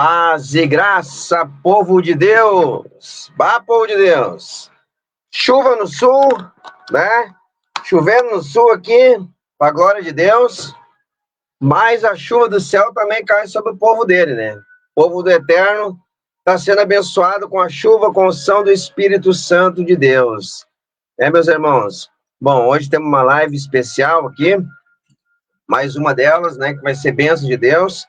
Paz e graça, povo de Deus. Bah, povo de Deus. Chuva no sul, né? Chovendo no sul aqui, para a glória de Deus. Mas a chuva do céu também cai sobre o povo dele, né? O povo do Eterno está sendo abençoado com a chuva, com a unção do Espírito Santo de Deus. Meus irmãos? Bom, hoje temos uma live especial aqui. Mais uma delas, né? Que vai ser bênção de Deus.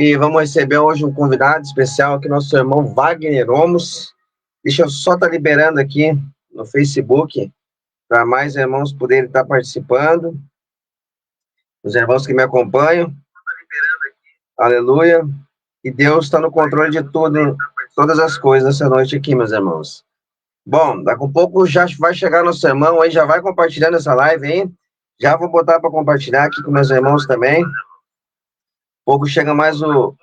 E vamos receber hoje um convidado especial aqui, nosso irmão Wagner Omos. Deixa eu só estar liberando aqui no Facebook, para mais irmãos poderem estar participando. Os irmãos que me acompanham. Aleluia. E Deus está no controle de tudo, todas as coisas essa noite aqui, meus irmãos. Bom, daqui a pouco já vai chegar nosso irmão aí, já vai compartilhando essa live aí. Já vou botar para compartilhar aqui com meus irmãos também. Pouco chega mais nosso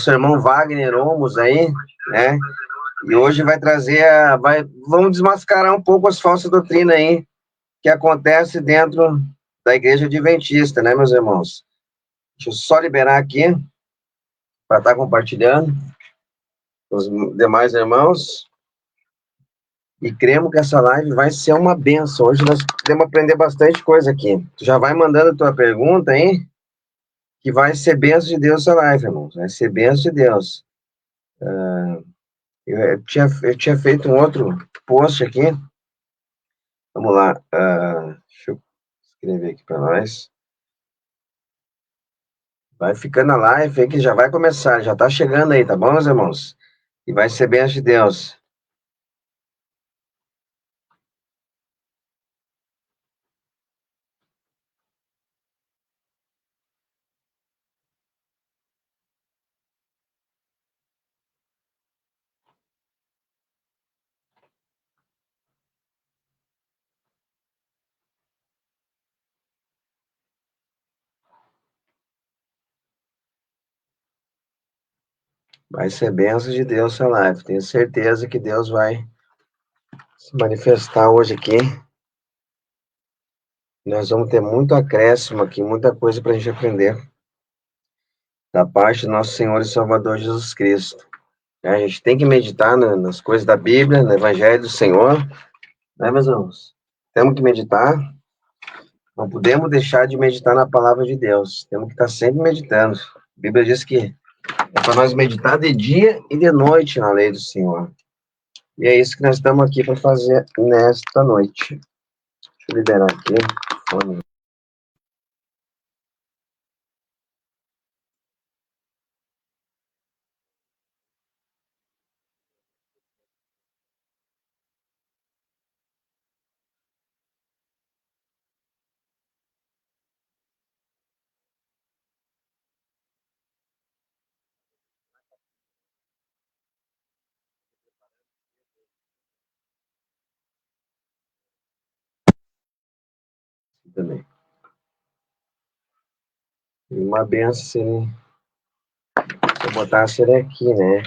irmão Wagner Omos aí, né? E hoje vai trazer, vamos desmascarar um pouco as falsas doutrinas aí que acontece dentro da igreja adventista, né, meus irmãos? Deixa eu só liberar aqui para estar compartilhando com os demais irmãos. E cremos que essa live vai ser uma benção. Hoje nós podemos aprender bastante coisa aqui. Tu já vai mandando a tua pergunta aí, que vai ser benção de Deus essa live, irmãos. Vai ser benção de Deus. Eu tinha feito um outro post aqui. Vamos lá. Deixa eu escrever aqui para nós. Vai ficando a live aí que já vai começar. Já tá chegando aí, tá bom, meus irmãos? E vai ser benção de Deus. Vai ser benção de Deus essa live. Tenho certeza que Deus vai se manifestar hoje aqui. Nós vamos ter muito acréscimo aqui, muita coisa para a gente aprender da parte do nosso Senhor e Salvador Jesus Cristo. A gente tem que meditar nas coisas da Bíblia, no Evangelho do Senhor, né, meus irmãos? Temos que meditar. Não podemos deixar de meditar na palavra de Deus. Temos que estar sempre meditando. A Bíblia diz que é para nós meditar de dia e de noite na lei do Senhor. E é isso que nós estamos aqui para fazer nesta noite. Deixa eu liberar aqui. Fone. Também. E uma benção se eu botasse ele aqui, né?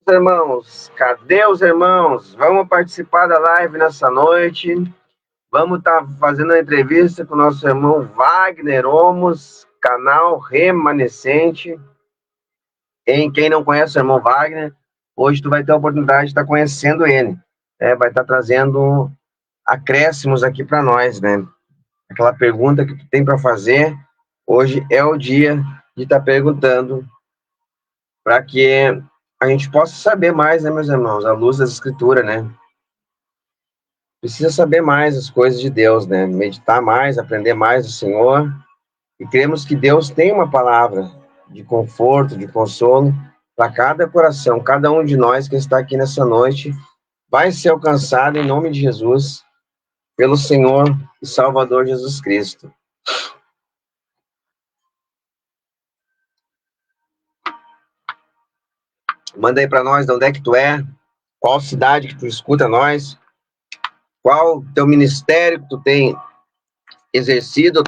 Irmãos, cadê os irmãos? Vamos participar da live nessa noite. Vamos estar fazendo uma entrevista com o nosso irmão Wagner Omos, canal Remanescente. Quem não conhece o irmão Wagner, hoje tu vai ter a oportunidade de estar conhecendo ele. Vai estar trazendo acréscimos aqui para nós, né? Aquela pergunta que tu tem para fazer, hoje é o dia de estar perguntando para que a gente possa saber mais, né, meus irmãos, à luz das escrituras, né? Precisa saber mais as coisas de Deus, né? Meditar mais, aprender mais do Senhor. E cremos que Deus tem uma palavra de conforto, de consolo para cada coração, cada um de nós que está aqui nessa noite vai ser alcançado em nome de Jesus, pelo Senhor e Salvador Jesus Cristo. Manda aí para nós de onde é que tu é, qual cidade que tu escuta nós, qual teu ministério que tu tem exercido,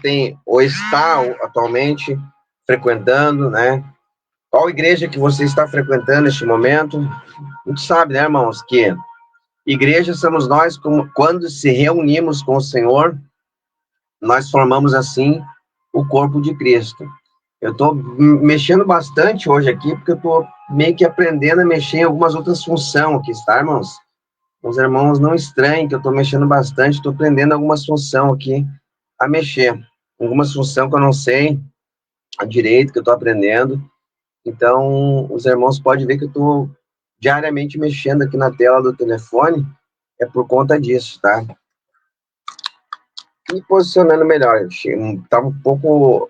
ou está atualmente frequentando, né? Qual igreja que você está frequentando neste momento? A gente sabe, né, irmãos, que igreja somos nós, quando se reunimos com o Senhor, nós formamos assim o corpo de Cristo. Eu estou mexendo bastante hoje aqui, porque eu estou meio que aprendendo a mexer em algumas outras funções aqui, tá, irmãos? Os irmãos não estranhem que eu estou mexendo bastante, estou aprendendo algumas funções aqui a mexer. Algumas funções que eu não sei a direito, que eu estou aprendendo. Então, os irmãos podem ver que eu estou diariamente mexendo aqui na tela do telefone, é por conta disso, tá? Me posicionando melhor. Estava um pouco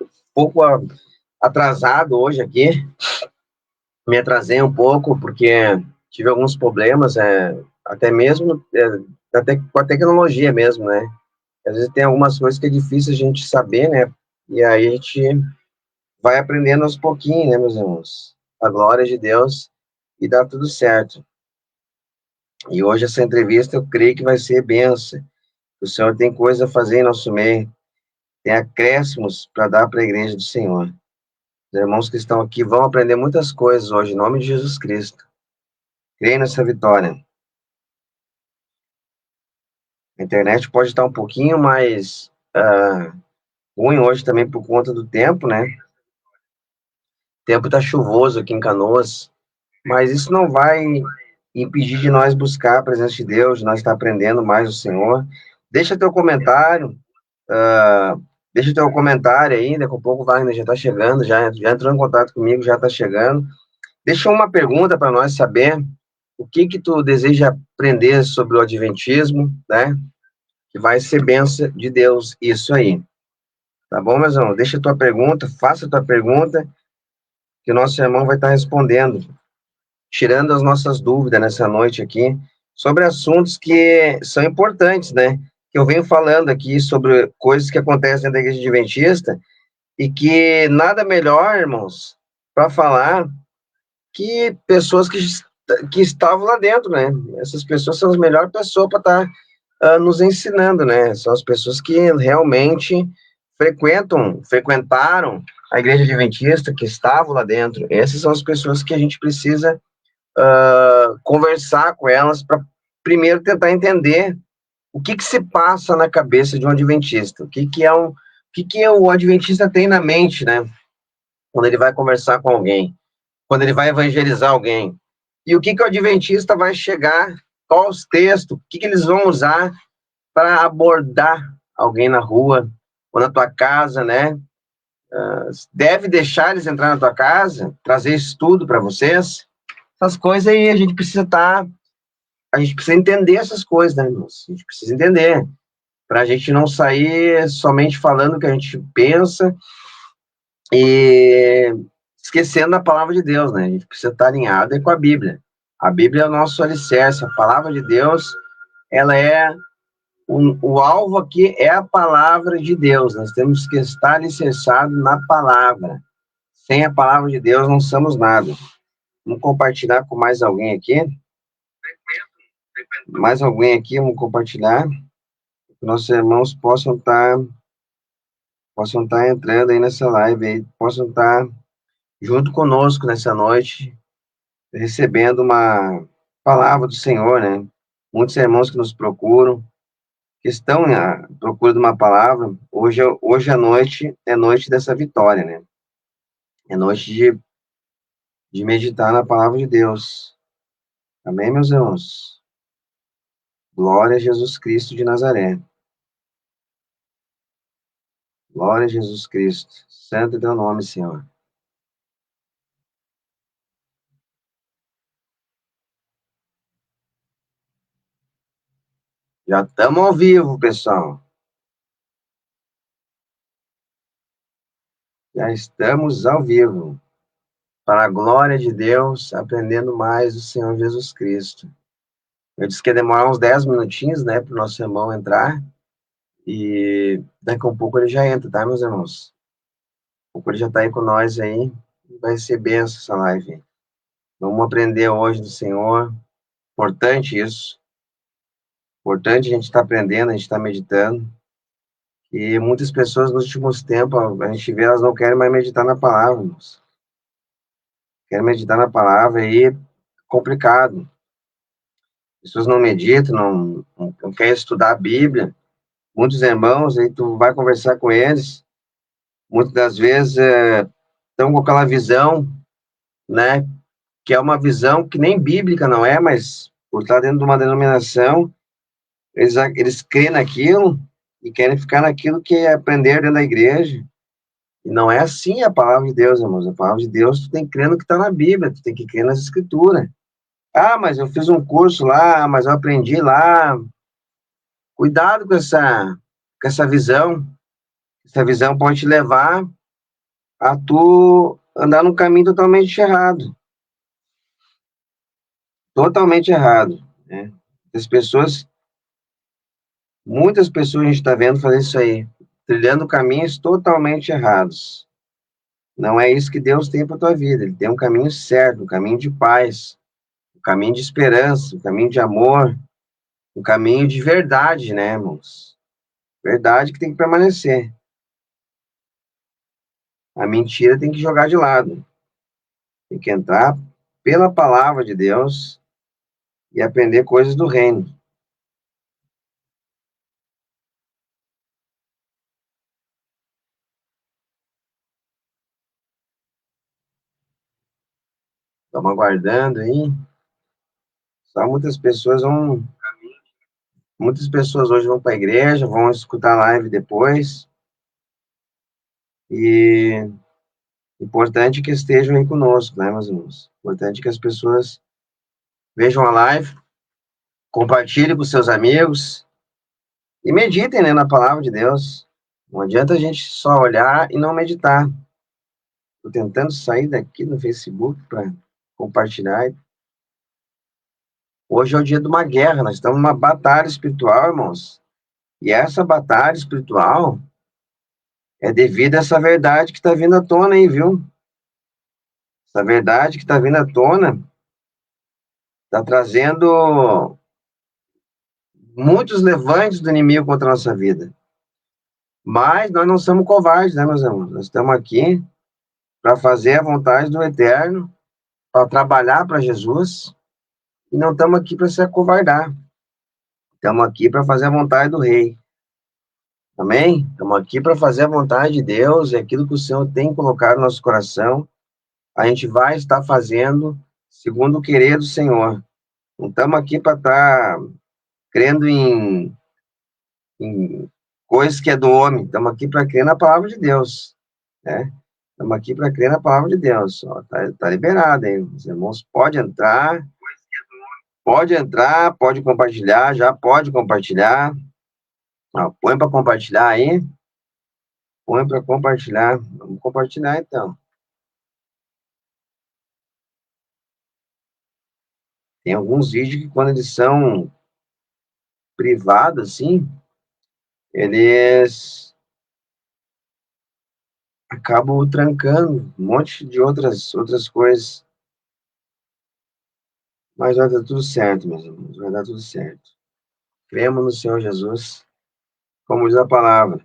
atrasado hoje aqui, me atrasei um pouco porque tive alguns problemas, até mesmo até com a tecnologia mesmo, né? Às vezes tem algumas coisas que é difícil a gente saber, né? E aí a gente vai aprendendo aos pouquinhos, né, meus irmãos? A glória de Deus e dá tudo certo. E hoje essa entrevista eu creio que vai ser bênção. O Senhor tem coisa a fazer em nosso meio, tem acréscimos para dar para a igreja do Senhor. Os irmãos que estão aqui vão aprender muitas coisas hoje, em nome de Jesus Cristo. Creio nessa vitória. A internet pode estar um pouquinho mais ruim hoje também por conta do tempo, né? O tempo está chuvoso aqui em Canoas, mas isso não vai impedir de nós buscar a presença de Deus, de nós estar aprendendo mais o Senhor. Deixa teu comentário, aí, daqui a pouco o Wagner já está chegando, já entrou em contato comigo, já está chegando. Deixa uma pergunta para nós saber o que tu deseja aprender sobre o Adventismo, né? Que vai ser bênção de Deus, isso aí. Tá bom, meus irmãos? Deixa a tua pergunta, faça a tua pergunta, que o nosso irmão vai estar respondendo, tirando as nossas dúvidas nessa noite aqui, sobre assuntos que são importantes, né? Que eu venho falando aqui sobre coisas que acontecem dentro da igreja adventista, e que nada melhor, irmãos, para falar que pessoas que estavam lá dentro, né? Essas pessoas são as melhores pessoas para estar nos ensinando, né? São as pessoas que realmente frequentaram a igreja adventista, que estavam lá dentro. Essas são as pessoas que a gente precisa conversar com elas para primeiro tentar entender o que se passa na cabeça de um adventista, o que o adventista tem na mente, né? Quando ele vai conversar com alguém, quando ele vai evangelizar alguém. E o que o adventista vai chegar, quais os textos, o que eles vão usar para abordar alguém na rua ou na tua casa, né? Deve deixar eles entrar na tua casa, trazer estudo para vocês. Essas coisas aí a gente precisa entender essas coisas, né, irmãos? A gente precisa entender, para a gente não sair somente falando o que a gente pensa e esquecendo a palavra de Deus, né? A gente precisa estar alinhado com a Bíblia. A Bíblia é o nosso alicerce, a palavra de Deus, ela é o alvo aqui é a palavra de Deus. Nós temos que estar alicerçados na palavra. Sem a palavra de Deus não somos nada. Vamos compartilhar com mais alguém aqui. Vamos compartilhar. Que nossos irmãos possam estar entrando aí nessa live, aí, possam estar junto conosco nessa noite, recebendo uma palavra do Senhor, né? Muitos irmãos que nos procuram, que estão à procura de uma palavra. Hoje à noite é noite dessa vitória, né? É noite de meditar na palavra de Deus. Amém, meus irmãos? Glória a Jesus Cristo de Nazaré. Glória a Jesus Cristo. Santo é teu nome, Senhor. Já estamos ao vivo, pessoal. Já estamos ao vivo. Para a glória de Deus, aprendendo mais do Senhor Jesus Cristo. Eu disse que ia demorar uns 10 minutinhos, né, para o nosso irmão entrar. E daqui a um pouco ele já entra, tá, meus irmãos? Um pouco ele já está aí com nós aí. Vai ser benção essa live. Vamos aprender hoje do Senhor. Importante isso. Importante a gente estar aprendendo, a gente estar meditando. E muitas pessoas nos últimos tempos, a gente vê, elas não querem mais meditar na palavra. Irmãos. Querem meditar na palavra aí, é complicado. As pessoas não meditam, não querem estudar a Bíblia. Muitos irmãos, aí tu vai conversar com eles, muitas das vezes estão com aquela visão, né, que é uma visão que nem bíblica não é, mas por estar dentro de uma denominação, eles creem naquilo e querem ficar naquilo que aprender dentro da igreja. E não é assim a palavra de Deus, irmãos. A palavra de Deus, tu tem que crer no que está na Bíblia, tu tem que crer nas Escrituras. Ah, mas eu fiz um curso lá, mas eu aprendi lá. Cuidado com essa visão. Essa visão pode te levar a tu andar num caminho totalmente errado. Totalmente errado, né? As pessoas, muitas pessoas a gente está vendo fazer isso aí, trilhando caminhos totalmente errados. Não é isso que Deus tem para tua vida. Ele tem um caminho certo, um caminho de paz, um caminho de esperança, um caminho de amor, um caminho de verdade, né, irmãos? Verdade que tem que permanecer. A mentira tem que jogar de lado. Tem que entrar pela palavra de Deus e aprender coisas do reino. Estamos aguardando aí. Só muitas pessoas hoje vão para a igreja, vão escutar a live depois. E importante que estejam aí conosco, né, meus irmãos? Importante que as pessoas vejam a live, compartilhem com seus amigos e meditem, né, na palavra de Deus. Não adianta a gente só olhar e não meditar. Estou tentando sair daqui no Facebook para compartilhar. Hoje é o dia de uma guerra, nós estamos numa batalha espiritual, irmãos. E essa batalha espiritual é devido a essa verdade que está vindo à tona aí, viu? Essa verdade que está vindo à tona está trazendo muitos levantes do inimigo contra a nossa vida. Mas nós não somos covardes, né, meus irmãos? Nós estamos aqui para fazer a vontade do Eterno, para trabalhar para Jesus, e não estamos aqui para se acovardar. Estamos aqui para fazer a vontade do Rei. Amém? Estamos aqui para fazer a vontade de Deus, e aquilo que o Senhor tem colocado no nosso coração, a gente vai estar fazendo segundo o querer do Senhor. Não estamos aqui para estar crendo em coisas que é do homem, estamos aqui para crer na palavra de Deus, né? Estamos aqui para crer na palavra de Deus. Ó, tá liberado, hein? Os irmãos pode entrar, pode compartilhar, já pode compartilhar. Ó, põe para compartilhar aí. Põe para compartilhar. Vamos compartilhar então. Tem alguns vídeos que quando eles são privados, assim, eles acabam trancando um monte de outras coisas. Mas vai dar tudo certo, meus irmãos. Vai dar tudo certo. Cremos no Senhor Jesus, como diz a palavra.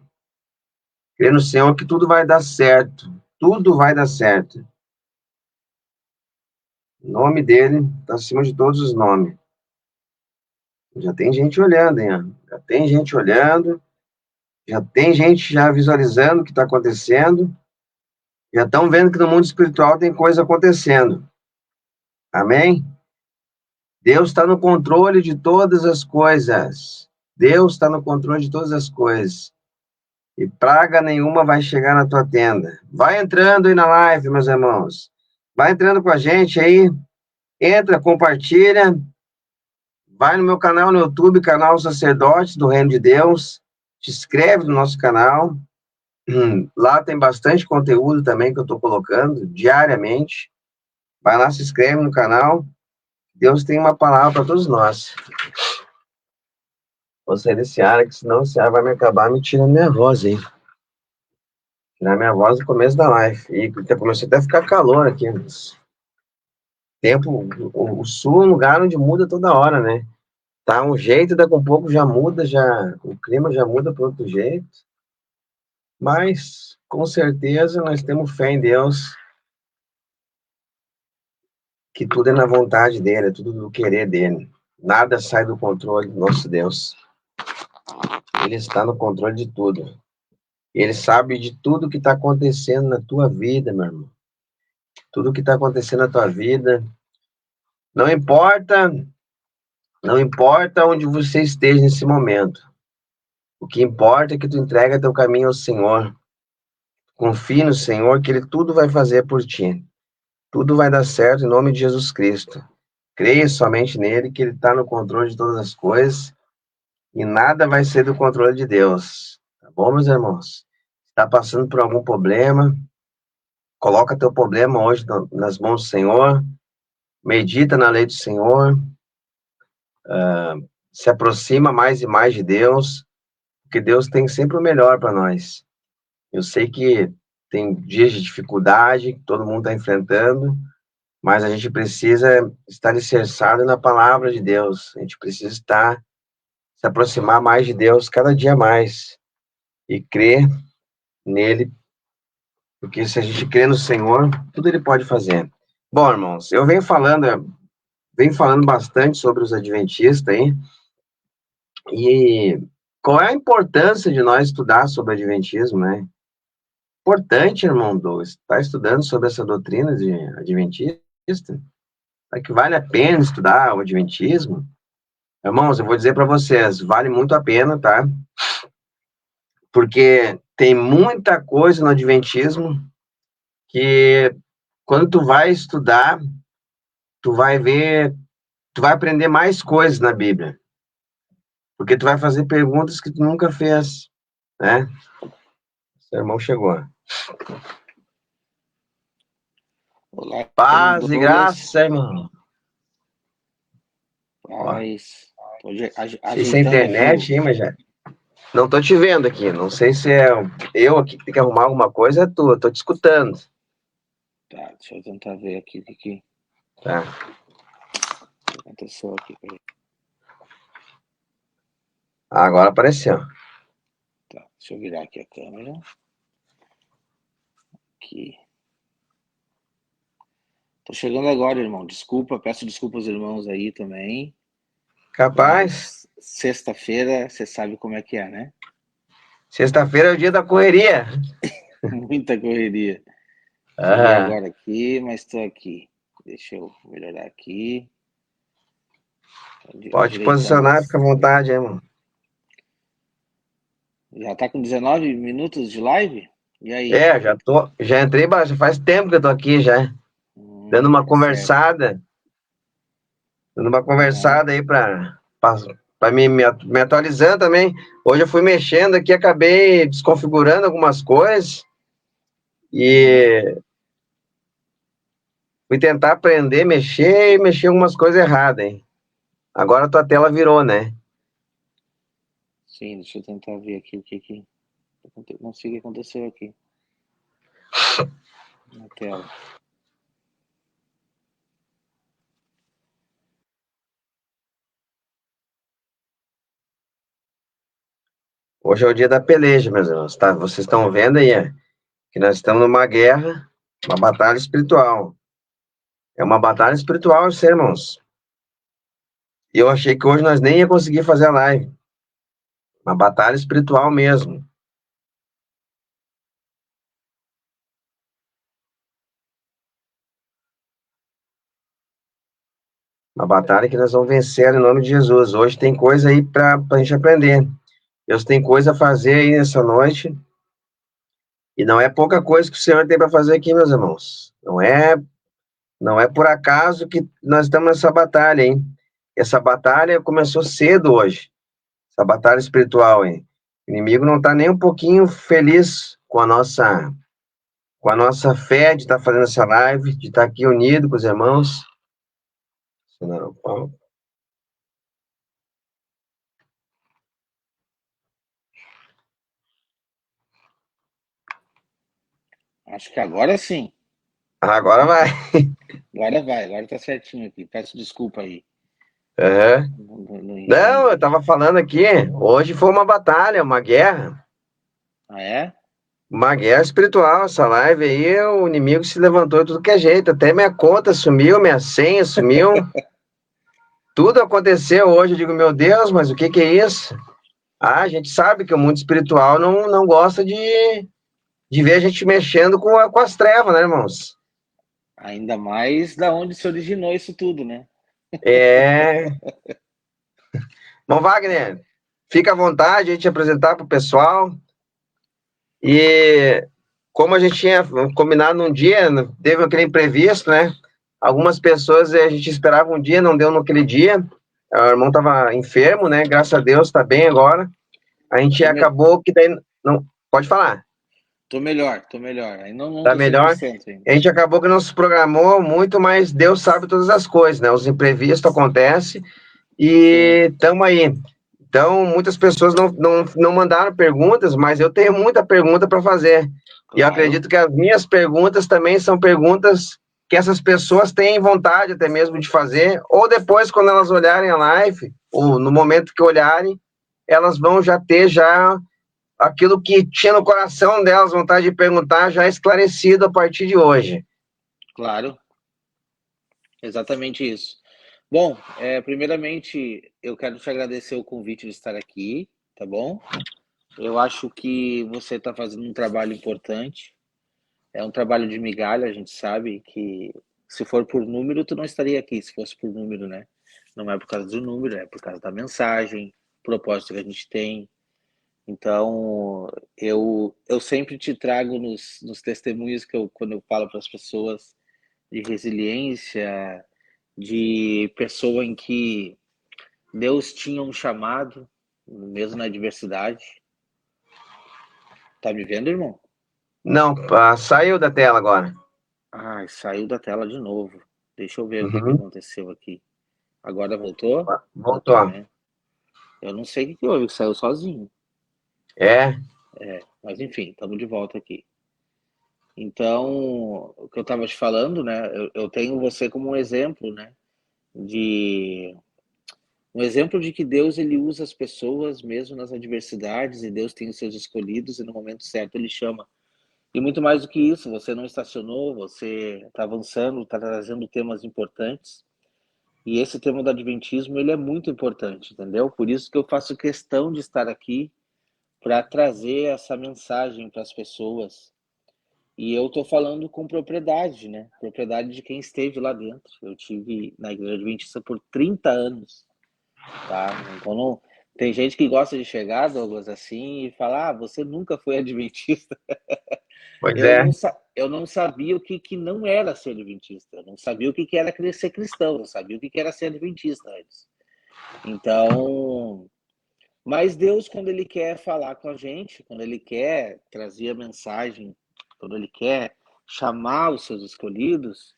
Crê no Senhor que tudo vai dar certo. Tudo vai dar certo. O nome dele está acima de todos os nomes. Já tem gente olhando, hein? Já tem gente olhando, já tem gente já visualizando o que está acontecendo, já estão vendo que no mundo espiritual tem coisa acontecendo. Amém? Deus está no controle de todas as coisas. Deus está no controle de todas as coisas. E praga nenhuma vai chegar na tua tenda. Vai entrando aí na live, meus irmãos. Vai entrando com a gente aí. Entra, compartilha. Vai no meu canal no YouTube, canal Sacerdotes do Reino de Deus. Te inscreve no nosso canal. Lá tem bastante conteúdo também que eu estou colocando diariamente. Vai lá, se inscreve no canal. Deus tem uma palavra para todos nós. Vou sair desse ar, que senão esse ar vai me acabar me tirando minha voz aí. Tirar minha voz no começo da live. E começou até a ficar calor aqui. Tempo, o sul é um lugar onde muda toda hora, né? Tá um jeito, daqui a um pouco já muda, o clima já muda para outro jeito. Mas, com certeza, nós temos fé em Deus, que tudo é na vontade dele, é tudo do querer dele. Nada sai do controle do nosso Deus. Ele está no controle de tudo. Ele sabe de tudo que está acontecendo na tua vida, meu irmão. Tudo que está acontecendo na tua vida. Não importa onde você esteja nesse momento. O que importa é que tu entrega teu caminho ao Senhor. Confie no Senhor, que Ele tudo vai fazer por ti. Tudo vai dar certo em nome de Jesus Cristo. Creia somente nele, que Ele está no controle de todas as coisas. E nada vai ser do controle de Deus. Tá bom, meus irmãos? Está passando por algum problema? Coloca teu problema hoje nas mãos do Senhor. Medita na lei do Senhor. Se aproxima mais e mais de Deus. Porque Deus tem sempre o melhor para nós. Eu sei que tem dias de dificuldade, que todo mundo está enfrentando, mas a gente precisa estar alicerçado na palavra de Deus. A gente precisa se aproximar mais de Deus cada dia mais e crer nele, porque se a gente crê no Senhor, tudo Ele pode fazer. Bom, irmãos, eu venho falando bastante sobre os adventistas aí, e qual é a importância de nós estudar sobre o adventismo, né? Importante, irmão, estar estudando sobre essa doutrina de adventista. Será que vale a pena estudar o adventismo? Irmãos, eu vou dizer para vocês, vale muito a pena, tá? Porque tem muita coisa no adventismo que quando tu vai estudar, tu vai ver, tu vai aprender mais coisas na Bíblia. Porque tu vai fazer perguntas que tu nunca fez, né? Seu irmão chegou. Olá, Paz e Douglas. graça, irmão. Paz. Tô Sei se é ajeitando internet, aqui. hein, mas já... Não tô te vendo aqui. Não sei se é eu aqui que tem que arrumar alguma coisa, é tu. Eu tô te escutando. Tá, deixa eu tentar ver aqui o que Tá. aconteceu aqui. Agora apareceu. Tá, deixa eu virar aqui a câmera. Aqui. Tô chegando agora, irmão. Desculpa, peço desculpa aos irmãos aí também. Capaz. Mas sexta-feira, você sabe como é que é, né? Sexta-feira é o dia da correria. Muita correria. Cheguei Ah, agora aqui, mas tô aqui. Deixa eu melhorar aqui. pode te Ajeitando. posicionar, fica à vontade, irmão. Já tá com 19 minutos de live? E aí? Já entrei, já faz tempo que eu tô aqui já, dando uma Certo. conversada, Aham. aí para me atualizando também. Hoje eu fui mexendo aqui, acabei desconfigurando algumas coisas Uhum. e fui tentar aprender, mexer e mexer algumas coisas erradas, hein? Agora a tua tela virou, né? Sim, deixa eu tentar ver aqui o que não sei o que aconteceu aqui na tela. Hoje é o dia da peleja, meus irmãos, tá? Vocês estão vendo aí, que nós estamos numa guerra, uma batalha espiritual. É uma batalha espiritual, isso aí, irmãos. E eu achei que hoje nós nem ia conseguir fazer a live. Uma batalha espiritual mesmo. Uma batalha que nós vamos vencer em nome de Jesus. Hoje tem coisa aí para a gente aprender. Deus tem coisa a fazer aí nessa noite. E não é pouca coisa que o Senhor tem para fazer aqui, meus irmãos. Não é por acaso que nós estamos nessa batalha, hein? Essa batalha começou cedo hoje. Essa batalha espiritual, hein? O inimigo não está nem um pouquinho feliz com a nossa fé de estar fazendo essa live, de estar aqui unido com os irmãos. Acho que agora sim. Agora vai. Agora vai, agora tá certinho aqui. Peço desculpa aí. Uhum. Não, eu estava falando aqui. Hoje foi uma batalha, uma guerra. Ah, é? Uma guerra espiritual, essa live aí, o inimigo se levantou de tudo que é jeito. Até minha conta sumiu, minha senha sumiu. Tudo aconteceu hoje. Eu digo, meu Deus, mas o que que é isso? Ah, a gente sabe que o mundo espiritual não gosta de ver a gente mexendo com as trevas, né, irmãos? Ainda mais da onde se originou isso tudo, né? É. Bom, Wagner, fica à vontade a gente apresentar para o pessoal. E como a gente tinha combinado num dia, teve aquele imprevisto, né? Algumas pessoas a gente esperava um dia, não deu naquele dia. O irmão estava enfermo, né? Graças a Deus está bem agora. A gente acabou que daí não pode falar. Tô melhor, tô melhor. Ainda não Tá tô cem por melhor. cento ainda. A gente acabou que não se programou muito, mas Deus sabe todas as coisas, né? Os imprevistos acontecem Sim, e estamos aí. Então, muitas pessoas não mandaram perguntas, mas eu tenho muita pergunta para fazer. E eu claro. acredito que as minhas perguntas também são perguntas que essas pessoas têm vontade até mesmo de fazer, ou depois, quando elas olharem a live, ou no momento que olharem, elas vão já ter aquilo que tinha no coração delas vontade de perguntar já esclarecido a partir de hoje. Claro, exatamente isso. Bom, primeiramente eu quero te agradecer o convite de estar aqui, tá bom? Eu acho que você está fazendo um trabalho importante. É um trabalho de migalha, a gente sabe que se for por número, tu não estaria aqui, se fosse por número, né? Não é por causa do número, é por causa da mensagem, propósito que a gente tem. Então, eu sempre te trago nos testemunhos quando eu falo para as pessoas de resiliência, de pessoa em que Deus tinha um chamado, mesmo na adversidade. Tá me vendo, irmão? Não, saiu da tela agora. Ai, saiu da tela de novo. Deixa eu ver o que Uhum. aconteceu aqui. Agora voltou? Voltou, Voltou. né? Eu não sei o que houve, saiu sozinho. É, Mas enfim, estamos de volta aqui. Então, o que eu estava te falando, né? Eu tenho você como um exemplo, né? De um exemplo de que Deus ele usa as pessoas mesmo nas adversidades e Deus tem os seus escolhidos e no momento certo ele chama. E muito mais do que isso, você não estacionou, você está avançando, está trazendo temas importantes. E esse tema do adventismo ele é muito importante, entendeu? Por isso que eu faço questão de estar aqui para trazer essa mensagem para as pessoas. E eu estou falando com propriedade, né? Propriedade de quem esteve lá dentro. Eu tive na Igreja Adventista por 30 anos, tá? Então não tem gente que gosta de chegar, Douglas, assim e falar: "Ah, você nunca foi adventista". pois Eu é. não eu não sabia o que não era ser adventista. Eu não sabia o que era ser cristão, eu sabia o que era ser adventista antes. Então, mas Deus, quando Ele quer falar com a gente, quando Ele quer trazer a mensagem, quando Ele quer chamar os seus escolhidos,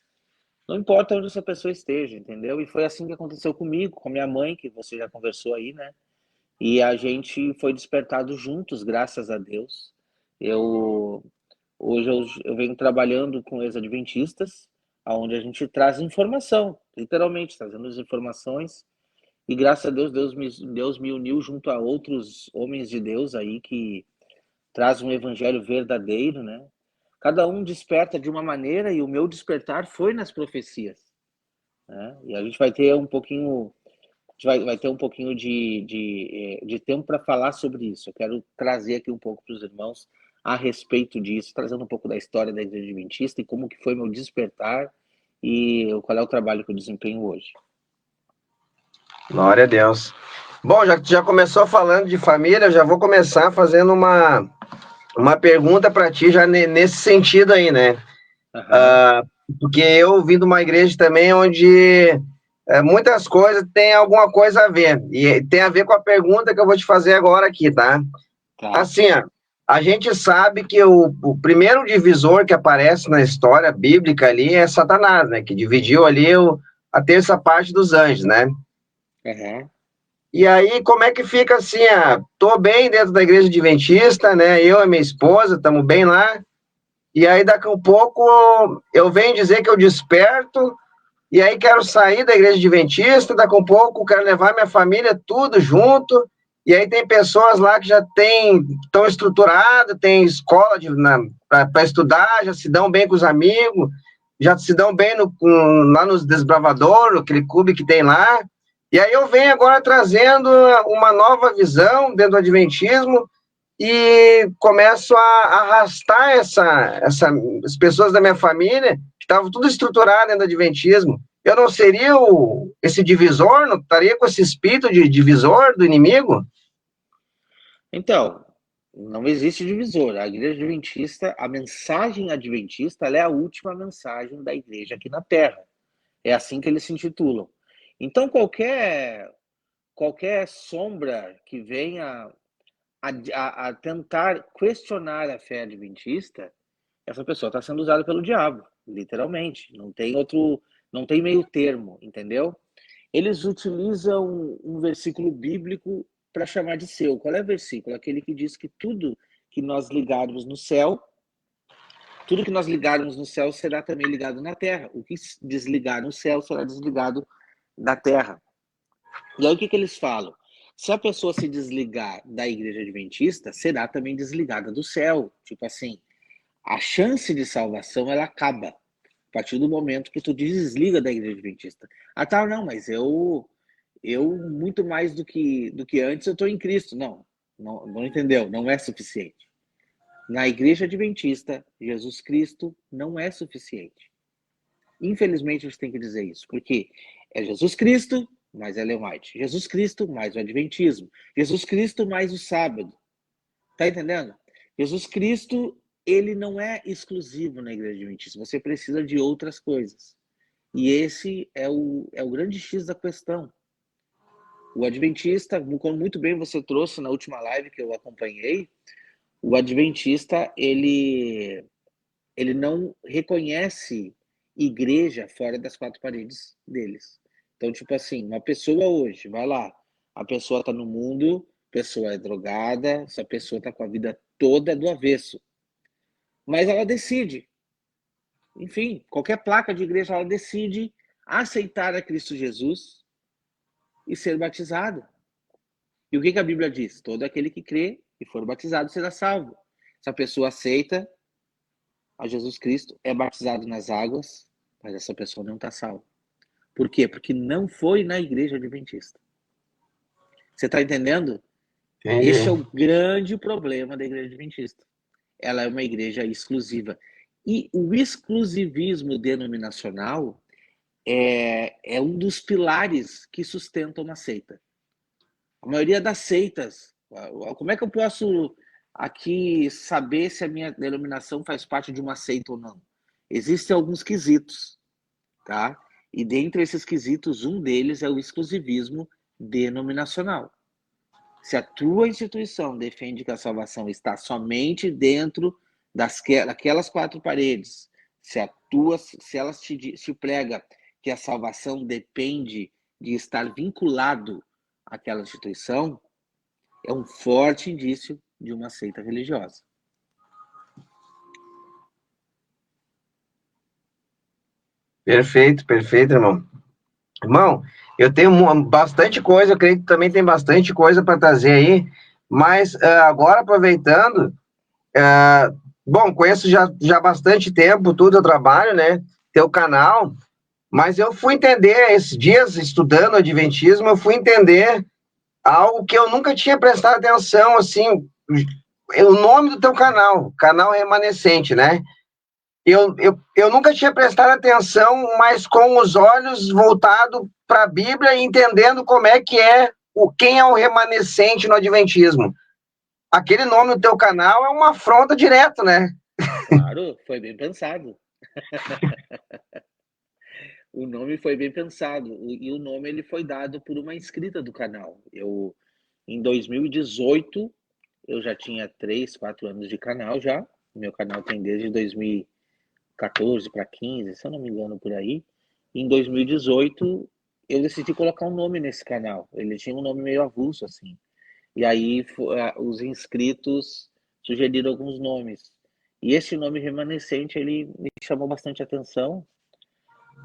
não importa onde essa pessoa esteja, entendeu? E foi assim que aconteceu comigo, com minha mãe, que você já conversou aí, né? E a gente foi despertado juntos, graças a Deus. Eu hoje eu venho trabalhando com ex-adventistas, aonde a gente traz informação, literalmente trazendo as informações. E graças a Deus, Deus me uniu junto a outros homens de Deus aí que traz um evangelho verdadeiro, né? Cada um desperta de uma maneira e o meu despertar foi nas profecias. né? E a gente vai ter um pouquinho, vai ter um pouquinho de tempo para falar sobre isso. Eu quero trazer aqui um pouco para os irmãos a respeito disso, trazendo um pouco da história da Igreja Adventista e como que foi meu despertar e qual é o trabalho que eu desempenho hoje. Glória a Deus. Bom, já que tu já começou falando de família, eu já vou começar fazendo uma pergunta para ti já nesse sentido aí, né? Uhum. Porque eu vim de uma igreja também onde muitas coisas têm alguma coisa a ver. E tem a ver com a pergunta que eu vou te fazer agora aqui, tá? Tá. Assim, ó, a gente sabe que o primeiro divisor que aparece na história bíblica ali é Satanás, né? Que dividiu ali a terça parte dos anjos, né? Uhum. E aí, como é que fica assim? Tô bem dentro da igreja adventista, né? Eu e minha esposa, estamos bem lá. E aí, daqui a um pouco, eu venho dizer que eu desperto, e aí quero sair da igreja adventista, daqui a um pouco quero levar minha família tudo junto. E aí tem pessoas lá que já estão estruturadas, tem escola para estudar, já se dão bem com os amigos, já se dão bem lá nos Desbravador, aquele clube que tem lá. E aí eu venho agora trazendo uma nova visão dentro do Adventismo e começo a arrastar as pessoas da minha família, que estavam tudo estruturado dentro do Adventismo. Eu não seria esse divisor, não estaria com esse espírito de divisor do inimigo? Então, não existe divisor. A Igreja Adventista, a mensagem adventista, ela é a última mensagem da igreja aqui na Terra. É assim que eles se intitulam. Então, qualquer sombra que venha a tentar questionar a fé adventista, essa pessoa está sendo usada pelo diabo, literalmente. Não tem meio termo, entendeu? Eles utilizam um versículo bíblico para chamar de seu. Qual é o versículo? Aquele que diz que tudo que nós ligarmos no céu, tudo que nós ligarmos no céu será também ligado na terra. O que desligar no céu será desligado da terra. E aí o que eles falam? Se a pessoa se desligar da igreja adventista, será também desligada do céu. Tipo assim, a chance de salvação ela acaba a partir do momento que tu desliga da igreja adventista. Ah, tá, não, mas eu muito mais do que antes eu estou em Cristo. Não entendeu, não é suficiente. Na igreja adventista, Jesus Cristo não é suficiente. Infelizmente, a gente tem que dizer isso, porque é Jesus Cristo mais Ellen White, Jesus Cristo mais o Adventismo, Jesus Cristo mais o sábado. Tá entendendo? Jesus Cristo, ele não é exclusivo na igreja adventista, você precisa de outras coisas. E esse é o grande X da questão. O adventista, como muito bem você trouxe na última live que eu acompanhei, o adventista, ele não reconhece igreja fora das quatro paredes deles. Então, tipo assim, uma pessoa hoje, vai lá, a pessoa tá no mundo, a pessoa é drogada, essa pessoa tá com a vida toda do avesso. Mas ela decide, enfim, qualquer placa de igreja, ela decide aceitar a Cristo Jesus e ser batizada. E o que a Bíblia diz? Todo aquele que crê e for batizado será salvo. Se a pessoa aceita a Jesus Cristo, é batizado nas águas, mas essa pessoa não está salva. Por quê? Porque não foi na igreja adventista. Você está entendendo? Entendi. Este é o grande problema da igreja adventista. Ela é uma igreja exclusiva. E o exclusivismo denominacional é um dos pilares que sustentam uma seita. A maioria das seitas, como é que eu posso aqui saber se a minha denominação faz parte de uma seita ou não? Existem alguns quesitos, tá? E dentre esses quesitos, um deles é o exclusivismo denominacional. Se a tua instituição defende que a salvação está somente dentro daquelas quatro paredes, se ela te prega que a salvação depende de estar vinculado àquela instituição, é um forte indício de uma seita religiosa. Perfeito, perfeito, irmão. Irmão, eu tenho bastante coisa, eu creio que também tem bastante coisa para trazer aí, mas agora aproveitando, bom, conheço já há bastante tempo tudo, eu trabalho, né? Teu canal, Mas eu fui entender, esses dias, estudando Adventismo, eu fui entender algo que eu nunca tinha prestado atenção, assim, o nome do teu canal Remanescente, né? Eu nunca tinha prestado atenção, mas com os olhos voltados para a Bíblia e entendendo como é que quem é o remanescente no Adventismo. Aquele nome do teu canal é uma afronta direta, né? Claro, foi bem pensado. O nome foi bem pensado. E o nome ele foi dado por uma inscrita do canal. Em 2018, eu já tinha 3, 4 anos de canal já. O meu canal tem desde 2014 para 15, se eu não me engano, por aí. Em 2018, eu decidi colocar um nome nesse canal. Ele tinha um nome meio avulso, assim. E aí os inscritos sugeriram alguns nomes. E esse nome remanescente, ele me chamou bastante atenção,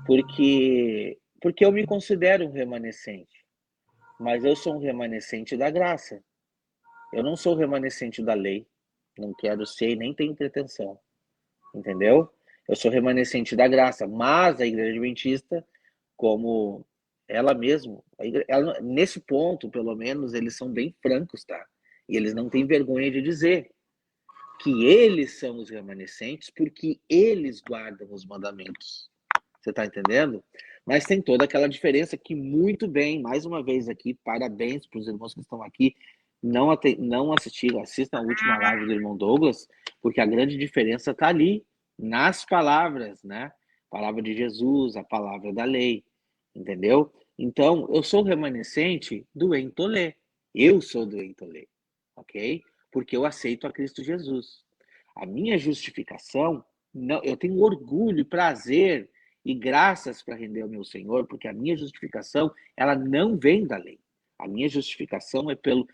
porque eu me considero um remanescente. Mas eu sou um remanescente da graça. Eu não sou remanescente da lei. Não quero ser e nem tenho pretensão. Entendeu? Eu sou remanescente da graça. Mas a Igreja Adventista, como ela mesma, nesse ponto, pelo menos, eles são bem francos, tá? E eles não têm vergonha de dizer que eles são os remanescentes porque eles guardam os mandamentos. Você tá entendendo? Mas tem toda aquela diferença que, muito bem, mais uma vez aqui, parabéns para os irmãos que estão aqui, não assistiram, assistam a última live do irmão Douglas, porque a grande diferença está ali, nas palavras, né? A palavra de Jesus, a palavra da lei, entendeu? Então, eu sou remanescente do Entolê. Eu sou do Entolê, ok? Porque eu aceito a Cristo Jesus. A minha justificação, não, eu tenho orgulho e prazer e graças para render ao meu Senhor, porque a minha justificação, ela não vem da lei. A minha justificação é pelo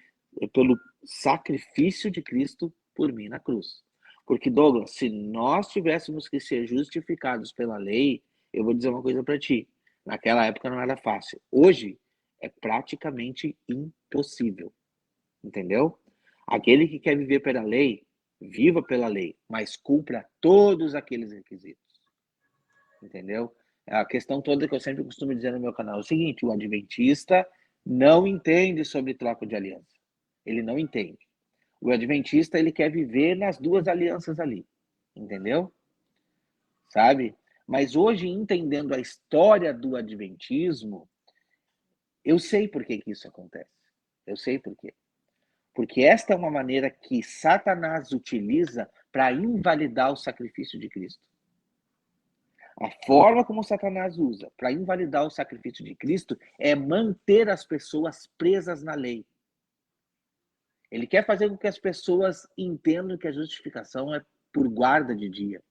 sacrifício de Cristo por mim na cruz. Porque, Douglas, se nós tivéssemos que ser justificados pela lei, eu vou dizer uma coisa para ti. Naquela época não era fácil. Hoje é praticamente impossível. Entendeu? Aquele que quer viver pela lei, viva pela lei, mas cumpra todos aqueles requisitos. Entendeu? A questão toda que eu sempre costumo dizer no meu canal é o seguinte: o adventista não entende sobre troca de aliança. Ele não entende. O adventista, ele quer viver nas duas alianças ali. Entendeu? Sabe? Mas hoje, entendendo a história do adventismo, eu sei por que isso acontece. Eu sei por quê. Porque esta é uma maneira que Satanás utiliza para invalidar o sacrifício de Cristo. A forma como Satanás usa para invalidar o sacrifício de Cristo é manter as pessoas presas na lei. Ele quer fazer com que as pessoas entendam que a justificação é por guarda de dia,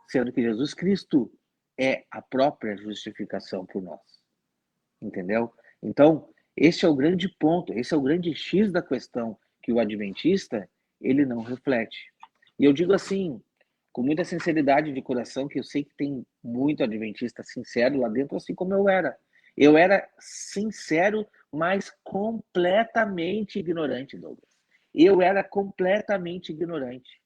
sendo que Jesus Cristo é a própria justificação por nós. Entendeu? Então, esse é o grande ponto, esse é o grande X da questão que o adventista, ele não reflete. E eu digo assim, com muita sinceridade de coração, que eu sei que tem muito adventista sincero lá dentro, assim como eu era. Eu era sincero, mas completamente ignorante, Douglas. Eu era completamente ignorante.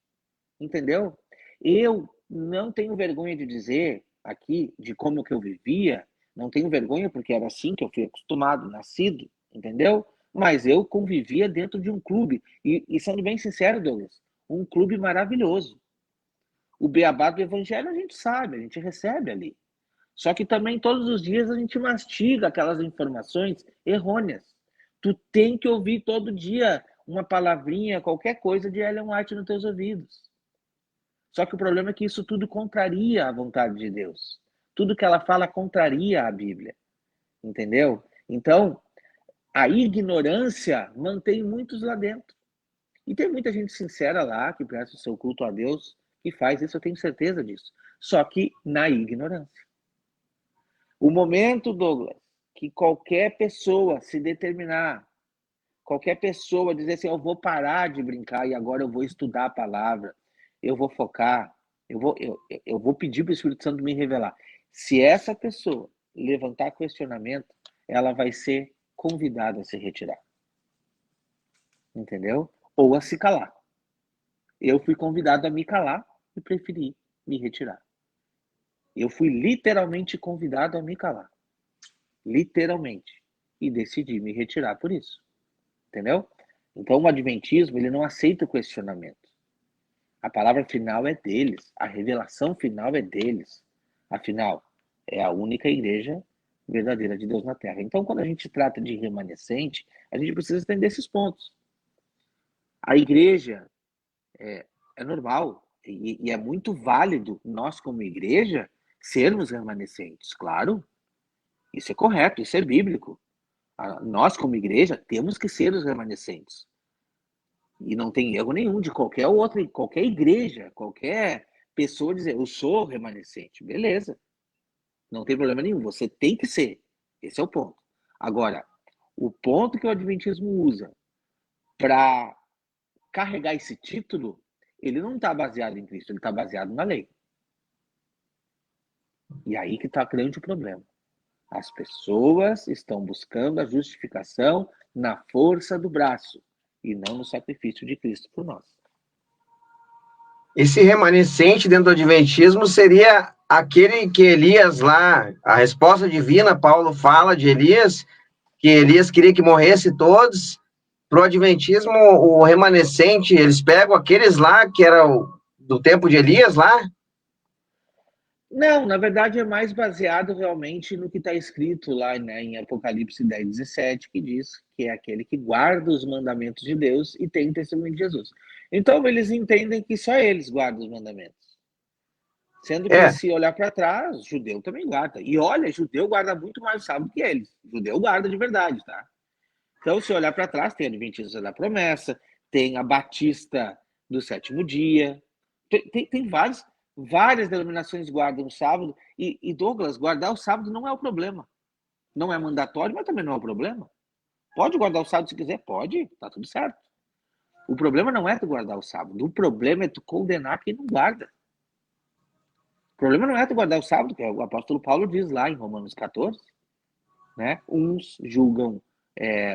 Entendeu? Eu não tenho vergonha de dizer aqui de como que eu vivia, não tenho vergonha porque era assim que eu fui acostumado, nascido, entendeu? Mas eu convivia dentro de um clube, e sendo bem sincero, Douglas, um clube maravilhoso. O beabá do evangelho a gente sabe, a gente recebe ali. Só que também todos os dias a gente mastiga aquelas informações errôneas. Tu tem que ouvir todo dia uma palavrinha, qualquer coisa de Ellen White nos teus ouvidos. Só que o problema é que isso tudo contraria a vontade de Deus. Tudo que ela fala contraria a Bíblia. Entendeu? Então, a ignorância mantém muitos lá dentro. E tem muita gente sincera lá, que presta o seu culto a Deus, que faz isso, eu tenho certeza disso. Só que na ignorância. O momento, Douglas, que qualquer pessoa se determinar, qualquer pessoa dizer assim, eu vou parar de brincar e agora eu vou estudar a palavra, eu vou focar, eu vou pedir para o Espírito Santo me revelar. Se essa pessoa levantar questionamento, ela vai ser convidada a se retirar. Entendeu? Ou a se calar. Eu fui convidado a me calar e preferi me retirar. Eu fui literalmente convidado a me calar. Literalmente. E decidi me retirar por isso. Entendeu? Então o adventismo, ele não aceita o questionamento. A palavra final é deles. A revelação final é deles. Afinal, é a única igreja verdadeira de Deus na Terra. Então, quando a gente trata de remanescente, a gente precisa entender esses pontos. A igreja é normal e é muito válido nós, como igreja, sermos remanescentes. Claro, isso é correto, isso é bíblico. Nós, como igreja, temos que ser os remanescentes. E não tem erro nenhum de qualquer igreja, qualquer pessoa dizer, eu sou remanescente. Beleza. Não tem problema nenhum. Você tem que ser. Esse é o ponto. Agora, o ponto que o Adventismo usa para carregar esse título, ele não está baseado em Cristo, ele está baseado na lei. E aí que está grande o problema. As pessoas estão buscando a justificação na força do braço e não no sacrifício de Cristo por nós. Esse remanescente dentro do Adventismo seria aquele que Elias lá, a resposta divina, Paulo fala de Elias, que Elias queria que morresse todos. Para o Adventismo, o remanescente, eles pegam aqueles lá que eram do tempo de Elias lá? Não, na verdade é mais baseado realmente no que está escrito lá, né, em Apocalipse 10:17, que diz que é aquele que guarda os mandamentos de Deus e tem testemunho de Jesus. Então eles entendem que só eles guardam os mandamentos. Sendo que É, se olhar para trás, judeu também guarda. E olha, judeu guarda muito mais o sábado que eles. Judeu guarda de verdade, tá? Então, se olhar para trás, tem a Adventista da Promessa, tem a Batista do Sétimo Dia, tem várias denominações guardam o sábado. E, Douglas, guardar o sábado não é o problema. Não é mandatório, mas também não é o problema. Pode guardar o sábado se quiser? Pode, tá tudo certo. O problema não é tu guardar o sábado, o problema é tu condenar quem não guarda. O problema não é tu guardar o sábado, que o apóstolo Paulo diz lá em Romanos 14, né? Uns julgam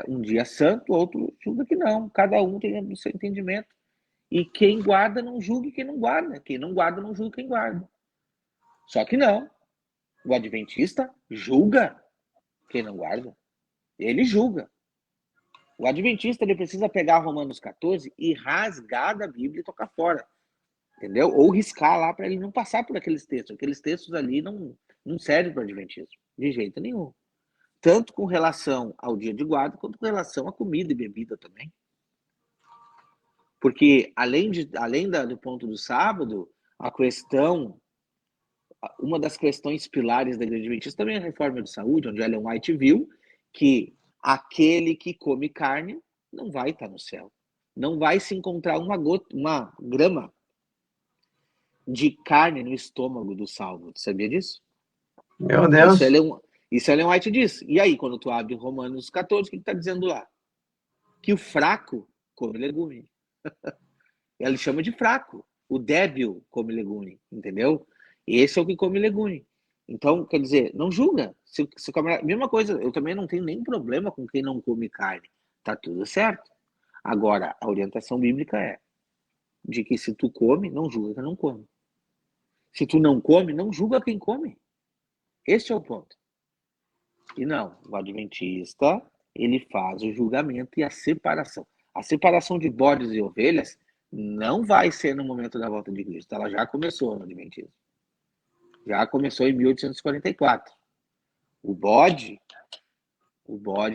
um dia santo, outro julga que não. Cada um tem o seu entendimento. E quem guarda não julgue quem não guarda. Quem não guarda não julga quem guarda. Só que não. O adventista julga quem não guarda. Ele julga. O adventista ele precisa pegar Romanos 14 e rasgar da Bíblia e tocar fora. Entendeu? Ou riscar lá para ele não passar por aqueles textos. Aqueles textos ali não servem para o adventismo. De jeito nenhum. Tanto com relação ao dia de guarda, quanto com relação à comida e bebida também. Porque, além do ponto do sábado, uma das questões pilares da Igreja Adventista também é a reforma de saúde, onde Ellen White viu que aquele que come carne não vai estar no céu. Não vai se encontrar uma grama de carne no estômago do salvo. Você sabia disso? meu Deus. Isso Ellen White diz. E aí, quando tu abre Romanos 14, o que está dizendo lá? Que o fraco come legume. Ela chama de fraco. O débil come legume, entendeu? Esse é o que come legume. Então, quer dizer, não julga. Se come... Mesma coisa, eu também não tenho nenhum problema com quem não come carne. Tá tudo certo. Agora, a orientação bíblica é de que se tu come, não julga quem não come. Se tu não come, não julga quem come. Esse é o ponto. E não, o adventista, ele faz o julgamento e a separação. A separação de bodes e ovelhas não vai ser no momento da volta de Cristo. Ela já começou no adventismo. Já começou em 1844. O bode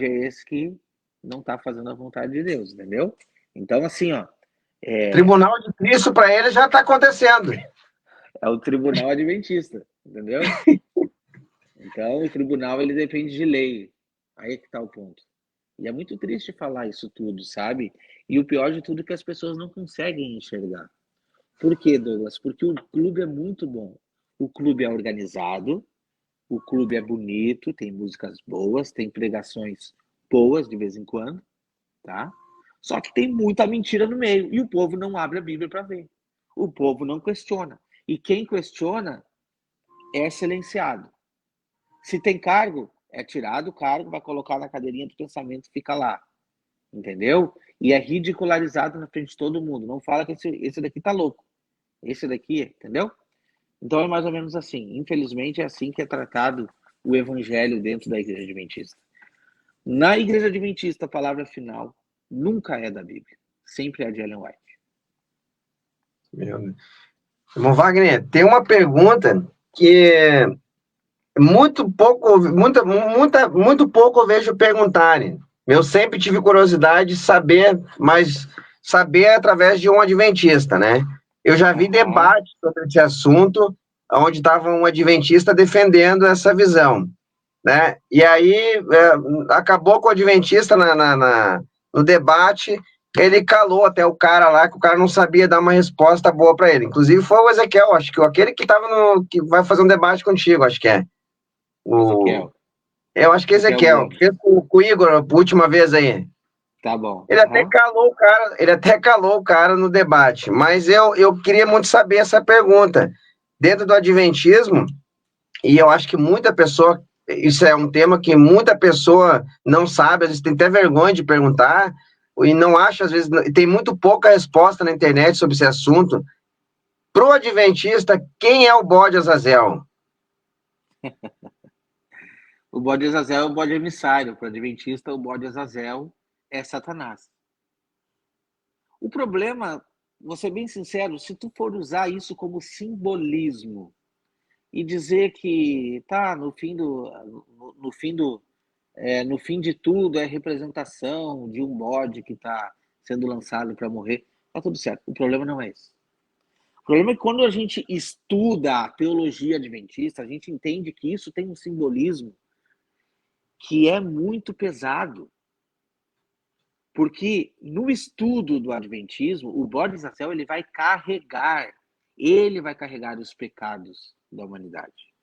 é esse que não está fazendo a vontade de Deus, entendeu? Então, assim, ó. Tribunal de Cristo para ele já está acontecendo. É o tribunal adventista, entendeu? Então, o tribunal, ele depende de lei. Aí é que está o ponto. E é muito triste falar isso tudo, sabe? E o pior de tudo é que as pessoas não conseguem enxergar. Por quê, Douglas? Porque o clube é muito bom. O clube é organizado, o clube é bonito, tem músicas boas, tem pregações boas de vez em quando, tá? Só que tem muita mentira no meio e o povo não abre a Bíblia para ver. O povo não questiona. E quem questiona é silenciado. Se tem cargo, é tirado o cargo, vai colocar na cadeirinha do pensamento, fica lá. Entendeu? E é ridicularizado na frente de todo mundo. Não fala que esse daqui tá louco. Esse daqui, entendeu? Então é mais ou menos assim. Infelizmente é assim que é tratado o evangelho dentro da Igreja Adventista. Na Igreja Adventista, a palavra final nunca é da Bíblia. Sempre é de Ellen White. Meu Deus. Irmão Wagner, tem uma pergunta que muito pouco eu vejo perguntarem. Eu sempre tive curiosidade de saber, mas saber através de um adventista, né? Eu já vi debate sobre esse assunto, onde estava um adventista defendendo essa visão, né? E aí acabou com o adventista no debate, ele calou até o cara lá, que o cara não sabia dar uma resposta boa para ele. Inclusive foi o Ezequiel, acho que aquele que que vai fazer um debate contigo, acho que é. Ezequiel. Eu acho que Ezequiel, que fez com o Igor a última vez aí. Tá bom. Ele até calou o cara no debate, mas eu queria muito saber essa pergunta. Dentro do Adventismo, e eu acho que muita pessoa, isso é um tema que muita pessoa não sabe, às vezes tem até vergonha de perguntar, e não acha, às vezes, tem muito pouca resposta na internet sobre esse assunto. Pro Adventista, quem é o bode Azazel? O bode Azazel é o bode emissário. Para o Adventista, o bode Azazel é Satanás. O problema, vou ser bem sincero, se tu for usar isso como simbolismo e dizer que tá no fim de tudo é representação de um bode que está sendo lançado para morrer, tá tudo certo. O problema não é esse. O problema é que quando a gente estuda a teologia adventista, a gente entende que isso tem um simbolismo que é muito pesado. Porque no estudo do adventismo, o bode Azazel ele vai carregar os pecados da humanidade.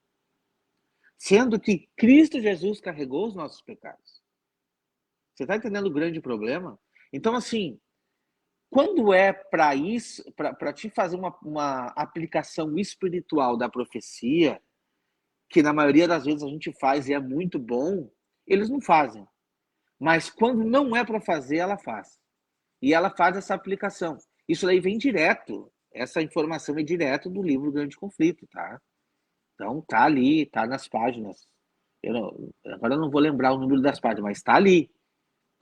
Sendo que Cristo Jesus carregou os nossos pecados. Você está entendendo o grande problema? Então, assim, quando é para isso, para te fazer uma aplicação espiritual da profecia, que na maioria das vezes a gente faz e é muito bom, eles não fazem. Mas quando não é para fazer, ela faz. E ela faz essa aplicação. Isso daí vem direto. Essa informação é direto do livro Grande Conflito, tá? Então tá ali, tá nas páginas. Agora eu não vou lembrar o número das páginas, mas tá ali.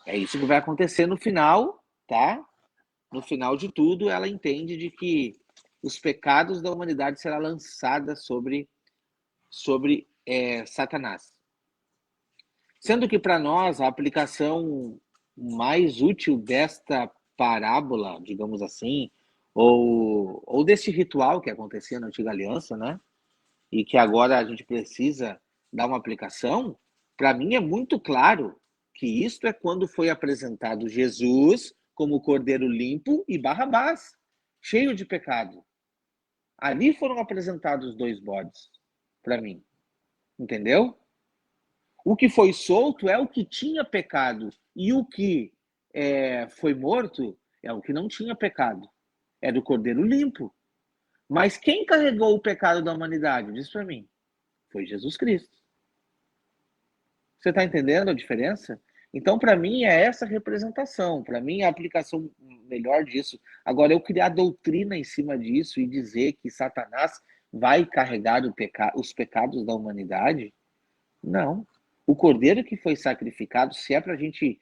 É isso que vai acontecer no final, tá? No final de tudo, ela entende de que os pecados da humanidade serão lançados sobre Satanás. Sendo que para nós a aplicação mais útil desta parábola, digamos assim, ou desse ritual que acontecia na Antiga Aliança, né? E que agora a gente precisa dar uma aplicação, para mim é muito claro que isto é quando foi apresentado Jesus como cordeiro limpo e Barrabás, cheio de pecado. Ali foram apresentados os dois bodes, para mim. Entendeu? O que foi solto é o que tinha pecado, e o que foi morto é o que não tinha pecado. É do cordeiro limpo. Mas quem carregou o pecado da humanidade? Diz para mim. Foi Jesus Cristo. Você está entendendo a diferença? Então, para mim, é essa representação. Para mim, a aplicação melhor disso. Agora, eu criar doutrina em cima disso e dizer que Satanás vai carregar os pecados da humanidade, não. O cordeiro que foi sacrificado, se é para a gente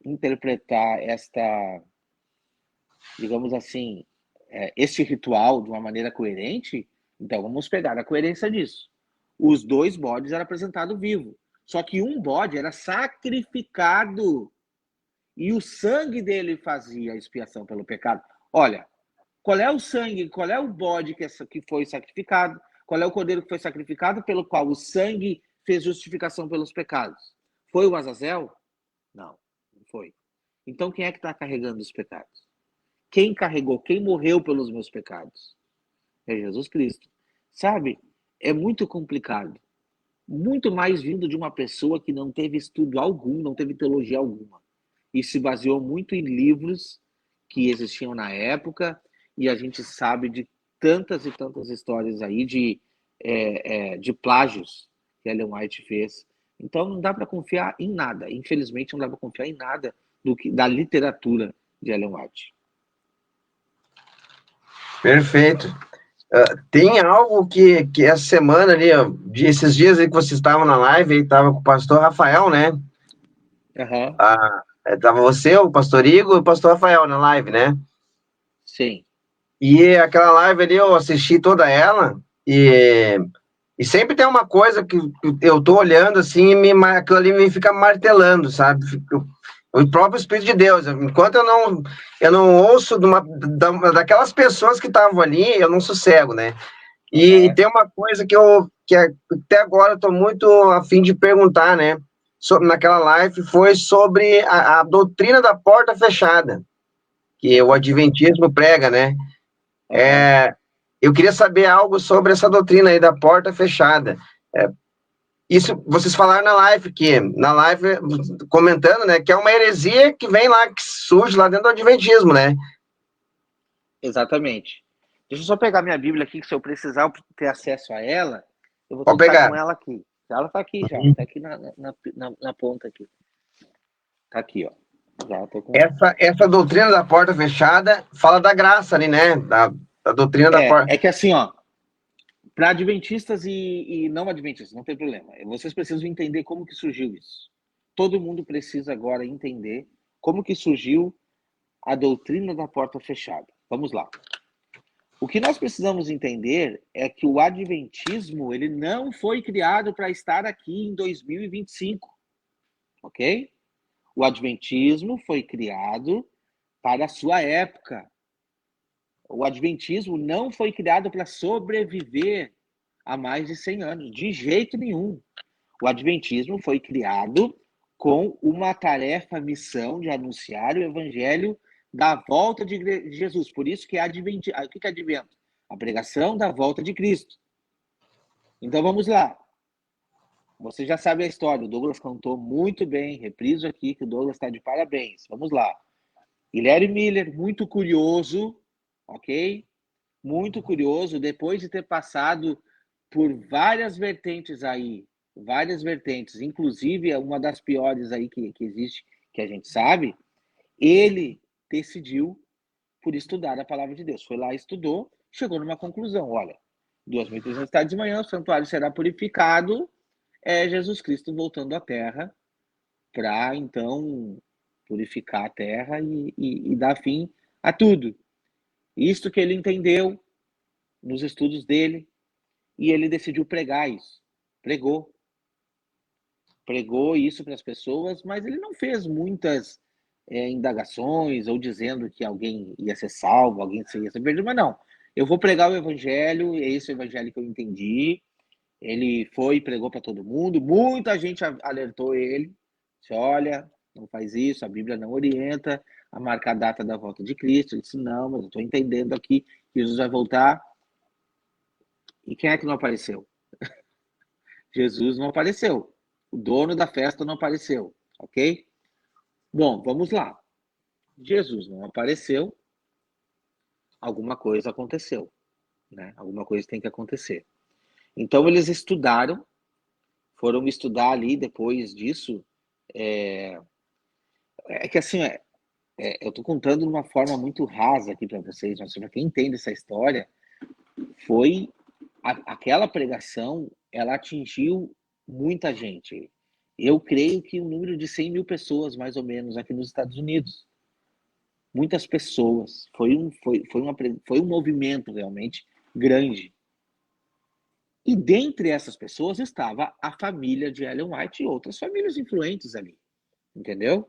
interpretar digamos assim, este ritual de uma maneira coerente, então vamos pegar a coerência disso. Os dois bodes eram apresentados vivos. Só que um bode era sacrificado e o sangue dele fazia a expiação pelo pecado. Olha, qual é o sangue, qual é o bode que foi sacrificado? Qual é o cordeiro que foi sacrificado pelo qual o sangue fez justificação pelos pecados? Foi o Azazel? Não, não foi. Então quem é que está carregando os pecados? Quem carregou, quem morreu pelos meus pecados? É Jesus Cristo. Sabe? É muito complicado. Muito mais vindo de uma pessoa que não teve estudo algum, não teve teologia alguma. E se baseou muito em livros que existiam na época, e a gente sabe de tantas e tantas histórias aí de plágios que Ellen White fez. Então não dá para confiar em nada. Infelizmente não dá para confiar em nada da literatura de Ellen White. Perfeito. Tem algo que essa semana ali, ó, esses dias aí que vocês estavam na live, aí tava com o pastor Rafael, né? Aham, Tava você, o pastor Igor e o pastor Rafael na live, né? sim. E aquela live ali eu assisti toda ela e sempre tem uma coisa que eu tô olhando assim aquilo ali me fica martelando, sabe? O próprio Espírito de Deus. Enquanto eu não ouço daquelas pessoas que estavam ali, eu não sossego, né? E Aham. tem uma coisa que até agora eu tô muito a fim de perguntar, né? Naquela live foi sobre a doutrina da porta fechada, que o Adventismo prega, né? Aham. Eu queria saber algo sobre essa doutrina aí da porta fechada. É, isso vocês falaram na live comentando, né, que é uma heresia que vem lá, que surge lá dentro do Adventismo, né? Exatamente. Deixa eu só pegar minha Bíblia aqui, que se eu precisar ter acesso a ela, eu vou ter Pode que estar pegar. com ela aqui. Ela está aqui já, está aqui na ponta aqui. Está aqui, ó. Já tô com. Essa doutrina da porta fechada fala da graça ali, né? Da doutrina da porta. É que assim, ó, para adventistas e não adventistas, não tem problema. Vocês precisam entender como que surgiu isso. Todo mundo precisa agora entender como que surgiu a doutrina da porta fechada. Vamos lá. O que nós precisamos entender é que o adventismo ele não foi criado para estar aqui em 2025, ok? O adventismo foi criado para a sua época. O adventismo não foi criado para sobreviver há mais de 100 anos, de jeito nenhum. O adventismo foi criado com uma tarefa, missão de anunciar o evangelho da volta de Jesus. Por isso que é advento. O que é advento? A pregação da volta de Cristo. Então vamos lá. Você já sabe a história. O Douglas cantou muito bem. Repriso aqui que o Douglas está de parabéns. Vamos lá. Guilherme Miller, muito curioso, ok? Muito curioso, depois de ter passado por várias vertentes, inclusive uma das piores aí que existe, que a gente sabe, ele decidiu por estudar a palavra de Deus. Foi lá, estudou, chegou numa conclusão, olha, 2.300 tardes de manhã, o santuário será purificado, é Jesus Cristo voltando à Terra para, então, purificar a Terra e dar fim a tudo. Isto que ele entendeu nos estudos dele, e ele decidiu pregar isso. Pregou isso para as pessoas, mas ele não fez muitas indagações ou dizendo que alguém ia ser salvo, alguém ia ser perdido, mas não. Eu vou pregar o evangelho, é esse o evangelho que eu entendi. Ele foi e pregou para todo mundo, muita gente alertou ele, disse, olha, não faz isso, a Bíblia não orienta a marcar a data da volta de Cristo. Ele disse, não, mas eu estou entendendo aqui que Jesus vai voltar. E quem é que não apareceu? Jesus não apareceu. O dono da festa não apareceu, ok? Bom, vamos lá. Jesus não apareceu, alguma coisa aconteceu, né? Alguma coisa tem que acontecer. Então eles estudaram, foram estudar ali depois disso. Que assim, eu estou contando de uma forma muito rasa aqui para vocês, mas para quem entende essa história, foi aquela pregação, ela atingiu muita gente. Eu creio que um número de 100 mil pessoas, mais ou menos, aqui nos Estados Unidos. Muitas pessoas. Foi um movimento realmente grande. E dentre essas pessoas estava a família de Ellen White e outras famílias influentes ali. Entendeu?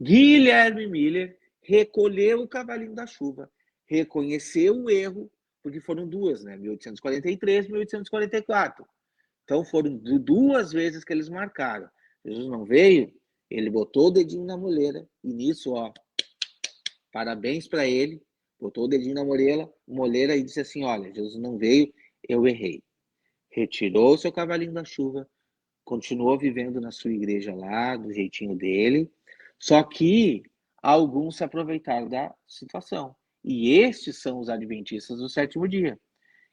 Guilherme Miller recolheu o cavalinho da chuva, reconheceu o erro, porque foram duas, né? 1843 e 1844. Então foram duas vezes que eles marcaram. Jesus não veio, ele botou o dedinho na moleira, e nisso, ó, parabéns para ele, botou o dedinho na moleira e disse assim, olha, Jesus não veio, eu errei. Retirou o seu cavalinho da chuva, continuou vivendo na sua igreja lá, do jeitinho dele, só que alguns se aproveitaram da situação. E estes são os adventistas do sétimo dia,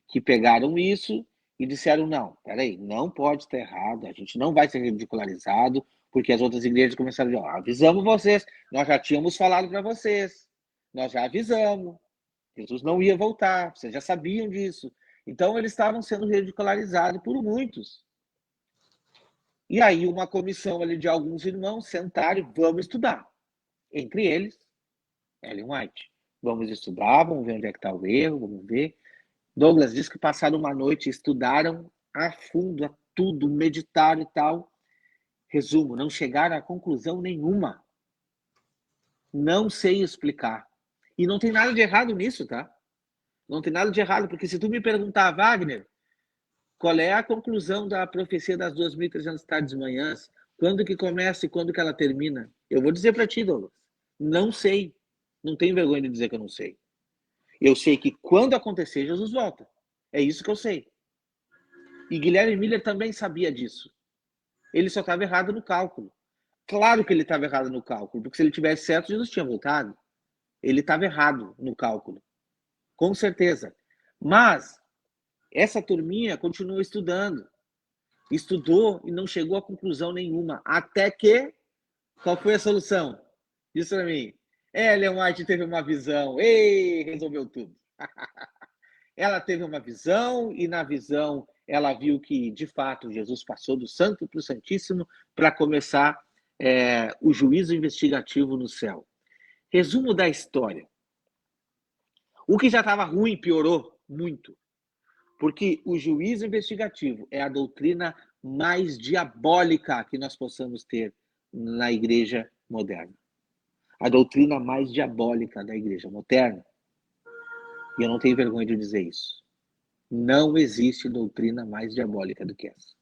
que pegaram isso e disseram, não, peraí, não pode estar errado, a gente não vai ser ridicularizado, porque as outras igrejas começaram a dizer, avisamos vocês, nós já tínhamos falado para vocês, nós já avisamos. Jesus não ia voltar, vocês já sabiam disso. Então, eles estavam sendo ridicularizados por muitos. E aí, uma comissão ali de alguns irmãos sentaram e vamos estudar. Entre eles, Ellen White. Vamos estudar, vamos ver onde é que está o erro, vamos ver. Douglas diz que passaram uma noite, estudaram a fundo, a tudo, meditaram e tal. Resumo, não chegaram a conclusão nenhuma. Não sei explicar. E não tem nada de errado nisso, tá? Não tem nada de errado, porque se tu me perguntar, Wagner, qual é a conclusão da profecia das 2.300 tardes e manhãs? Quando que começa e quando que ela termina? Eu vou dizer para ti, Douglas. Não sei. Não tenho vergonha de dizer que eu não sei. Eu sei que quando acontecer, Jesus volta. É isso que eu sei. E Guilherme Miller também sabia disso. Ele só estava errado no cálculo. Claro que ele estava errado no cálculo, porque se ele tivesse certo, Jesus tinha voltado. Ele estava errado no cálculo. Com certeza. Mas essa turminha continuou estudando. Estudou e não chegou a conclusão nenhuma. Até que, qual foi a solução? Diz para mim. Ellen White teve uma visão. Ei, resolveu tudo. Ela teve uma visão e na visão ela viu que, de fato, Jesus passou do santo para o santíssimo para começar o juízo investigativo no céu. Resumo da história. O que já estava ruim piorou muito. Porque o juízo investigativo é a doutrina mais diabólica que nós possamos ter na igreja moderna. A doutrina mais diabólica da igreja moderna. E eu não tenho vergonha de dizer isso. Não existe doutrina mais diabólica do que essa.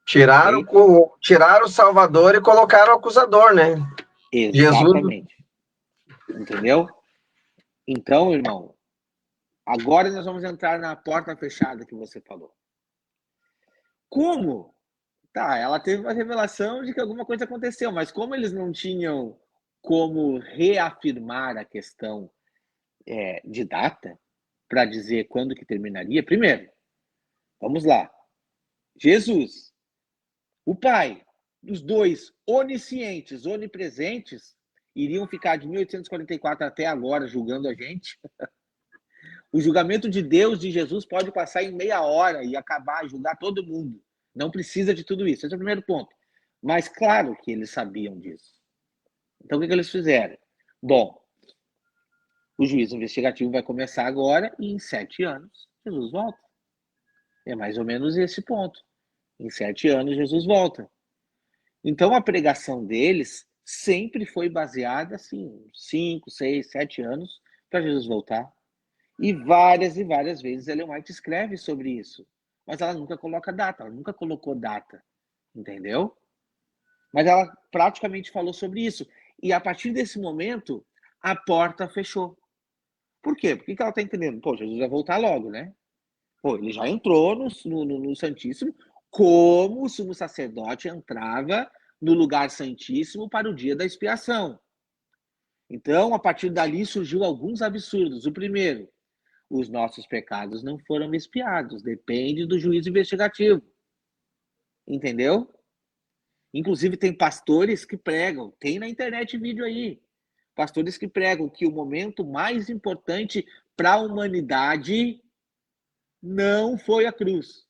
Tiraram, Okay? tiraram o Salvador e colocaram o acusador, né? Exatamente. Jesus... Entendeu? Então, irmão, agora nós vamos entrar na porta fechada que você falou. Como? Tá, ela teve uma revelação de que alguma coisa aconteceu, mas como eles não tinham como reafirmar a questão de data para dizer quando que terminaria, primeiro, vamos lá, Jesus, o Pai, os dois oniscientes, onipresentes, iriam ficar de 1844 até agora julgando a gente. O julgamento de Deus, de Jesus, pode passar em meia hora e acabar, julgar todo mundo. Não precisa de tudo isso. Esse é o primeiro ponto. Mas claro que eles sabiam disso. Então, o que eles fizeram? Bom, o juízo investigativo vai começar agora e em 7 anos Jesus volta. É mais ou menos esse ponto. Em 7 anos Jesus volta. Então, a pregação deles sempre foi baseada assim, 5, 6, 7 anos para Jesus voltar. E várias vezes Ellen White escreve sobre isso. Mas ela nunca coloca data, ela nunca colocou data. Entendeu? Mas ela praticamente falou sobre isso. E a partir desse momento, a porta fechou. Por quê? Porque ela está entendendo? Pô, Jesus vai voltar logo, né? Pô, ele já entrou no Santíssimo como o sumo sacerdote entrava no lugar santíssimo para o dia da expiação. Então, a partir dali surgiu alguns absurdos. O primeiro, os nossos pecados não foram expiados, depende do juízo investigativo. Entendeu? Inclusive tem pastores que pregam, tem na internet vídeo aí, pastores que pregam que o momento mais importante para a humanidade não foi a cruz,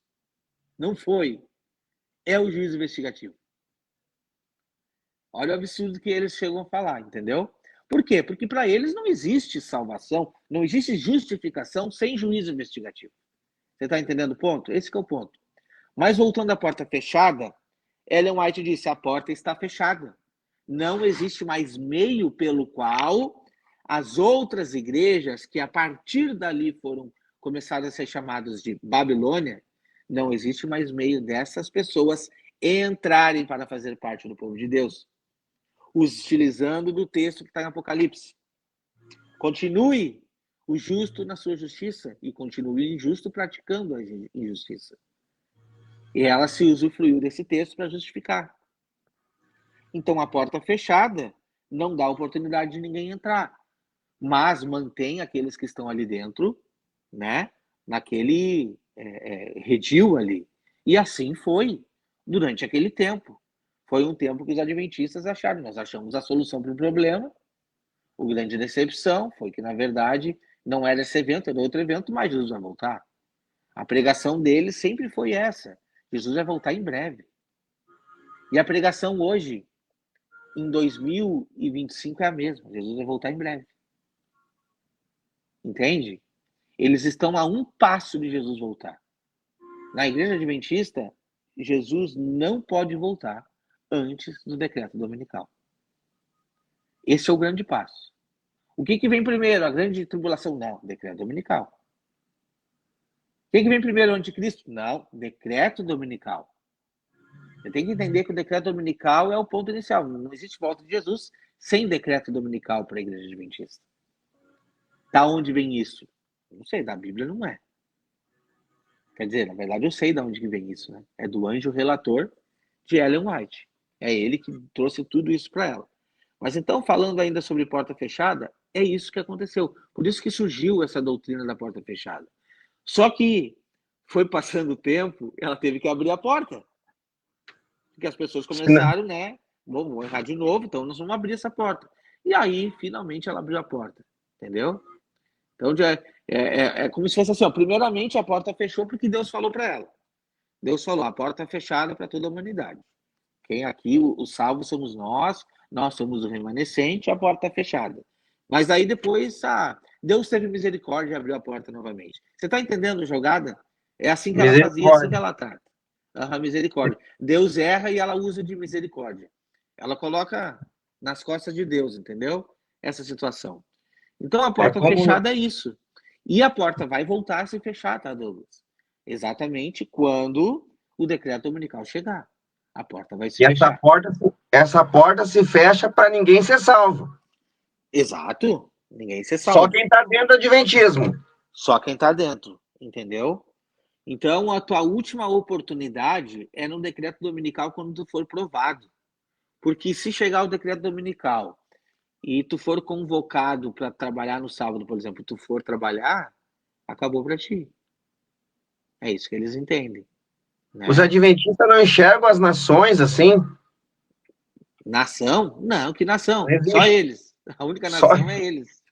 não foi, é o juízo investigativo. Olha o absurdo que eles chegam a falar, entendeu? Por quê? Porque para eles não existe salvação, não existe justificação sem juízo investigativo. Você está entendendo o ponto? Esse que é o ponto. Mas voltando à porta fechada, Ellen White disse, a porta está fechada. Não existe mais meio pelo qual as outras igrejas, que a partir dali foram começadas a ser chamadas de Babilônia, não existe mais meio dessas pessoas entrarem para fazer parte do povo de Deus. Utilizando do texto que está em Apocalipse. Continue o justo na sua justiça e continue o injusto praticando a injustiça. E ela se usufruiu desse texto para justificar. Então, a porta fechada não dá oportunidade de ninguém entrar, mas mantém aqueles que estão ali dentro, né, naquele redil ali. E assim foi durante aquele tempo. Foi um tempo que os adventistas acharam. Nós achamos a solução para o problema. A grande decepção foi que, na verdade, Não era esse evento, era outro evento, mas Jesus vai voltar. A pregação dele sempre foi essa. Jesus vai voltar em breve. E a pregação hoje, em 2025, é a mesma. Jesus vai voltar em breve. Entende? Eles estão a um passo de Jesus voltar. Na igreja adventista, Jesus não pode voltar antes do decreto dominical. Esse é o grande passo. O que vem primeiro? A grande tribulação? Não, decreto dominical. O que vem primeiro? O anticristo? Não, decreto dominical. Você tem que entender que o decreto dominical é o ponto inicial. Não existe volta de Jesus sem decreto dominical para a igreja adventista. Da onde vem isso? Não sei, da Bíblia não é. Quer dizer, na verdade eu sei de onde que vem isso, né? É do anjo relator de Ellen White. É ele que trouxe tudo isso para ela. Mas então, falando ainda sobre porta fechada, é isso que aconteceu. Por isso que surgiu essa doutrina da porta fechada. Só que foi passando o tempo, ela teve que abrir a porta. Porque as pessoas começaram, né? Vamos errar de novo, então nós vamos abrir essa porta. E aí, finalmente, ela abriu a porta. Entendeu? Então, é como se fosse assim, ó, primeiramente a porta fechou porque Deus falou para ela. Deus falou, a porta é fechada para toda a humanidade. Quem aqui, os salvos somos nós somos o remanescente, a porta é fechada. Mas aí depois, Deus teve misericórdia e abriu a porta novamente. Você está entendendo a jogada? É assim que ela fazia, assim que ela trata. A misericórdia. Deus erra e ela usa de misericórdia. Ela coloca nas costas de Deus, entendeu? Essa situação. Então a porta fechada é isso. E a porta vai voltar a se fechar, tá, Douglas? Exatamente quando o decreto dominical chegar. A porta vai se fechar. Essa porta se fecha para ninguém ser salvo. Exato. Ninguém ser salvo. Só quem está dentro do adventismo. Só quem está dentro, entendeu? Então, a tua última oportunidade é no decreto dominical quando tu for provado. Porque se chegar o decreto dominical e tu for convocado para trabalhar no sábado, por exemplo, tu for trabalhar, acabou para ti. É isso que eles entendem. Né? Os adventistas não enxergam as nações assim? Nação? Não, que nação? Só eles. A única nação é eles.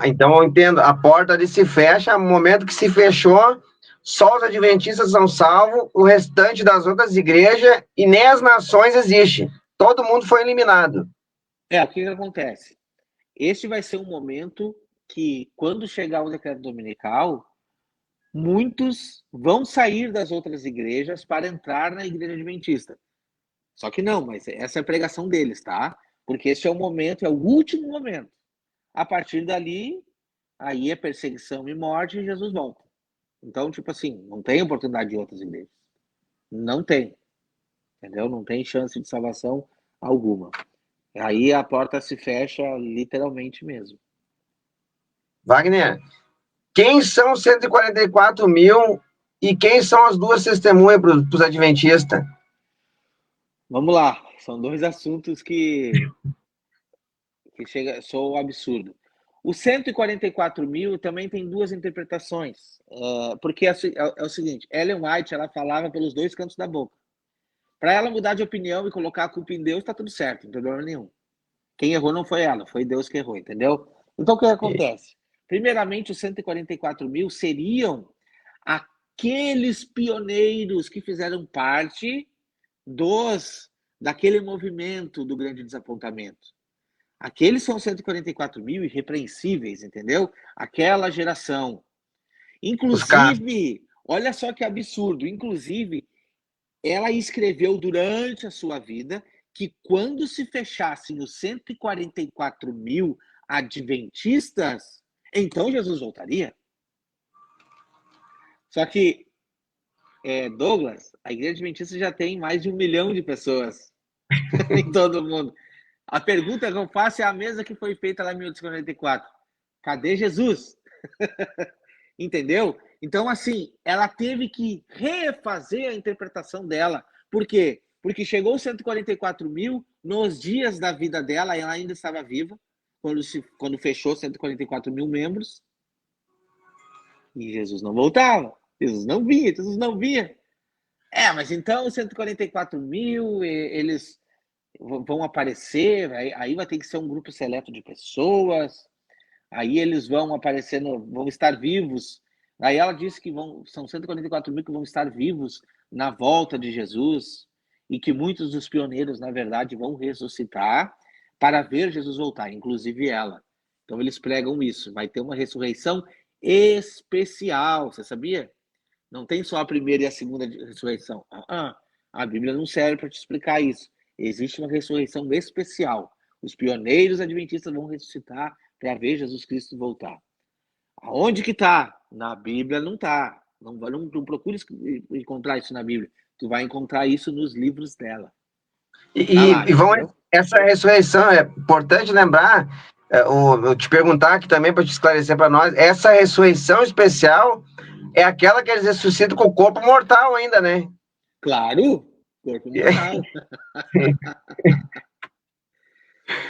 Então eu entendo, a porta ali se fecha, no momento que se fechou, só os adventistas são salvos, o restante das outras igrejas e nem as nações existe. Todo mundo foi eliminado. O que acontece? Este vai ser um momento que, quando chegar o decreto dominical, muitos vão sair das outras igrejas para entrar na igreja adventista. Só que não, mas essa é a pregação deles, tá? Porque esse é o momento, é o último momento. A partir dali, aí é perseguição e morte e Jesus volta. Então, tipo assim, não tem oportunidade de outras igrejas. Não tem. Entendeu? Não tem chance de salvação alguma. Aí a porta se fecha literalmente mesmo. Wagner, quem são os 144 mil e quem são as duas testemunhas para os adventistas? Vamos lá. São dois assuntos que sou absurdo. Os 144 mil também tem duas interpretações. Porque é o seguinte, Ellen White, ela falava pelos dois cantos da boca. Para ela mudar de opinião e colocar a culpa em Deus, tá tudo certo, não tem problema nenhum. Quem errou não foi ela, foi Deus que errou, entendeu? Então, o que acontece? Primeiramente, os 144 mil seriam aqueles pioneiros que fizeram parte daquele movimento do grande desapontamento. Aqueles são 144 mil irrepreensíveis, entendeu? Aquela geração. Inclusive, olha só que absurdo, inclusive, ela escreveu durante a sua vida que quando se fechassem os 144 mil adventistas, então Jesus voltaria. Só que, Douglas, a igreja adventista já tem mais de 1 milhão de pessoas em todo mundo. A pergunta que eu faço é a mesma que foi feita lá em 1844. Cadê Jesus? Entendeu? Então, assim, ela teve que refazer a interpretação dela. Por quê? Porque chegou os 144 mil, nos dias da vida dela, ela ainda estava viva, quando fechou 144 mil membros, e Jesus não voltava, Jesus não vinha. Mas então os 144 mil, eles vão aparecer, aí vai ter que ser um grupo seleto de pessoas, Aí eles vão aparecer, vão estar vivos. Aí ela disse que são 144 mil que vão estar vivos na volta de Jesus e que muitos dos pioneiros, na verdade, vão ressuscitar para ver Jesus voltar, inclusive ela. Então eles pregam isso. Vai ter uma ressurreição especial, você sabia? Não tem só a primeira e a segunda ressurreição. A Bíblia não serve para te explicar isso. Existe uma ressurreição especial. Os pioneiros adventistas vão ressuscitar para ver Jesus Cristo voltar. Aonde que está? Na Bíblia não está. Não procure encontrar isso na Bíblia. Tu vai encontrar isso nos livros dela. Tá lá, Essa ressurreição, é importante lembrar, eu te perguntar aqui também para te esclarecer para nós, essa ressurreição especial é aquela que eles ressuscitam com o corpo mortal ainda, né? Claro, corpo mortal.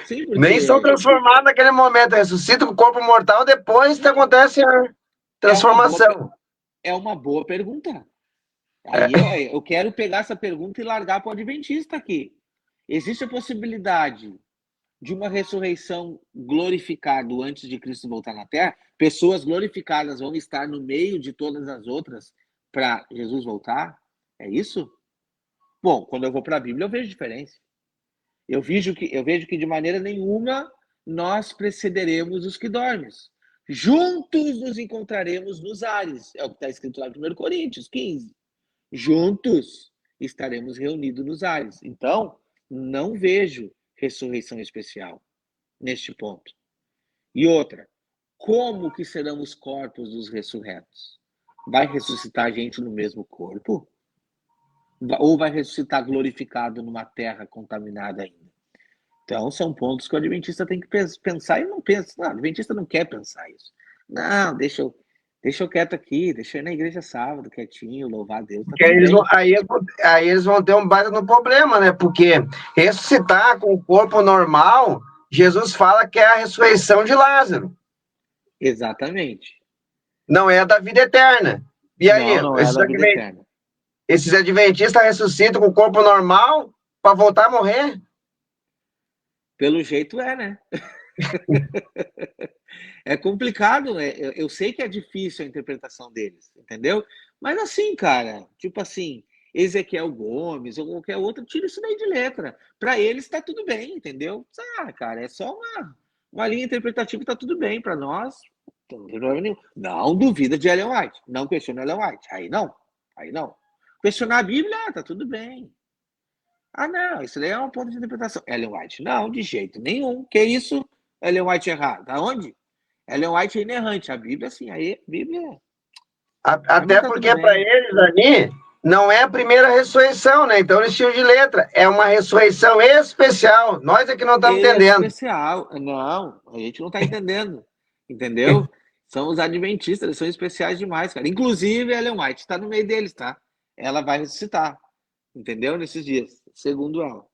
Sim, porque... Nem são transformados naquele momento, ressuscitam com o corpo mortal, depois que acontece a transformação. É uma boa pergunta. Aí eu quero pegar essa pergunta e largar para o adventista aqui. Existe a possibilidade de uma ressurreição glorificada antes de Cristo voltar na Terra? Pessoas glorificadas vão estar no meio de todas as outras para Jesus voltar? É isso? Bom, quando eu vou para a Bíblia eu vejo diferença. Eu vejo que de maneira nenhuma nós precederemos os que dormem. Juntos nos encontraremos nos ares. É o que está escrito lá em 1 Coríntios 15. Juntos estaremos reunidos nos ares. Então, não vejo ressurreição especial neste ponto. E outra, como que serão os corpos dos ressurretos? Vai ressuscitar a gente no mesmo corpo? Ou vai ressuscitar glorificado numa terra contaminada ainda? Então, são pontos que o adventista tem que pensar e não pensa. Não, o adventista não quer pensar isso. Não, deixa eu quieto aqui, deixa eu ir na igreja sábado, quietinho, louvar a Deus. Tá aí eles vão ter um baita no problema, né? Porque ressuscitar com o corpo normal, Jesus fala que é a ressurreição de Lázaro. Exatamente. Não é a da vida eterna. E aí, não é da vida eterna. Esses adventistas ressuscitam com o corpo normal para voltar a morrer? Pelo jeito é, né? É complicado, né? Eu sei que é difícil a interpretação deles, entendeu? Mas assim, cara, tipo assim, Ezequiel Gomes ou qualquer outro, tira isso daí de letra. Para eles tá tudo bem, entendeu? Cara, é só uma linha interpretativa e tá tudo bem. Para nós, não tem problema nenhum. Não duvida de Ellen White, não questiona Ellen White. Aí não. Questionar a Bíblia, tá tudo bem. Não, isso daí é um ponto de interpretação. Ellen White, não, de jeito nenhum. Que isso, Ellen White errado? Aonde? Ellen White é inerrante. A Bíblia, assim, aí a Bíblia... Até porque para eles ali, não é a primeira ressurreição, né? Então eles tinham de letra. É uma ressurreição especial. Nós é que não estamos entendendo. Especial. Não, a gente não está entendendo. Entendeu? São os adventistas, eles são especiais demais, cara. Inclusive, Ellen White está no meio deles, tá? Ela vai ressuscitar. Entendeu? Nesses dias, segundo ela.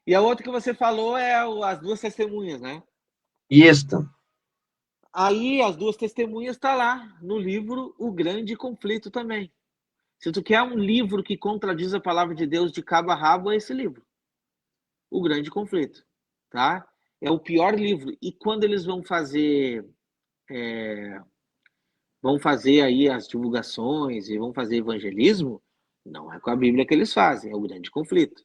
E a outra que você falou é as duas testemunhas, né? Isso. Aí as duas testemunhas tá lá no livro O Grande Conflito também. Se tu quer um livro que contradiz a palavra de Deus de cabo a rabo, é esse livro. O Grande Conflito, tá? É o pior livro. E quando eles vão fazer aí as divulgações e vão fazer evangelismo, não é com a Bíblia que eles fazem, é o Grande Conflito.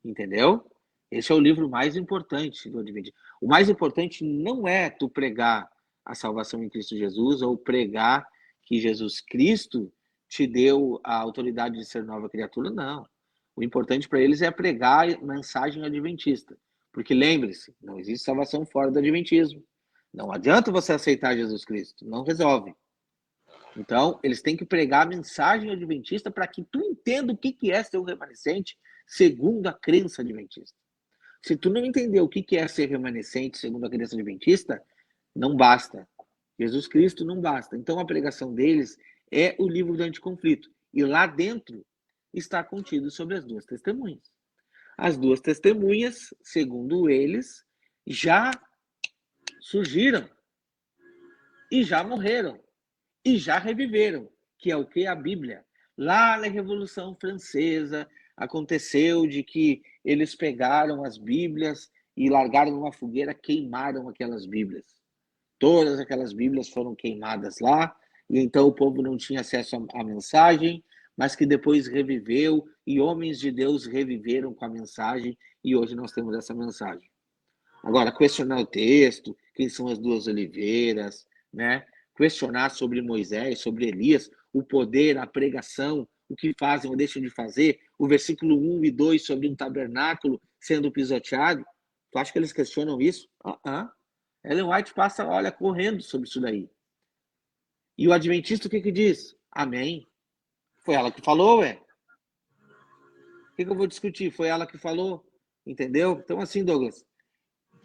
Entendeu? Esse é o livro mais importante do Adventismo. O mais importante não é tu pregar a salvação em Cristo Jesus ou pregar que Jesus Cristo te deu a autoridade de ser nova criatura, não. O importante para eles é pregar a mensagem adventista. Porque lembre-se, não existe salvação fora do adventismo. Não adianta você aceitar Jesus Cristo, não resolve. Então, eles têm que pregar a mensagem adventista para que tu entenda o que é ser um remanescente segundo a crença adventista. Se tu não entender o que é ser remanescente segundo a crença adventista, não basta. Jesus Cristo não basta. Então, a pregação deles é o livro do anticonflito. E lá dentro está contido sobre as duas testemunhas. As duas testemunhas, segundo eles, já surgiram e já morreram e já reviveram, que é o que? A Bíblia. Lá na Revolução Francesa, aconteceu de que eles pegaram as Bíblias e largaram numa fogueira, queimaram aquelas Bíblias. Todas aquelas Bíblias foram queimadas lá, e então o povo não tinha acesso à mensagem, mas que depois reviveu, e homens de Deus reviveram com a mensagem, e hoje nós temos essa mensagem. Agora, questionar o texto, quem são as duas oliveiras, né? Questionar sobre Moisés, sobre Elias, o poder, a pregação, o que fazem ou deixam de fazer, o versículo 1 e 2 sobre um tabernáculo sendo pisoteado. Tu acha que eles questionam isso? Ellen White passa, olha, correndo sobre isso daí. E o adventista o que diz? Amém. Foi ela que falou, ué. O que eu vou discutir? Foi ela que falou. Entendeu? Então, assim, Douglas,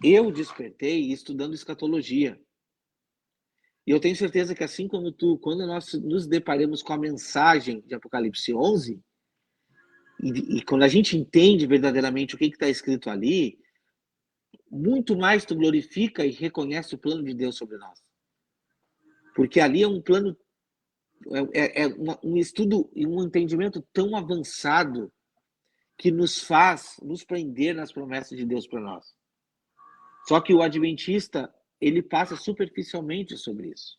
eu despertei estudando escatologia. E eu tenho certeza que assim como tu, quando nós nos deparamos com a mensagem de Apocalipse 11, e quando a gente entende verdadeiramente o que está escrito ali, muito mais tu glorifica e reconhece o plano de Deus sobre nós. Porque ali é um plano, um estudo e um entendimento tão avançado que nos faz nos prender nas promessas de Deus para nós. Só que o adventista, ele passa superficialmente sobre isso.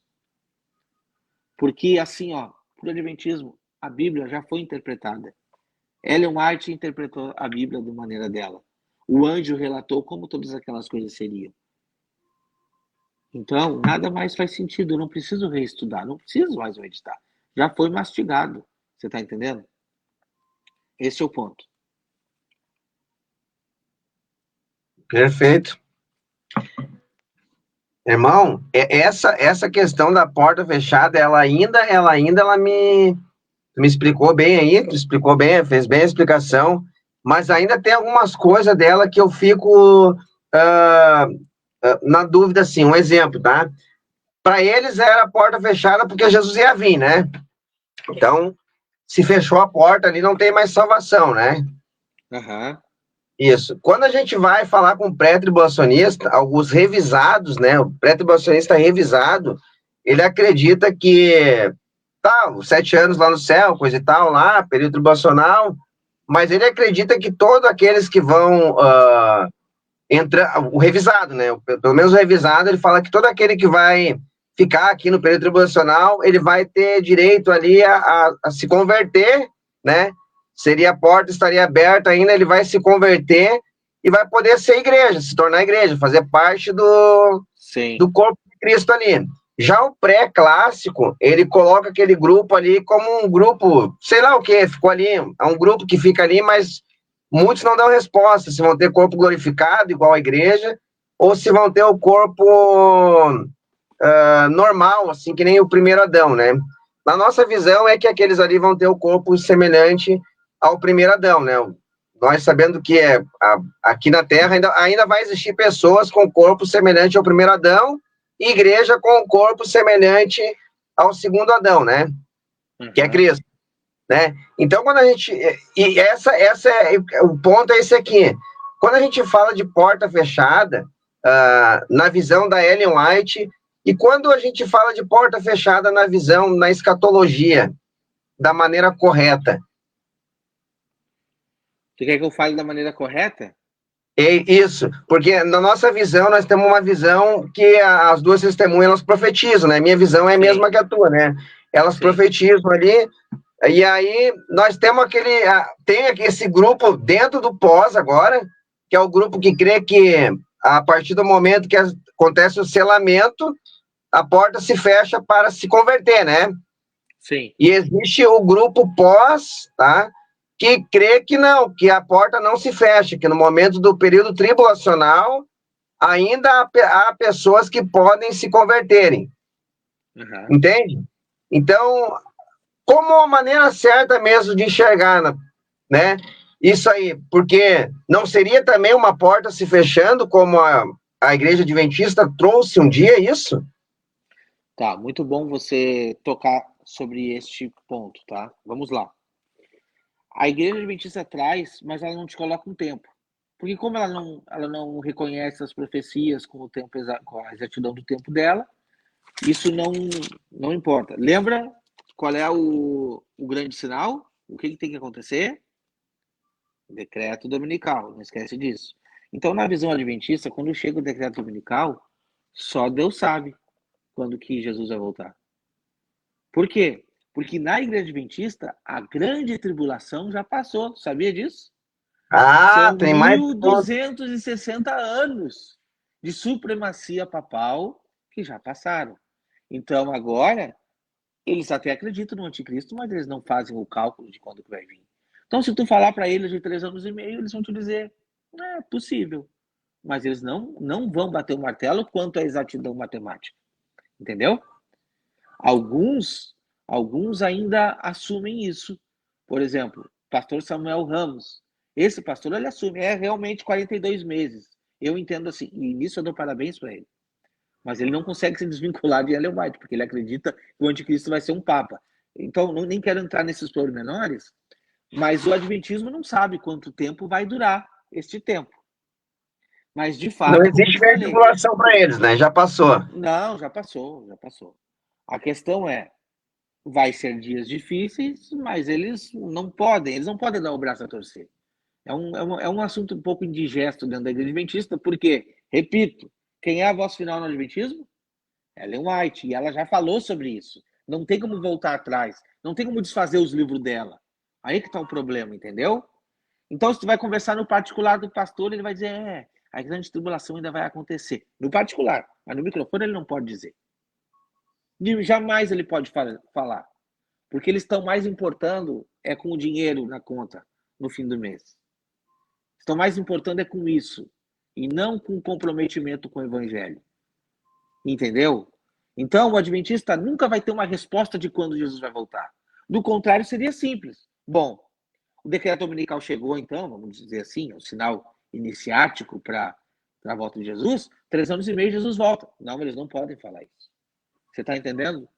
Porque assim, pro adventismo, a Bíblia já foi interpretada. Ellen White interpretou a Bíblia de maneira dela. O anjo relatou como todas aquelas coisas seriam. Então, nada mais faz sentido. Eu não preciso reestudar, não preciso mais meditar. Já foi mastigado. Você está entendendo? Esse é o ponto. Perfeito. Irmão, essa questão da porta fechada, ela me explicou bem aí, tu explicou bem, fez bem a explicação, mas ainda tem algumas coisas dela que eu fico na dúvida, assim, um exemplo, tá? Para eles era a porta fechada porque Jesus ia vir, né? Então, se fechou a porta ali, não tem mais salvação, né? Uhum. Isso. Quando a gente vai falar com o pré-tribulacionista, alguns revisados, né? O pré-tribulacionista revisado, ele acredita que os 7 anos lá no céu, coisa e tal, lá, período tribulacional, mas ele acredita que todos aqueles que vão entrar, o revisado, né? Pelo menos o revisado, ele fala que todo aquele que vai ficar aqui no período tribulacional, ele vai ter direito ali a se converter, né? Seria a porta, estaria aberta ainda, ele vai se converter e vai poder ser igreja, se tornar igreja, fazer parte do corpo de Cristo ali. Já o pré-clássico, ele coloca aquele grupo ali como um grupo, sei lá o que, ficou ali, é um grupo que fica ali, mas muitos não dão resposta, se vão ter corpo glorificado, igual a igreja, ou se vão ter o corpo normal, assim, que nem o primeiro Adão, né? Na nossa visão é que aqueles ali vão ter o corpo semelhante ao primeiro Adão, né? Nós sabendo que aqui na Terra ainda vai existir pessoas com corpo semelhante ao primeiro Adão e igreja com corpo semelhante ao segundo Adão, né? Uhum. Que é Cristo, né? Então, quando a gente... E o ponto é esse aqui. Quando a gente fala de porta fechada, na visão da Ellen White, e quando a gente fala de porta fechada na visão, na escatologia, da maneira correta. Tu quer que eu fale da maneira correta? Isso, porque na nossa visão, nós temos uma visão que as duas testemunhas, elas profetizam, né? Minha visão é a mesma que a tua, né? Elas profetizam ali, e aí nós temos tem aqui esse grupo dentro do pós agora, que é o grupo que crê que a partir do momento que acontece o selamento, a porta se fecha para se converter, né? Sim. E existe o grupo pós, tá? Que crê que não, que a porta não se fecha, que no momento do período tribulacional ainda há pessoas que podem se converterem. Uhum. Entende? Então, como uma maneira certa mesmo de enxergar, né? Isso aí, porque não seria também uma porta se fechando, como a Igreja Adventista trouxe um dia isso? Tá, muito bom você tocar sobre este ponto, tá? Vamos lá. A Igreja Adventista traz, mas ela não te coloca um tempo. Porque como ela não reconhece as profecias com a exatidão do tempo dela, isso não importa. Lembra qual é o grande sinal? O que tem que acontecer? Decreto dominical, não esquece disso. Então, na visão adventista, quando chega o decreto dominical, só Deus sabe quando que Jesus vai voltar. Por quê? Porque na igreja adventista, a grande tribulação já passou. Sabia disso? Ah, São tem mais. 1.260 anos de supremacia papal que já passaram. Então, agora, eles até acreditam no anticristo, mas eles não fazem o cálculo de quando que vai vir. Então, se tu falar para eles de 3 anos e meio, eles vão te dizer, é possível. Mas eles não vão bater o martelo quanto à exatidão matemática. Entendeu? Alguns ainda assumem isso. Por exemplo, pastor Samuel Ramos. Esse pastor, ele assume, é realmente 42 meses. Eu entendo assim, e nisso eu dou parabéns para ele. Mas ele não consegue se desvincular de Ellen White, porque ele acredita que o anticristo vai ser um papa. Então, nem quero entrar nesses pormenores, mas o adventismo não sabe quanto tempo vai durar este tempo. Mas, de Não fato, como eu existe te falei, tribulação para eles, né? Já passou. não, já passou, já passou. A questão é, vai ser dias difíceis, mas eles não podem dar o braço a torcer. É um assunto um pouco indigesto dentro da igreja adventista, porque, repito, quem é a voz final no adventismo? Ellen White, e ela já falou sobre isso. Não tem como voltar atrás, não tem como desfazer os livros dela. Aí que está o problema, entendeu? Então, se tu vai conversar no particular do pastor, ele vai dizer, a grande tribulação ainda vai acontecer. No particular, mas no microfone ele não pode dizer. Jamais ele pode falar. Porque eles estão mais importando com o dinheiro na conta no fim do mês. Estão mais importando com isso. E não com comprometimento com o evangelho. Entendeu? Então, o adventista nunca vai ter uma resposta de quando Jesus vai voltar. Do contrário, seria simples. Bom, o decreto dominical chegou, então, vamos dizer assim, é um sinal iniciático para a volta de Jesus. 3 anos e meio, Jesus volta. Não, eles não podem falar isso. Você está entendendo?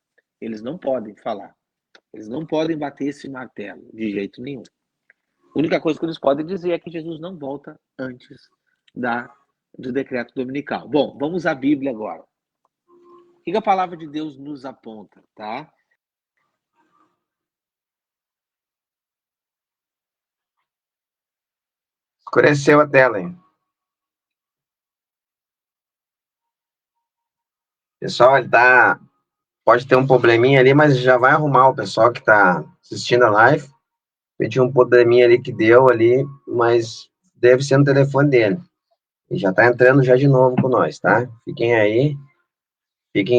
Eles não podem falar. Eles não podem bater esse martelo de jeito nenhum. A única coisa que eles podem dizer é que Jesus não volta antes do decreto dominical. Bom, vamos à Bíblia agora. O que a palavra de Deus nos aponta, tá? Escureceu a tela, hein? Pessoal, ele pode ter um probleminha ali, mas já vai arrumar o pessoal que está assistindo a live. Pediu um probleminha ali que deu ali, mas deve ser no telefone dele. E já está entrando já de novo com nós, tá? Fiquem aí,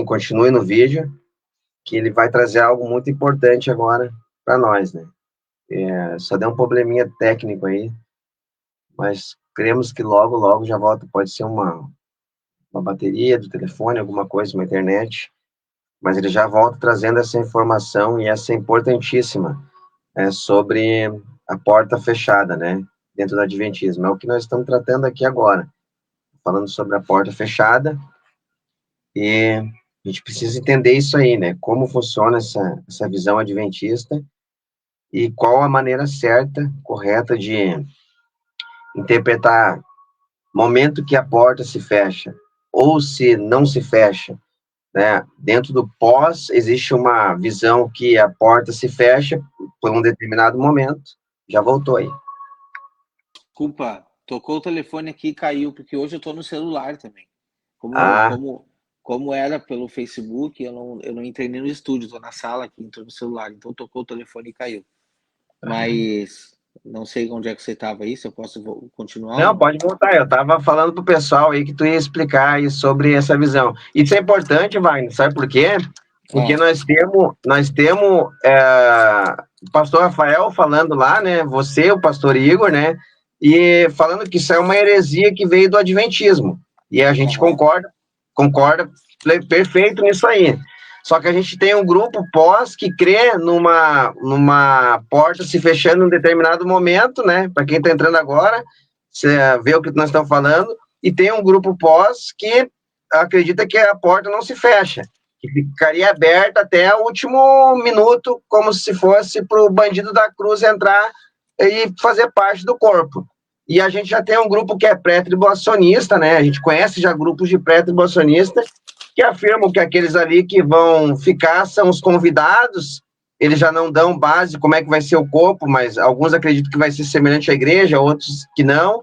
continuem no vídeo, que ele vai trazer algo muito importante agora para nós, né? Só deu um probleminha técnico aí, mas cremos que logo, logo já volta. Pode ser uma bateria do telefone, alguma coisa, uma internet, mas ele já volta trazendo essa informação e essa importantíssima sobre a porta fechada, né, dentro do Adventismo. É o que nós estamos tratando aqui agora, falando sobre a porta fechada, e a gente precisa entender isso aí, né, como funciona essa visão adventista e qual a maneira certa, correta de interpretar momento que a porta se fecha, ou se não se fecha, né? Dentro do pós, existe uma visão que a porta se fecha por um determinado momento. Já voltou aí. Desculpa, tocou o telefone aqui e caiu, porque hoje eu estou no celular também. Como era pelo Facebook, eu não entrei nem no estúdio, estou na sala aqui, entrou no celular, então tocou o telefone e caiu. Mas não sei onde é que você estava aí, se eu posso continuar. Não, pode voltar. Eu estava falando pro pessoal aí que tu ia explicar aí sobre essa visão. Isso é importante, Wagner, sabe por quê? Porque nós temos o pastor Rafael falando lá, né? Você, o pastor Igor, né? E falando que isso é uma heresia que veio do Adventismo. E a gente concorda perfeito nisso aí. Só que a gente tem um grupo pós que crê numa porta se fechando em um determinado momento, né? Para quem está entrando agora, você vê o que nós estamos falando. E tem um grupo pós que acredita que a porta não se fecha, que ficaria aberta até o último minuto, como se fosse para o bandido da cruz entrar e fazer parte do corpo. E a gente já tem um grupo que é pré-tribulacionista, né? A gente conhece já grupos de pré-tribulacionista que afirmam que aqueles ali que vão ficar são os convidados. Eles já não dão base como é que vai ser o corpo, mas alguns acreditam que vai ser semelhante à igreja, outros que não.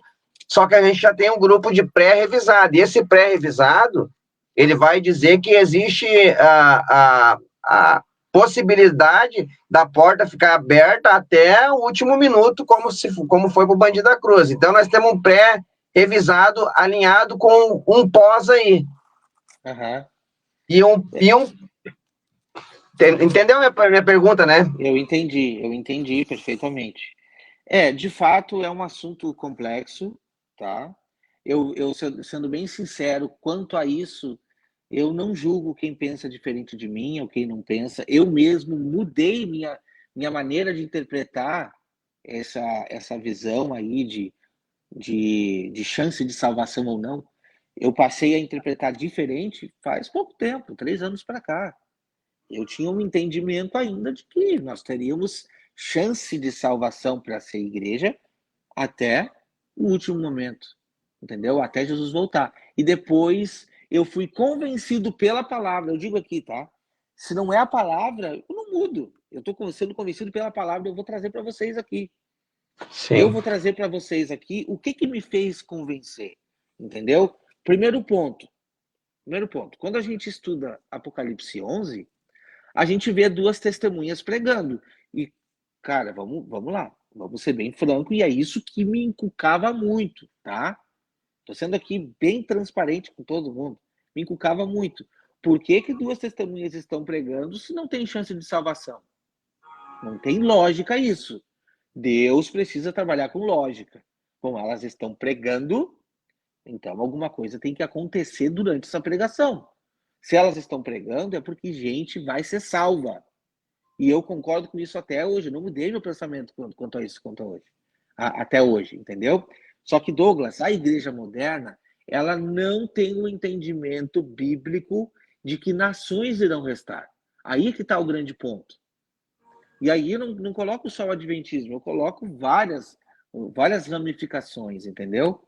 Só que a gente já tem um grupo de pré-revisado. E esse pré-revisado, ele vai dizer que existe a possibilidade da porta ficar aberta até o último minuto, como foi para o Bandido da Cruz. Então, nós temos um pré-revisado alinhado com um pós aí. Aham. E um. Entendeu a minha pergunta, né? Eu entendi perfeitamente. De fato, é um assunto complexo, tá? Sendo bem sincero, quanto a isso, eu não julgo quem pensa diferente de mim ou quem não pensa. Eu mesmo mudei minha maneira de interpretar essa visão aí de chance de salvação ou não. Eu passei a interpretar diferente faz pouco tempo, 3 anos para cá. Eu tinha um entendimento ainda de que nós teríamos chance de salvação para ser igreja até o último momento, entendeu? Até Jesus voltar. E depois eu fui convencido pela palavra. Eu digo aqui, tá? Se não é a palavra, eu não mudo. Eu estou sendo convencido pela palavra, eu vou trazer para vocês aqui. Eu Sim. vou trazer para vocês aqui o que me fez convencer, entendeu? Primeiro ponto. Quando a gente estuda Apocalipse 11, a gente vê duas testemunhas pregando. E, cara, vamos lá. Vamos ser bem franco. E é isso que me encucava muito, tá? Tô sendo aqui bem transparente com todo mundo. Me encucava muito. Por que duas testemunhas estão pregando se não tem chance de salvação? Não tem lógica isso. Deus precisa trabalhar com lógica. Bom, elas estão pregando, então alguma coisa tem que acontecer durante essa pregação. Se elas estão pregando, é porque gente vai ser salva. E eu concordo com isso até hoje. Não mudei meu pensamento quanto a isso, quanto a hoje. Até hoje, entendeu? Só que, Douglas, a igreja moderna, ela não tem um entendimento bíblico de que nações irão restar. Aí que está o grande ponto. E aí eu não coloco só o adventismo, eu coloco várias ramificações, entendeu?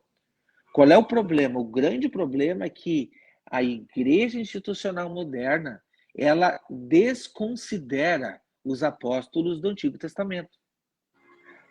Qual é o problema? O grande problema é que a igreja institucional moderna, ela desconsidera os apóstolos do Antigo Testamento.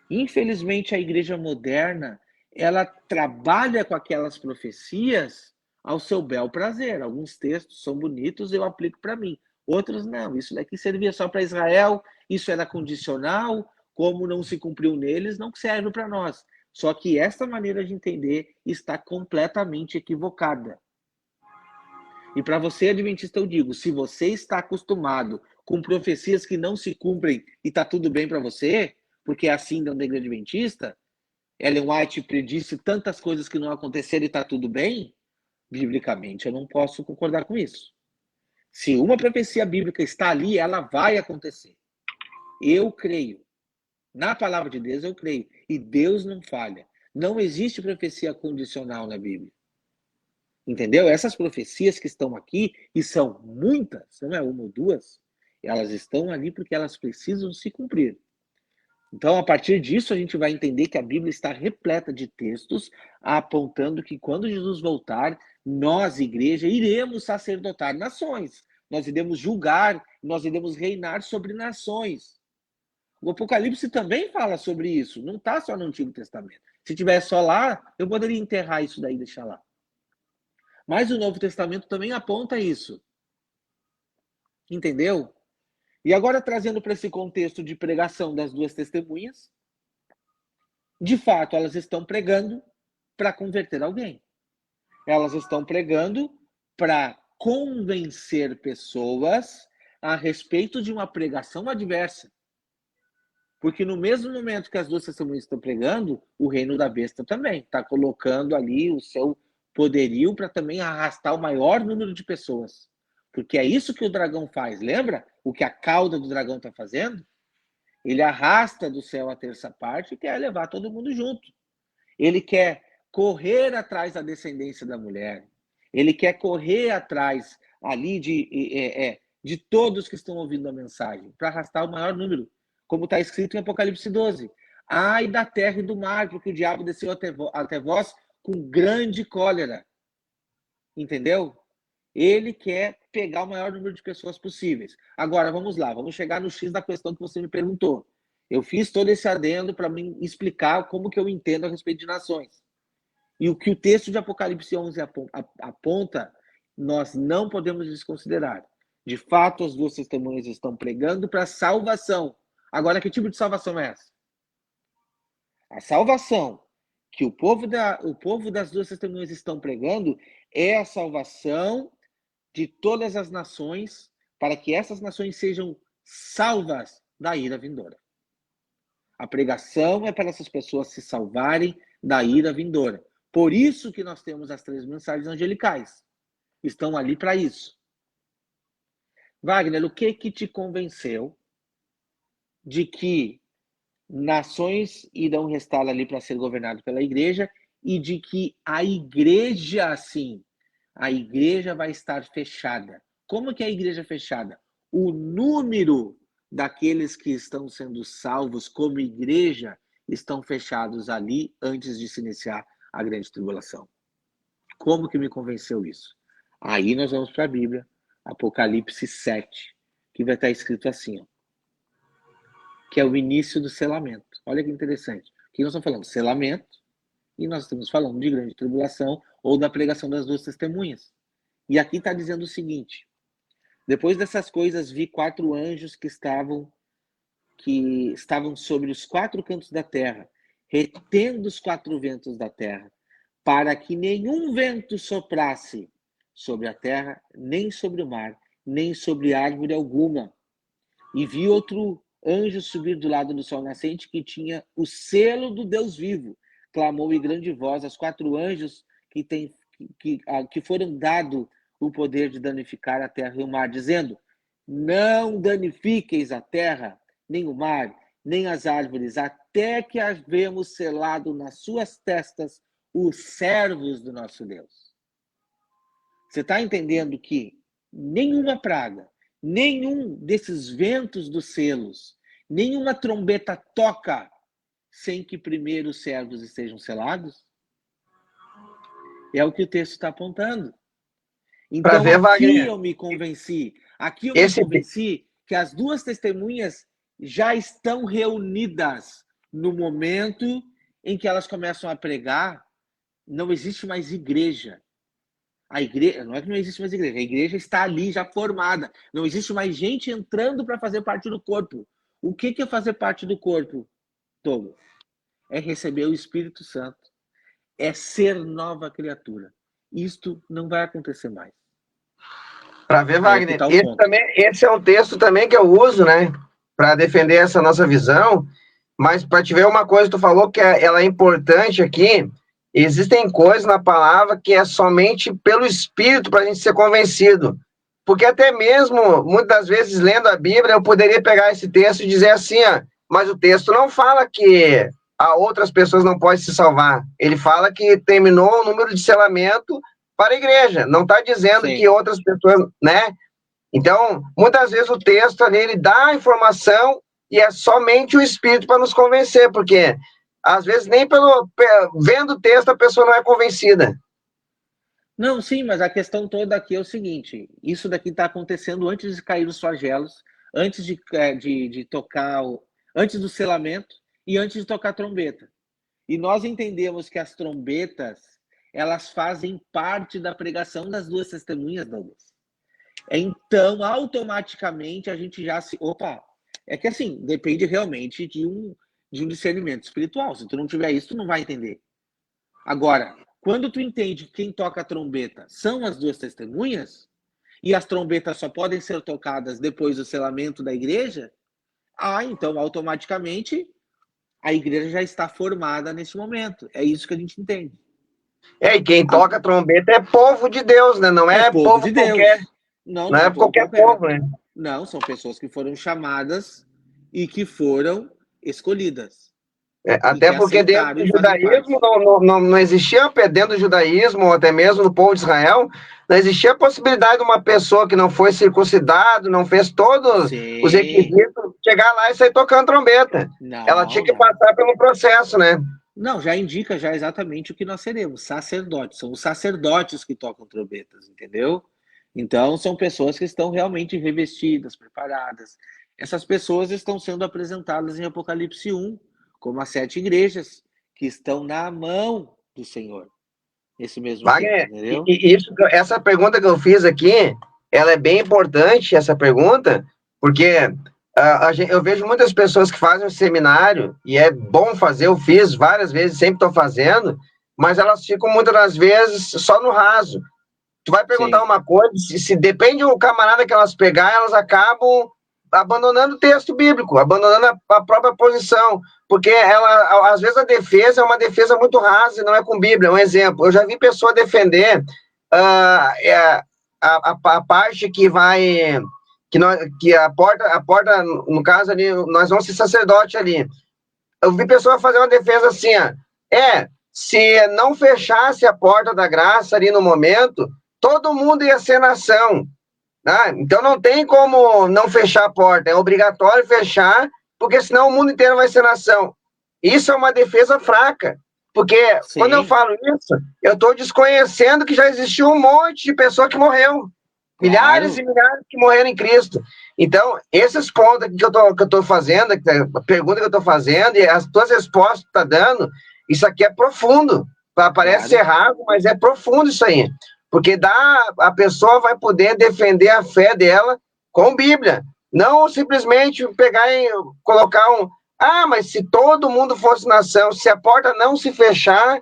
Infelizmente, a igreja moderna, ela trabalha com aquelas profecias ao seu bel prazer. Alguns textos são bonitos, eu aplico para mim. Outros não. Isso daqui servia só para Israel, isso era condicional, como não se cumpriu neles, não serve para nós. Só que essa maneira de entender está completamente equivocada. E para você, adventista, eu digo, se você está acostumado com profecias que não se cumprem e está tudo bem para você, porque é assim da igreja adventista, Ellen White predisse tantas coisas que não aconteceram e está tudo bem, biblicamente eu não posso concordar com isso. Se uma profecia bíblica está ali, ela vai acontecer. Eu creio. Na palavra de Deus eu creio. E Deus não falha. Não existe profecia condicional na Bíblia. Entendeu? Essas profecias que estão aqui, e são muitas, não é uma ou duas, elas estão ali porque elas precisam se cumprir. Então, a partir disso, a gente vai entender que a Bíblia está repleta de textos apontando que quando Jesus voltar, nós, igreja, iremos sacerdotar nações. Nós iremos julgar, nós iremos reinar sobre nações. O Apocalipse também fala sobre isso, não está só no Antigo Testamento. Se tivesse só lá, eu poderia enterrar isso daí e deixar lá. Mas o Novo Testamento também aponta isso. Entendeu? E agora, trazendo para esse contexto de pregação das duas testemunhas, de fato, elas estão pregando para converter alguém. Elas estão pregando para convencer pessoas a respeito de uma pregação adversa. Porque no mesmo momento que as duas testemunhas estão pregando, o reino da besta também está colocando ali o seu poderio para também arrastar o maior número de pessoas. Porque é isso que o dragão faz, lembra? O que a cauda do dragão está fazendo? Ele arrasta do céu a terça parte e quer levar todo mundo junto. Ele quer correr atrás da descendência da mulher. Ele quer correr atrás ali de todos que estão ouvindo a mensagem, para arrastar o maior número, como está escrito em Apocalipse 12. Ai da terra e do mar, porque o diabo desceu até vós com grande cólera. Entendeu? Ele quer pegar o maior número de pessoas possíveis. Agora, vamos lá, vamos chegar no X da questão que você me perguntou. Eu fiz todo esse adendo para me explicar como que eu entendo a respeito de nações. E o que o texto de Apocalipse 11 aponta, nós não podemos desconsiderar. De fato, as duas testemunhas estão pregando para salvação. Agora, que tipo de salvação é essa? A salvação que o povo das duas testemunhas estão pregando é a salvação de todas as nações, para que essas nações sejam salvas da ira vindoura. A pregação é para essas pessoas se salvarem da ira vindoura. Por isso que nós temos as 3 mensagens angelicais. Estão ali para isso. Wagner, o que te convenceu de que nações irão restar ali para ser governado pela igreja e de que a igreja, sim, a igreja vai estar fechada? Como que é a igreja fechada? O número daqueles que estão sendo salvos como igreja estão fechados ali antes de se iniciar a grande tribulação. Como que me convenceu isso? Aí nós vamos para a Bíblia, Apocalipse 7, que vai estar escrito assim, ó, que é o início do selamento. Olha que interessante. Aqui nós estamos falando de selamento e nós estamos falando de grande tribulação ou da pregação das duas testemunhas. E aqui está dizendo o seguinte: depois dessas coisas vi 4 anjos que estavam sobre os 4 cantos da terra, retendo os 4 ventos da terra, para que nenhum vento soprasse sobre a terra, nem sobre o mar, nem sobre árvore alguma. E vi outro anjo subir do lado do sol nascente, que tinha o selo do Deus vivo. Clamou em grande voz aos 4 anjos que foram dado o poder de danificar a terra e o mar, dizendo: não danifiqueis a terra, nem o mar, nem as árvores, até que havemos selado nas suas testas os servos do nosso Deus. Você está entendendo que nenhuma praga, nenhum desses ventos dos selos, nenhuma trombeta toca sem que primeiro os servos estejam selados? É o que o texto está apontando. Então, ver, aqui Wagner, eu me convenci. Aqui eu me convenci que as duas testemunhas já estão reunidas no momento em que elas começam a pregar. Não existe mais igreja. A igreja, não é que não existe mais igreja, a igreja está ali já formada. Não existe mais gente entrando para fazer parte do corpo. O que é fazer parte do corpo, Togo? É receber o Espírito Santo. É ser nova criatura. Isto não vai acontecer mais. Para ver, Aí é que Wagner, está o ponto. esse é um texto também que eu uso, né, para defender essa nossa visão. Mas para te ver uma coisa, tu falou que ela é importante aqui. Existem coisas na palavra que é somente pelo Espírito para a gente ser convencido. Porque até mesmo, muitas vezes, lendo a Bíblia, eu poderia pegar esse texto e dizer assim, ó, mas o texto não fala que a outras pessoas não podem se salvar. Ele fala que terminou o número de selamento para a igreja. Não está dizendo Sim. que outras pessoas, né? Então, muitas vezes o texto ali, ele dá a informação e é somente o Espírito para nos convencer, porque às vezes nem vendo o texto a pessoa não é convencida. Não, sim, mas a questão toda aqui é o seguinte: isso daqui está acontecendo antes de cair os flagelos, antes de tocar, antes do selamento e antes de tocar a trombeta. E nós entendemos que as trombetas, elas fazem parte da pregação das duas testemunhas, Douglas. Então, automaticamente, a gente já se... Opa! É que assim, depende realmente de um discernimento espiritual. Se tu não tiver isso, tu não vai entender. Agora, quando tu entende que quem toca a trombeta são as duas testemunhas, e as trombetas só podem ser tocadas depois do selamento da igreja, então automaticamente a igreja já está formada nesse momento. É isso que a gente entende. E quem toca trombeta é povo de Deus, né? Não é povo povo de qualquer. Deus. Não, Não não é é povo qualquer qualquer. povo, né? Não, são pessoas que foram chamadas e que foram escolhidas. Até porque dentro do e fazem judaísmo parte. não existia, dentro do judaísmo, ou até mesmo no povo de Israel, não existia a possibilidade de uma pessoa que não foi circuncidado, não fez todos os Sim. requisitos, chegar lá e sair tocando trombeta. Ela tinha que passar pelo processo, né? Não, já indica já exatamente o que nós seremos, sacerdotes. São os sacerdotes que tocam trombetas, entendeu? Então, são pessoas que estão realmente revestidas, preparadas. Essas pessoas estão sendo apresentadas em Apocalipse 1, como as 7 igrejas que estão na mão do Senhor. esse mesmo tempo, Wagner, entendeu? essa pergunta que eu fiz aqui, ela é bem importante, essa pergunta, porque eu vejo muitas pessoas que fazem um seminário, e é bom fazer, eu fiz várias vezes, sempre estou fazendo, mas elas ficam muitas das vezes só no raso. Tu vai perguntar Sim, uma coisa, se depende do camarada que elas pegar, elas acabam abandonando o texto bíblico, abandonando a própria posição, porque ela, às vezes a defesa é uma defesa muito rasa e não é com Bíblia. Um exemplo, eu já vi pessoa defender a parte que vai que a porta, no caso ali, nós vamos ser sacerdote ali. Eu vi pessoa fazer uma defesa assim, ó, se não fechasse a porta da graça ali no momento, todo mundo ia ser nação. Né? Então não tem como não fechar a porta, é obrigatório fechar, porque senão o mundo inteiro vai ser nação. Isso é uma defesa fraca, porque quando eu sim, falo isso, eu estou desconhecendo que já existiu um monte de pessoa que morreu, milhares e claro, milhares que morreram em Cristo. Então, esses pontos aqui que eu tô fazendo, a pergunta que eu estou fazendo e as tuas respostas que tu tá dando, isso aqui é profundo. Parece ser claro. raso, mas é profundo isso aí. Porque a pessoa vai poder defender a fé dela com Bíblia. Não simplesmente pegar e colocar mas se todo mundo fosse nação, se a porta não se fechar,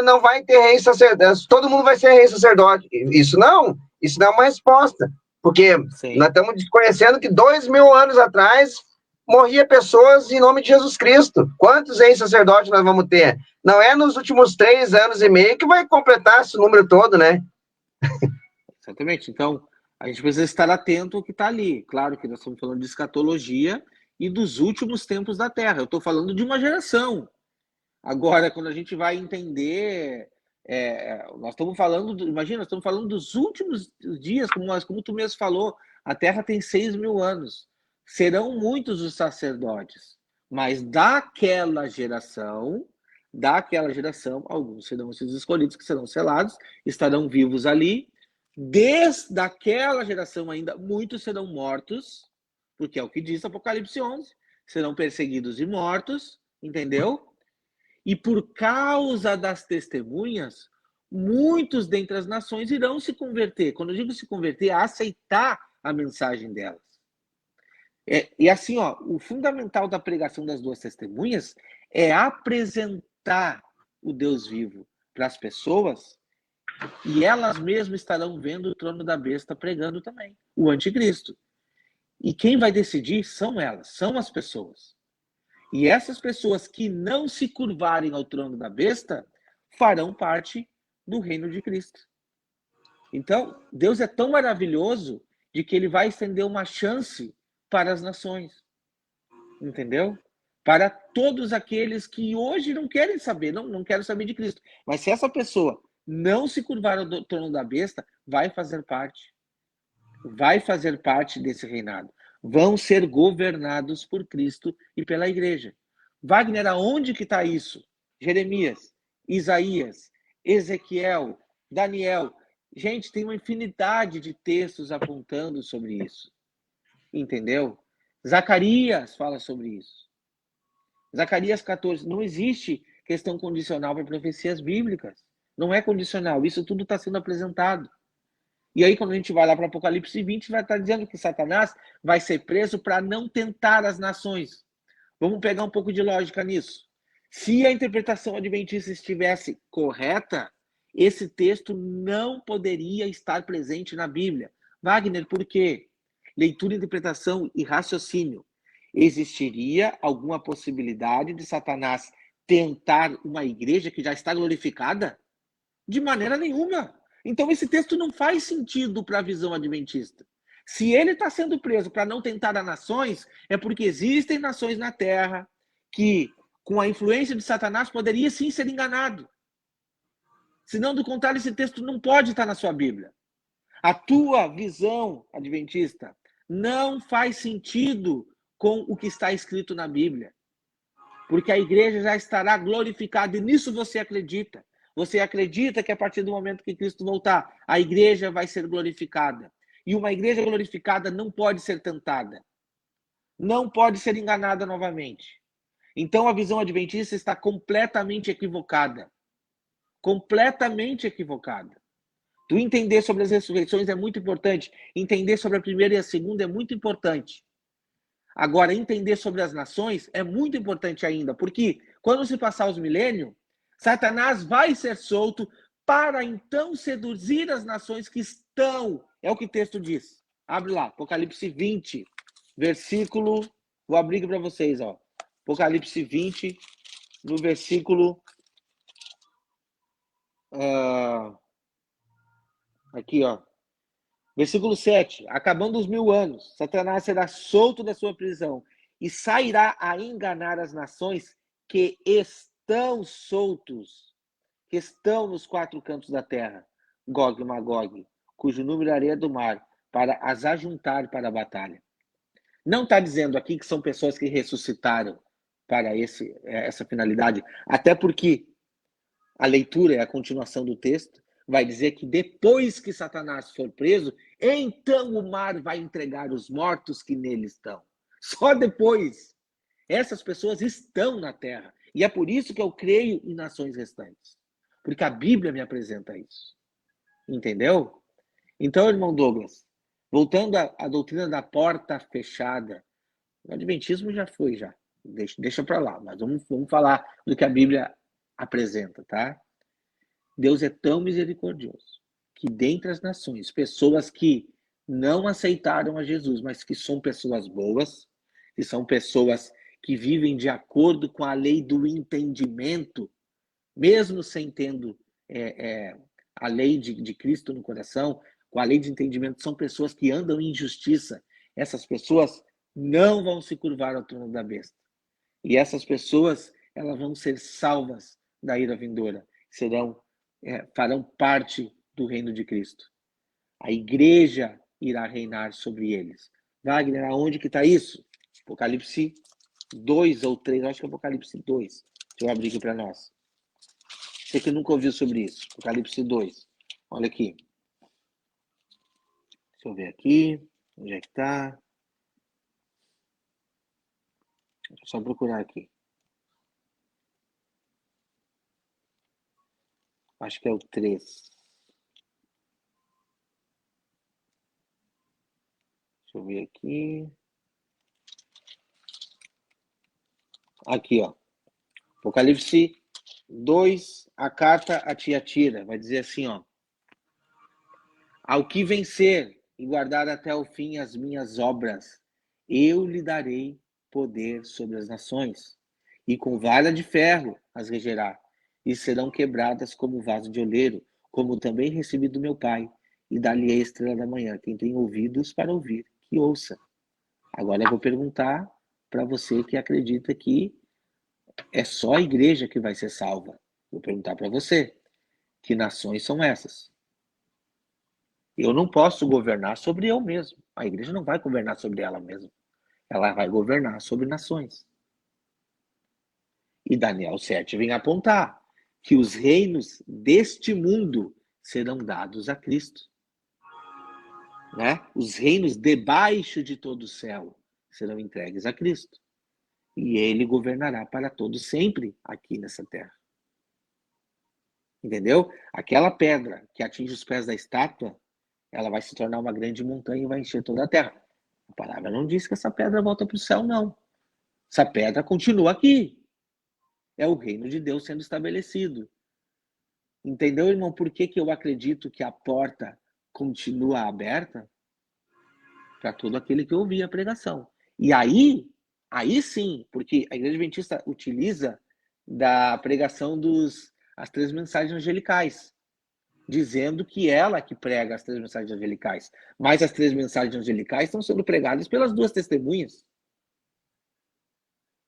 não vai ter rei sacerdote, todo mundo vai ser rei sacerdote. Isso não é uma resposta. Porque nós Sim. estamos desconhecendo que 2.000 anos atrás morria pessoas em nome de Jesus Cristo. Quantos reis sacerdotes nós vamos ter? Não é nos últimos 3 anos e meio que vai completar esse número todo, né? Exatamente. Então, a gente precisa estar atento ao que está ali. Claro que nós estamos falando de escatologia e dos últimos tempos da Terra. Eu estou falando de uma geração. Agora, quando a gente vai entender, nós estamos falando, imagina, nós estamos falando dos últimos dias, como tu mesmo falou, a Terra tem 6.000 anos. Serão muitos os sacerdotes, mas daquela geração, alguns serão esses escolhidos que serão selados, estarão vivos ali. Desde aquela geração ainda, muitos serão mortos, porque é o que diz Apocalipse 11, serão perseguidos e mortos, entendeu? E por causa das testemunhas, muitos dentre as nações irão se converter. Quando eu digo se converter, é aceitar a mensagem delas. E assim, ó, o fundamental da pregação das duas testemunhas é apresentar o Deus vivo para as pessoas e elas mesmas estarão vendo o trono da besta pregando também, o anticristo. E quem vai decidir são elas, são as pessoas. E essas pessoas que não se curvarem ao trono da besta farão parte do reino de Cristo. Então, Deus é tão maravilhoso de que ele vai estender uma chance para as nações, entendeu? Para todos aqueles que hoje não querem saber, não querem saber de Cristo. Mas se essa pessoa não se curvar ao trono da besta, vai fazer parte desse reinado. Vão ser governados por Cristo e pela igreja. Wagner, aonde que está isso? Jeremias, Isaías, Ezequiel, Daniel. Gente, tem uma infinidade de textos apontando sobre isso. Entendeu? Zacarias fala sobre isso. Zacarias 14. Não existe questão condicional para profecias bíblicas. Não é condicional. Isso tudo está sendo apresentado. E aí, quando a gente vai lá para Apocalipse 20, vai estar dizendo que Satanás vai ser preso para não tentar as nações. Vamos pegar um pouco de lógica nisso. Se a interpretação adventista estivesse correta, esse texto não poderia estar presente na Bíblia. Wagner, por quê? Leitura, interpretação e raciocínio. Existiria alguma possibilidade de Satanás tentar uma igreja que já está glorificada? De maneira nenhuma. Então, esse texto não faz sentido para a visão adventista. Se ele está sendo preso para não tentar as nações, é porque existem nações na Terra que, com a influência de Satanás, poderia sim ser enganado. Senão, do contrário, esse texto não pode estar na sua Bíblia. A tua visão adventista não faz sentido com o que está escrito na Bíblia. Porque a igreja já estará glorificada e nisso você acredita. Você acredita que a partir do momento que Cristo voltar, a igreja vai ser glorificada. E uma igreja glorificada não pode ser tentada. Não pode ser enganada novamente. Então a visão adventista está completamente equivocada. completamente equivocada. Tu entender sobre as ressurreições é muito importante. Entender sobre a primeira e a segunda é muito importante. Agora, entender sobre as nações é muito importante ainda, porque quando se passar os milênios, Satanás vai ser solto para então seduzir as nações que estão. É o que o texto diz. Abre lá, Apocalipse 20, versículo. Vou abrir para vocês, ó. Apocalipse 20, no versículo. Aqui, ó. Versículo 7. Acabando os 1000 anos, Satanás será solto da sua prisão e sairá a enganar as nações que estão soltos, que estão nos 4 cantos da terra, Gog e Magog, cujo número é areia do mar, para as ajuntar para a batalha. Não está dizendo aqui que são pessoas que ressuscitaram para essa finalidade, até porque a leitura é a continuação do texto, vai dizer que depois que Satanás for preso, então o mar vai entregar os mortos que nele estão. Só depois. Essas pessoas estão na terra. E é por isso que eu creio em nações restantes. Porque a Bíblia me apresenta isso. Entendeu? Então, irmão Douglas, voltando à doutrina da porta fechada, o adventismo já foi, já. Deixa para lá, mas vamos falar do que a Bíblia apresenta, tá? Deus é tão misericordioso que dentre as nações, pessoas que não aceitaram a Jesus, mas que são pessoas boas, que são pessoas que vivem de acordo com a lei do entendimento, mesmo sem tendo a lei de Cristo no coração, com a lei de entendimento, são pessoas que andam em justiça. Essas pessoas não vão se curvar ao trono da besta. E essas pessoas, elas vão ser salvas da ira vindoura. Farão parte do reino de Cristo. A igreja irá reinar sobre eles. Wagner, aonde que está isso? Apocalipse 2 ou 3, acho que é Apocalipse 2. Deixa eu abrir aqui para nós. Você que nunca ouviu sobre isso. Apocalipse 2. Olha aqui. Deixa eu ver aqui. Onde é que está? Deixa eu só procurar aqui. Acho que é o 3. Deixa eu ver aqui. Aqui, ó. Apocalipse 2, a carta a Tiatira. Vai dizer assim, ó. Ao que vencer e guardar até o fim as minhas obras, eu lhe darei poder sobre as nações. E com vara de ferro as regerá, e serão quebradas como vaso de oleiro, como também recebi do meu Pai, e dar-lhe a estrela da manhã. Quem tem ouvidos para ouvir, que ouça. Agora eu vou perguntar para você que acredita que é só a igreja que vai ser salva. Vou perguntar para você, que nações são essas? Eu não posso governar sobre eu mesmo. A igreja não vai governar sobre ela mesma. Ela vai governar sobre nações. E Daniel 7 vem apontar que os reinos deste mundo serão dados a Cristo. Né? Os reinos debaixo de todo o céu serão entregues a Cristo. E ele governará para todos sempre aqui nessa terra. Entendeu? Aquela pedra que atinge os pés da estátua, ela vai se tornar uma grande montanha e vai encher toda a terra. A palavra não diz que essa pedra volta para o céu, não. Essa pedra continua aqui. É o reino de Deus sendo estabelecido. Entendeu, irmão? Por que eu acredito que a porta continua aberta? Para todo aquele que ouvir a pregação. E aí sim, porque a Igreja Adventista utiliza da pregação as 3 mensagens angelicais, dizendo que ela que prega as 3 mensagens angelicais. Mas as 3 mensagens angelicais estão sendo pregadas pelas 2 testemunhas.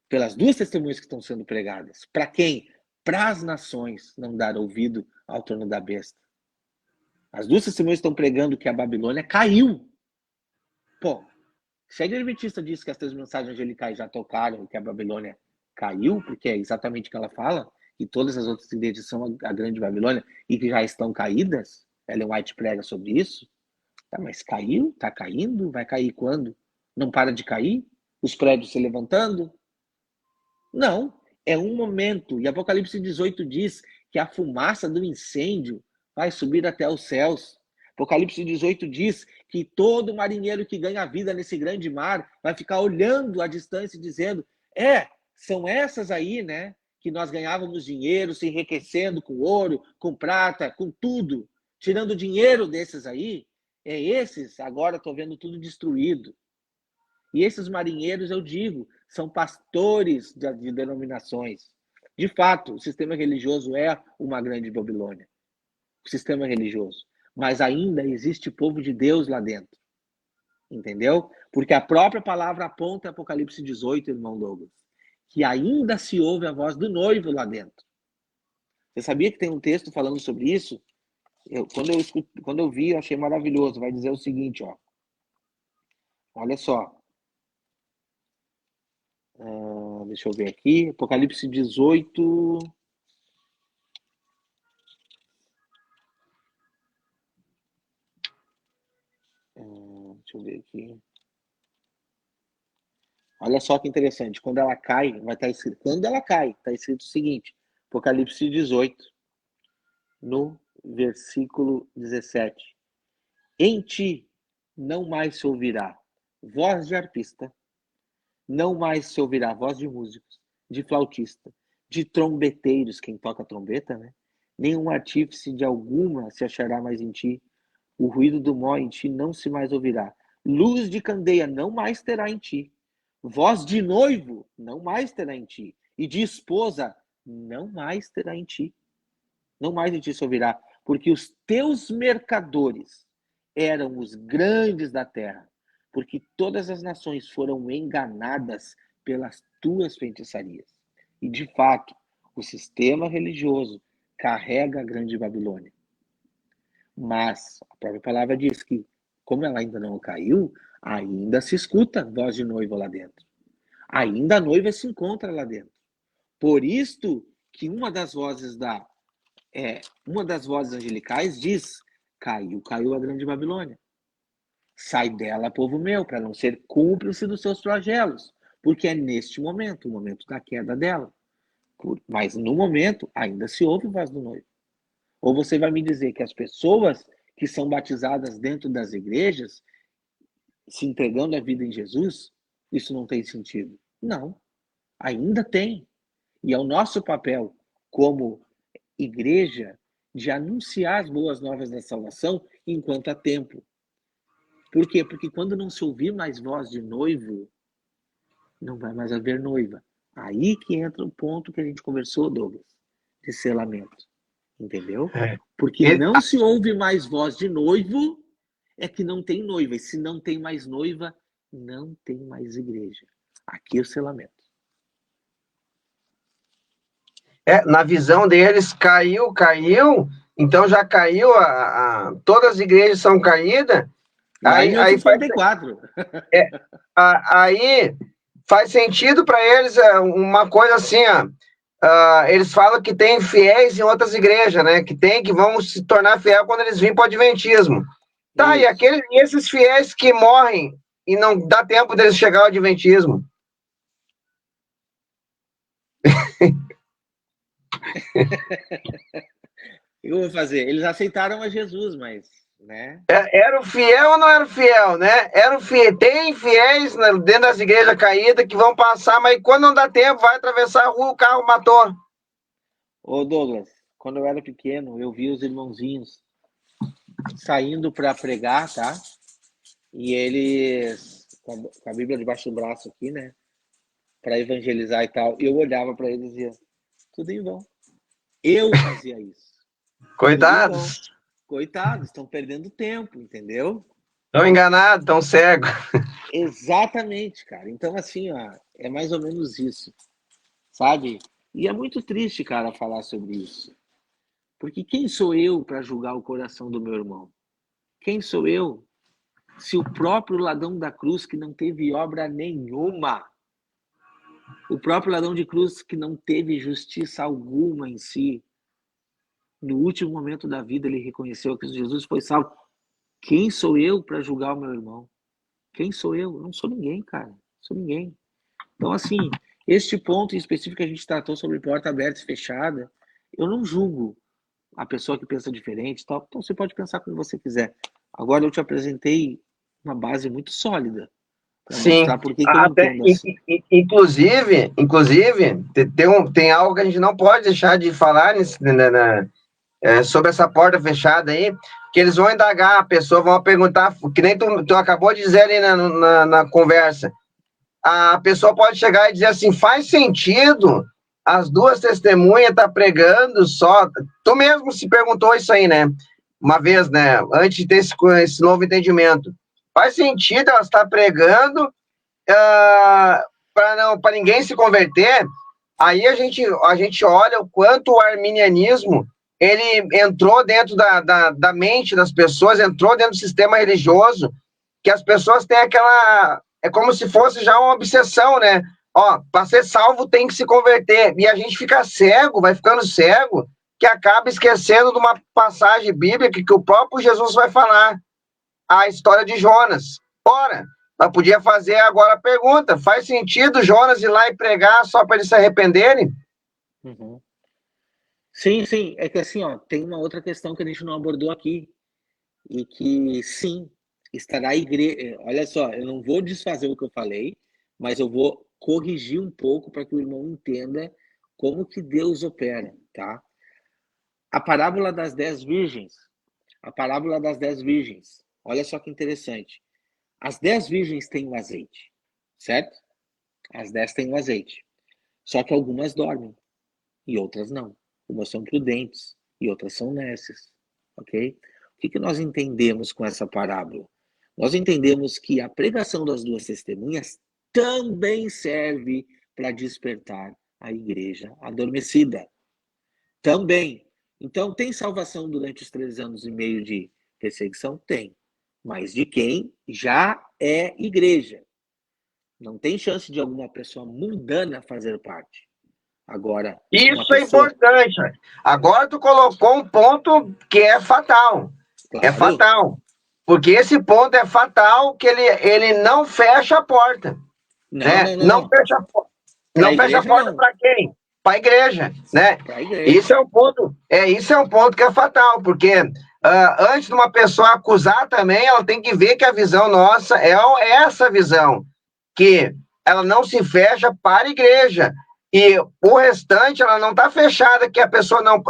Pelas 2 testemunhas que estão sendo pregadas. Para quem? Para as nações não dar ouvido ao trono da besta. As 2 testemunhas estão pregando que a Babilônia caiu. Pô, se a Igreja Adventista diz que as 3 mensagens angelicais já tocaram e que a Babilônia caiu, porque é exatamente o que ela fala, e todas as outras igrejas são a grande Babilônia e que já estão caídas, Ellen White prega sobre isso, tá, mas caiu, tá caindo, vai cair quando? Não para de cair? Os prédios se levantando? Não, é um momento, e Apocalipse 18 diz que a fumaça do incêndio vai subir até os céus. Apocalipse 18 diz que todo marinheiro que ganha vida nesse grande mar vai ficar olhando à distância e dizendo: são essas aí, né? Que nós ganhávamos dinheiro, se enriquecendo com ouro, com prata, com tudo, tirando dinheiro desses aí. Esses, agora estou vendo tudo destruído. E esses marinheiros, eu digo, são pastores de denominações. De fato, o sistema religioso é uma grande Babilônia. O sistema religioso. Mas ainda existe povo de Deus lá dentro. Entendeu? Porque a própria palavra aponta Apocalipse 18, irmão Douglas, que ainda se ouve a voz do noivo lá dentro. Você sabia que tem um texto falando sobre isso? Quando eu vi, eu achei maravilhoso. Vai dizer o seguinte, ó. Olha só. Deixa eu ver aqui. Apocalipse 18. Deixa eu ver aqui. Olha só que interessante. Quando ela cai, vai estar escrito. Quando ela cai, está escrito o seguinte. Apocalipse 18, no versículo 17. Em ti não mais se ouvirá voz de arpista, não mais se ouvirá voz de músicos, de flautista, de trombeteiros, quem toca trombeta, né? Nenhum artífice de alguma se achará mais em ti. O ruído do mó em ti não se mais ouvirá. Luz de candeia não mais terá em ti. Voz de noivo não mais terá em ti. E de esposa não mais terá em ti. Não mais em ti se ouvirá. Porque os teus mercadores eram os grandes da terra. Porque todas as nações foram enganadas pelas tuas feitiçarias. E, de fato, o sistema religioso carrega a grande Babilônia. Mas a própria palavra diz que, como ela ainda não caiu, ainda se escuta voz de noiva lá dentro. Ainda a noiva se encontra lá dentro. Por isto que uma das vozes angelicais diz: caiu a grande Babilônia. Sai dela, povo meu, para não ser cúmplice dos seus flagelos. Porque é neste momento, o momento da queda dela. Mas no momento, ainda se ouve voz do noivo. Ou você vai me dizer que as pessoas que são batizadas dentro das igrejas, se entregando a vida em Jesus, isso não tem sentido? Não, ainda tem. E é o nosso papel como igreja de anunciar as boas novas da salvação enquanto há tempo. Por quê? Porque quando não se ouvir mais voz de noivo, não vai mais haver noiva. Aí que entra o ponto que a gente conversou, Douglas, de selamento. Entendeu? Porque não se ouve mais voz de noivo, é que não tem noiva. E se não tem mais noiva, não tem mais igreja. Aqui é o selamento. Na visão deles, caiu, então já caiu, todas as igrejas são caídas. Lá em 1934. Aí faz sentido para eles uma coisa assim, eles falam que tem fiéis em outras igrejas, né? Que vão se tornar fiel quando eles virem para o adventismo. Tá, e esses fiéis que morrem e não dá tempo deles chegar ao adventismo? O que eu vou fazer? Eles aceitaram a Jesus, mas, né? Era o fiel ou não era o fiel, né? Tem fiéis dentro das igrejas caídas que vão passar, mas quando não dá tempo, vai atravessar a rua, o carro matou. Ô Douglas, quando eu era pequeno, eu vi os irmãozinhos saindo para pregar, tá? E eles, com a Bíblia debaixo do braço aqui, né? Para evangelizar e tal. Eu olhava para eles e dizia, tudo em vão. Eu fazia isso. Coitados. Coitados, estão perdendo tempo, entendeu? Estão enganados, estão cegos. Exatamente, cara. Então, assim, ó, é mais ou menos isso, sabe? E é muito triste, cara, falar sobre isso. Porque quem sou eu para julgar o coração do meu irmão? Quem sou eu? Se o próprio ladrão da cruz, que não teve obra nenhuma, o próprio ladrão de cruz que não teve justiça alguma em si, no último momento da vida ele reconheceu que Jesus foi salvo. Quem sou eu para julgar o meu irmão? Quem sou eu? Eu não sou ninguém, cara. Não sou ninguém. Então, assim, este ponto em específico que a gente tratou sobre porta aberta e fechada Eu não julgo a pessoa que pensa diferente, tal. Então você pode pensar como você quiser. Agora eu te apresentei uma base muito sólida para Sim, mostrar por que que eu até, entendo assim. inclusive tem algo que a gente não pode deixar de falar sobre essa porta fechada aí, que eles vão indagar a pessoa, vão perguntar, que nem tu acabou de dizer ali na conversa. A pessoa pode chegar e dizer assim, faz sentido as duas testemunhas estar pregando só. Tu mesmo se perguntou isso aí, né? Uma vez, né? Antes de ter esse novo entendimento. Faz sentido elas estar pregando para ninguém se converter? Aí a gente olha o quanto o arminianismo ele entrou dentro da mente das pessoas, entrou dentro do sistema religioso, que as pessoas têm aquela. É como se fosse já uma obsessão, né? Ó, para ser salvo tem que se converter. E a gente fica cego, vai ficando cego, que acaba esquecendo de uma passagem bíblica que o próprio Jesus vai falar, a história de Jonas. Ora, nós podia fazer agora a pergunta: faz sentido Jonas ir lá e pregar só para eles se arrependerem? Uhum. Sim, sim. É que assim, ó, tem uma outra questão que a gente não abordou aqui. E que sim, estará a igreja. Olha só, eu não vou desfazer o que eu falei, mas eu vou corrigir um pouco para que o irmão entenda como que Deus opera, tá? A parábola das 10 virgens. A parábola das 10 virgens. Olha só que interessante. As 10 virgens têm o azeite, certo? As 10 têm o azeite. Só que algumas dormem e outras não. Umas são prudentes e outras são nécias, ok? O que que nós entendemos com essa parábola? Nós entendemos que a pregação das duas testemunhas também serve para despertar a igreja adormecida. Também. Então, tem salvação durante os 3 anos e meio de perseguição? Tem. Mas de quem já é igreja. Não tem chance de alguma pessoa mundana fazer parte. Agora, uma Isso é pessoa, importante. Agora tu colocou um ponto que é fatal. É claro, fatal. Porque esse ponto é fatal, que ele não fecha a porta, não, né? não, não, não. Para a Não fecha a igreja, porta não. para quem? Para a igreja, né? Para a igreja. Isso é um ponto que é fatal, porque antes de uma pessoa acusar também, ela tem que ver que a visão nossa é essa visão, que ela não se fecha para a igreja. E o restante, ela não está fechada, que a pessoa não.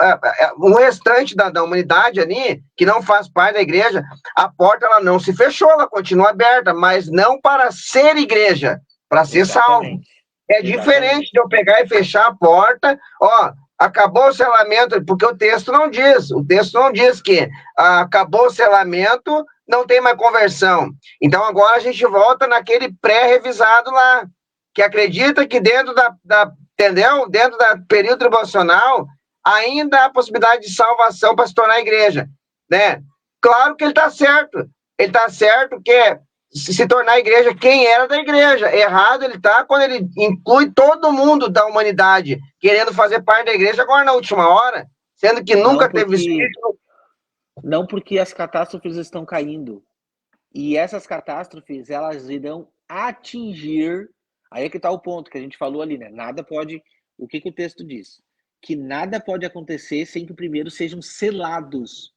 O restante da humanidade ali, que não faz parte da igreja, a porta ela não se fechou, ela continua aberta, mas não para ser igreja, para ser salvo. Exatamente. É diferente Exatamente. de eu pegar e fechar a porta, ó, acabou o selamento, porque o texto não diz que acabou o selamento, não tem mais conversão. Então agora a gente volta naquele pré-revisado lá, que acredita que entendeu? Dentro da período tribulacional, ainda há possibilidade de salvação para se tornar igreja, né? Claro que ele está certo. Ele está certo que se tornar igreja quem era da igreja. Errado ele está quando ele inclui todo mundo da humanidade querendo fazer parte da igreja agora na última hora, sendo que Não nunca teve porque, espírito. não porque as catástrofes estão caindo. E essas catástrofes, elas irão atingir. Aí é que está o ponto que a gente falou ali, né? Nada pode. O que que o texto diz? Que nada pode acontecer sem que primeiro sejam selados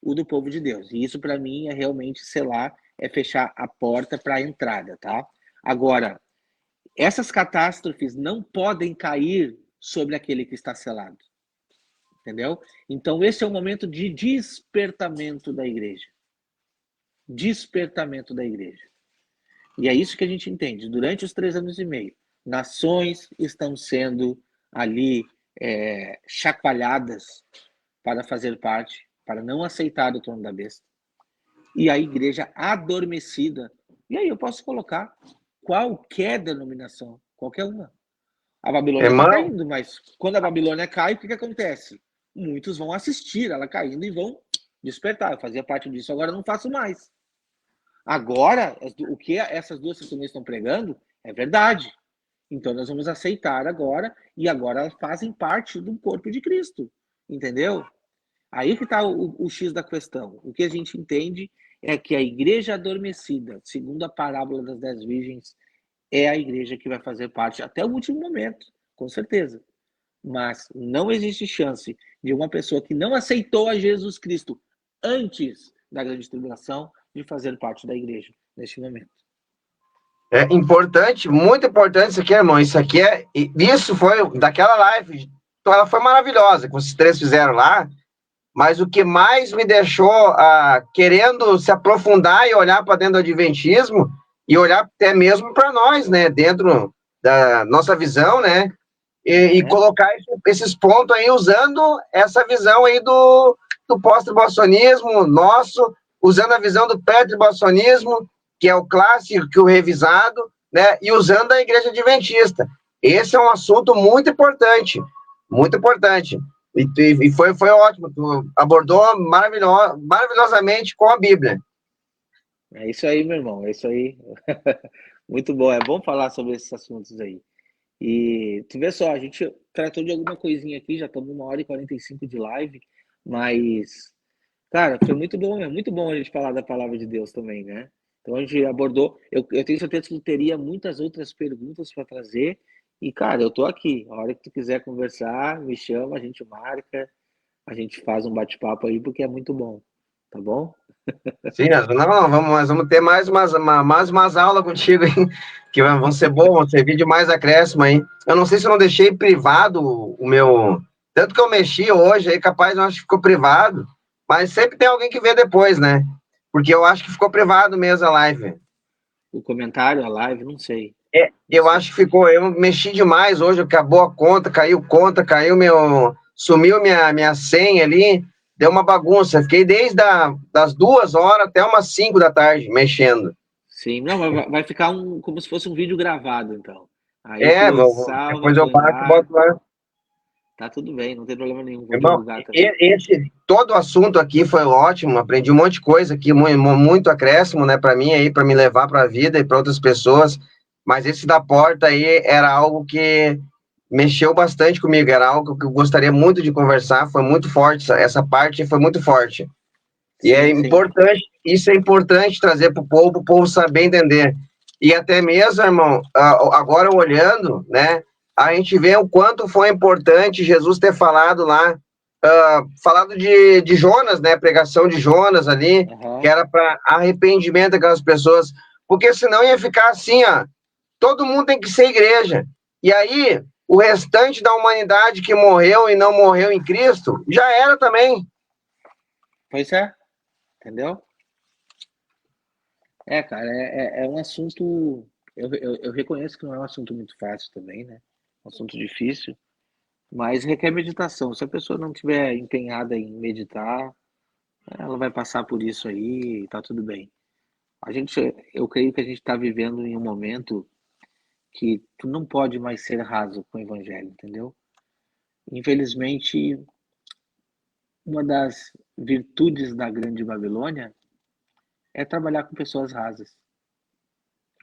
o do povo de Deus. E isso, para mim, é realmente selar, é fechar a porta para a entrada, tá? Agora, essas catástrofes não podem cair sobre aquele que está selado, entendeu? Então, esse é o momento de despertamento da igreja. Despertamento da igreja. E é isso que a gente entende. Durante os 3 anos e meio, nações estão sendo ali chacoalhadas para fazer parte, para não aceitar o trono da besta. E a igreja adormecida. E aí eu posso colocar qualquer denominação, qualquer uma. A Babilônia está Irmão, caindo, mas quando a Babilônia cai, o que, que acontece? Muitos vão assistir ela caindo e vão despertar. Eu fazia parte disso, agora não faço mais. Agora, o que essas duas testemunhas estão pregando é verdade. Então nós vamos aceitar agora, e agora elas fazem parte do corpo de Cristo. Entendeu? Aí que está o X da questão. O que a gente entende é que a igreja adormecida, segundo a parábola das 10 virgens, é a igreja que vai fazer parte até o último momento, com certeza. Mas não existe chance de uma pessoa que não aceitou a Jesus Cristo antes da grande tribulação de fazer parte da igreja neste momento. É importante, muito importante isso aqui, irmão. Isso foi daquela live. Então, ela foi maravilhosa que vocês três fizeram lá. Mas o que mais me deixou querendo se aprofundar e olhar para dentro do Adventismo e olhar até mesmo para nós, né? Dentro da nossa visão, né? E colocar esses pontos aí usando essa visão aí do pós-tribulacionismo nosso, usando a visão do pré-tribulacionismo, que é o clássico, que é o revisado, né? E usando a igreja adventista. Esse é um assunto muito importante, muito importante. E foi ótimo, tu abordou maravilhosamente com a Bíblia. É isso aí, meu irmão, é isso aí. Muito bom, é bom falar sobre esses assuntos aí. E tu vê só, a gente tratou de alguma coisinha aqui, já estamos 1h45 de live, mas, cara, foi muito bom, é muito bom a gente falar da palavra de Deus também, né? Então a gente abordou, eu tenho certeza que tu teria muitas outras perguntas para trazer, e, cara, eu tô aqui, a hora que tu quiser conversar, me chama, a gente marca, a gente faz um bate-papo aí, porque é muito bom, tá bom? Sim, nós vamos ter mais umas aulas contigo, hein? Que vão ser boas, vão servir de mais acréscimo aí. Eu não sei se eu não deixei privado o meu. Tanto que eu mexi hoje, aí capaz eu acho que ficou privado, mas sempre tem alguém que vê depois, né? Porque eu acho que ficou privado mesmo a live. O comentário, a live, não sei. Não Eu sei. acho que ficou. Eu mexi demais hoje, acabou a conta, caiu meu. Sumiu minha senha ali, deu uma bagunça. Fiquei desde das 2 horas até umas 5 da tarde mexendo. Sim, não, vai ficar como se fosse um vídeo gravado, então. Aí tu salva, Depois eu põe bato e lá, boto lá. tá tudo bem, não tem problema nenhum, vou Irmão, divulgar também. todo o assunto aqui foi ótimo, aprendi um monte de coisa aqui, muito acréscimo, né, para mim aí, para me levar para a vida e para outras pessoas. Mas esse da porta aí era algo que mexeu bastante comigo, era algo que eu gostaria muito de conversar, foi muito forte, essa parte foi muito forte. E é Sim, sim. importante, isso é importante trazer para o povo saber entender. E até mesmo, irmão, agora olhando, né, a gente vê o quanto foi importante Jesus ter falado lá, falado de Jonas, né, pregação de Jonas ali, que Aham. era para arrependimento daquelas pessoas, porque senão ia ficar assim, ó, todo mundo tem que ser igreja. E aí, o restante da humanidade que morreu e não morreu em Cristo, já era também. Pois é, entendeu? É, cara, é um assunto. Eu reconheço que não é um assunto muito fácil também, né? É um assunto difícil, mas requer meditação. Se a pessoa não tiver empenhada em meditar, ela vai passar por isso aí e tá tudo bem. A gente, eu creio que a gente está vivendo em um momento que tu não pode mais ser raso com o evangelho, entendeu? Infelizmente, uma das virtudes da Grande Babilônia é trabalhar com pessoas rasas.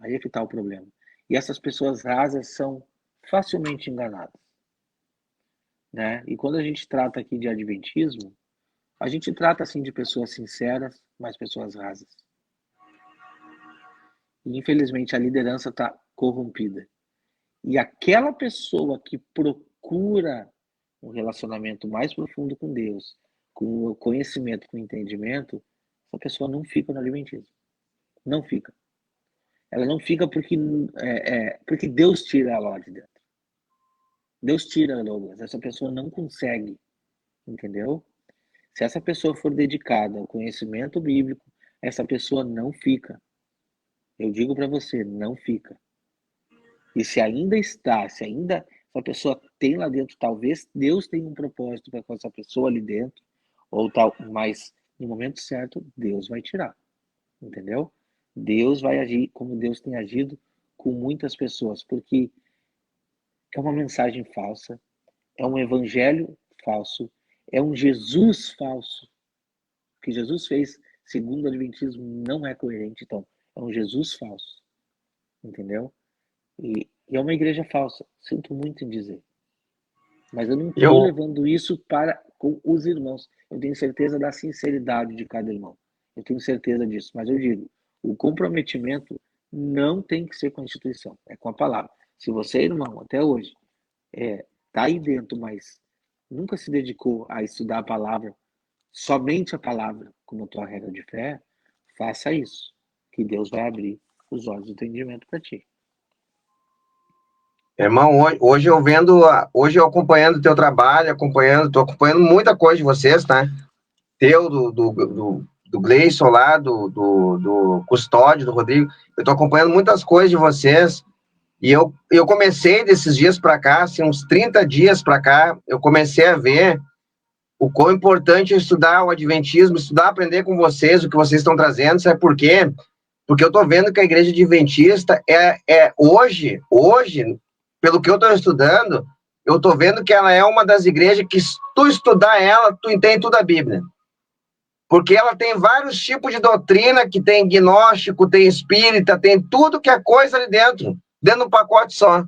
Aí é que está o problema. E essas pessoas rasas são facilmente enganadas, né? E quando a gente trata aqui de adventismo, a gente trata assim de pessoas sinceras, mas pessoas rasas. E infelizmente a liderança está corrompida. E aquela pessoa que procura um relacionamento mais profundo com Deus, com o conhecimento, com o entendimento, essa pessoa não fica no adventismo. Não fica. Ela não fica porque Deus tira ela lá de dentro. Deus tira, Douglas. Essa pessoa não consegue, entendeu? Se essa pessoa for dedicada ao conhecimento bíblico, essa pessoa não fica. Eu digo para você, não fica. E se ainda está, se ainda essa pessoa tem lá dentro, talvez Deus tenha um propósito para com essa pessoa ali dentro, ou tal, mas no momento certo, Deus vai tirar, entendeu? Deus vai agir como Deus tem agido com muitas pessoas, porque é uma mensagem falsa, é um evangelho falso, é um Jesus falso. O que Jesus fez, segundo o Adventismo, não é coerente, então, é um Jesus falso, entendeu? E é uma igreja falsa, sinto muito em dizer. Mas eu não estou Eu, levando isso para com os irmãos. Eu tenho certeza da sinceridade de cada irmão. Eu tenho certeza disso. Mas eu digo, o comprometimento não tem que ser com a instituição, é com a palavra. Se você, irmão, até hoje, está aí dentro, mas nunca se dedicou a estudar a palavra, somente a palavra, como tua regra de fé, faça isso, que Deus vai abrir os olhos do entendimento para ti. Irmão, hoje eu vendo, hoje eu acompanhando o teu trabalho, tô acompanhando muita coisa de vocês, tá? Teu, do Gleison lá, do Custódio, do Rodrigo, eu tô acompanhando muitas coisas de vocês, e eu comecei desses dias para cá, assim, uns 30 dias para cá, eu comecei a ver o quão importante é estudar o Adventismo, estudar, aprender com vocês, o que vocês estão trazendo, sabe por quê? Porque eu tô vendo que a igreja adventista hoje, pelo que eu estou estudando, eu estou vendo que ela é uma das igrejas que, se tu estudar ela, tu entende tudo a Bíblia. Porque ela tem vários tipos de doutrina, que tem gnóstico, tem espírita, tem tudo que é coisa ali dentro de um pacote só.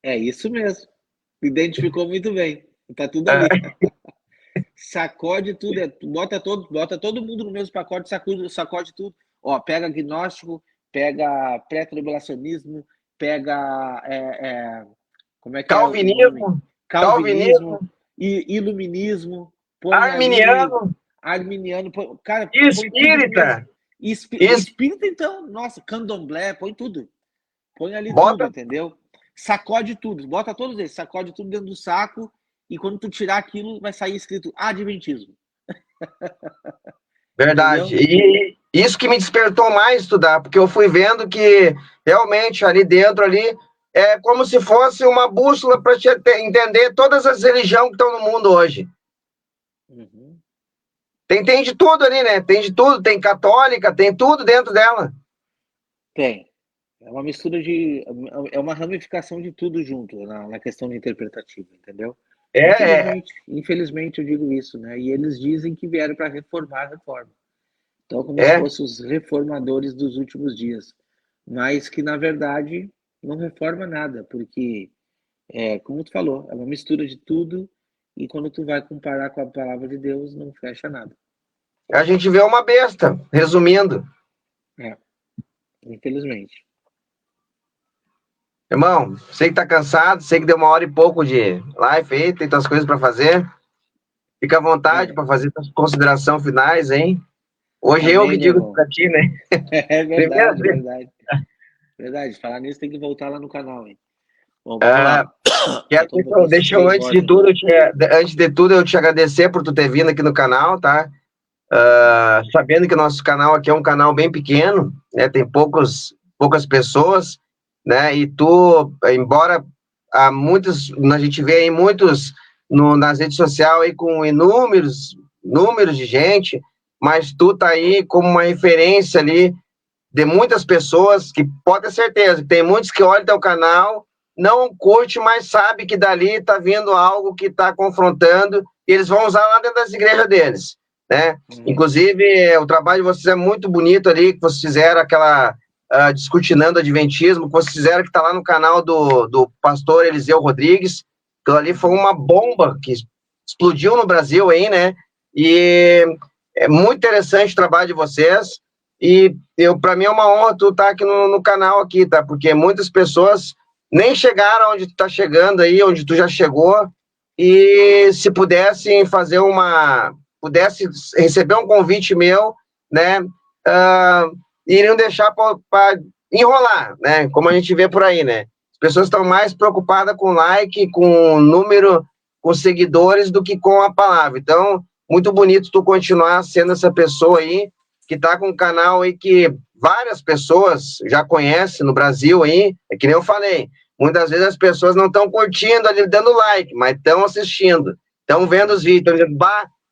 É isso mesmo. Identificou muito bem. Tá tudo ali. Sacode tudo, bota todo mundo no mesmo pacote, sacode tudo. Ó, pega gnóstico, pega pré-tribulacionismo, pega como é que Calvinismo, Calvinismo, iluminismo, põe arminiano, arminiano, cara, espírita. Espírita, então, nossa, candomblé, põe tudo. Põe ali tudo, entendeu? Sacode tudo, bota todos eles, sacode tudo dentro do saco, e quando tu tirar aquilo, vai sair escrito Adventismo. Verdade. Entendeu? E isso que me despertou mais estudar, porque eu fui vendo que realmente ali dentro ali é como se fosse uma bússola para entender todas as religiões que estão no mundo hoje. Uhum. Tem de tudo ali, né? Tem de tudo, tem católica, tem tudo dentro dela. Tem. É uma mistura é uma ramificação de tudo junto na questão interpretativa, entendeu? Infelizmente eu digo isso, né? E eles dizem que vieram para reformar a reforma. Então, como se fossem os reformadores dos últimos dias. Mas que, na verdade, não reforma nada, porque, como tu falou, é uma mistura de tudo, e quando tu vai comparar com a palavra de Deus, não fecha nada. A gente vê uma besta, resumindo. Infelizmente. Irmão, sei que tá cansado, sei que deu 1 hora e pouco de live aí, tem tuas coisas para fazer. Fica à vontade para fazer as considerações finais, hein? Hoje Amém, eu que digo para ti, né? É verdade, verdade. Falar nisso tem que voltar lá no canal, hein? Bom, vamos lá. Deixa eu, antes de tudo, eu te agradecer por tu ter vindo aqui no canal, tá? Sabendo que o nosso canal aqui é um canal bem pequeno, né? Tem poucas pessoas, né? E tu, embora a gente vê aí muitos nas redes sociais aí com inúmeros números de gente, mas tu tá aí como uma referência ali de muitas pessoas que pode ter certeza que tem muitos que olham teu canal, não curte, mas sabe que dali tá vindo algo que tá confrontando e eles vão usar lá dentro das igrejas deles, né? Inclusive, o trabalho de vocês é muito bonito ali, que vocês fizeram aquela Discutinando Adventismo, que vocês fizeram, que tá lá no canal do pastor Eliseu Rodrigues. Aquilo ali foi uma bomba que explodiu no Brasil aí, né? E é muito interessante o trabalho de vocês. E para mim é uma honra tu estar aqui no canal aqui, tá? Porque muitas pessoas nem chegaram onde tu tá chegando aí, onde tu já chegou. E se pudessem pudesse receber um convite meu, né? Iriam deixar para enrolar, né? Como a gente vê por aí, né? As pessoas estão mais preocupadas com like, com número, com seguidores, do que com a palavra. Então, muito bonito tu continuar sendo essa pessoa aí, que tá com um canal aí que várias pessoas já conhecem no Brasil aí, é que nem eu falei, muitas vezes as pessoas não estão curtindo ali, dando like, mas estão assistindo, estão vendo os vídeos, estão dizendo,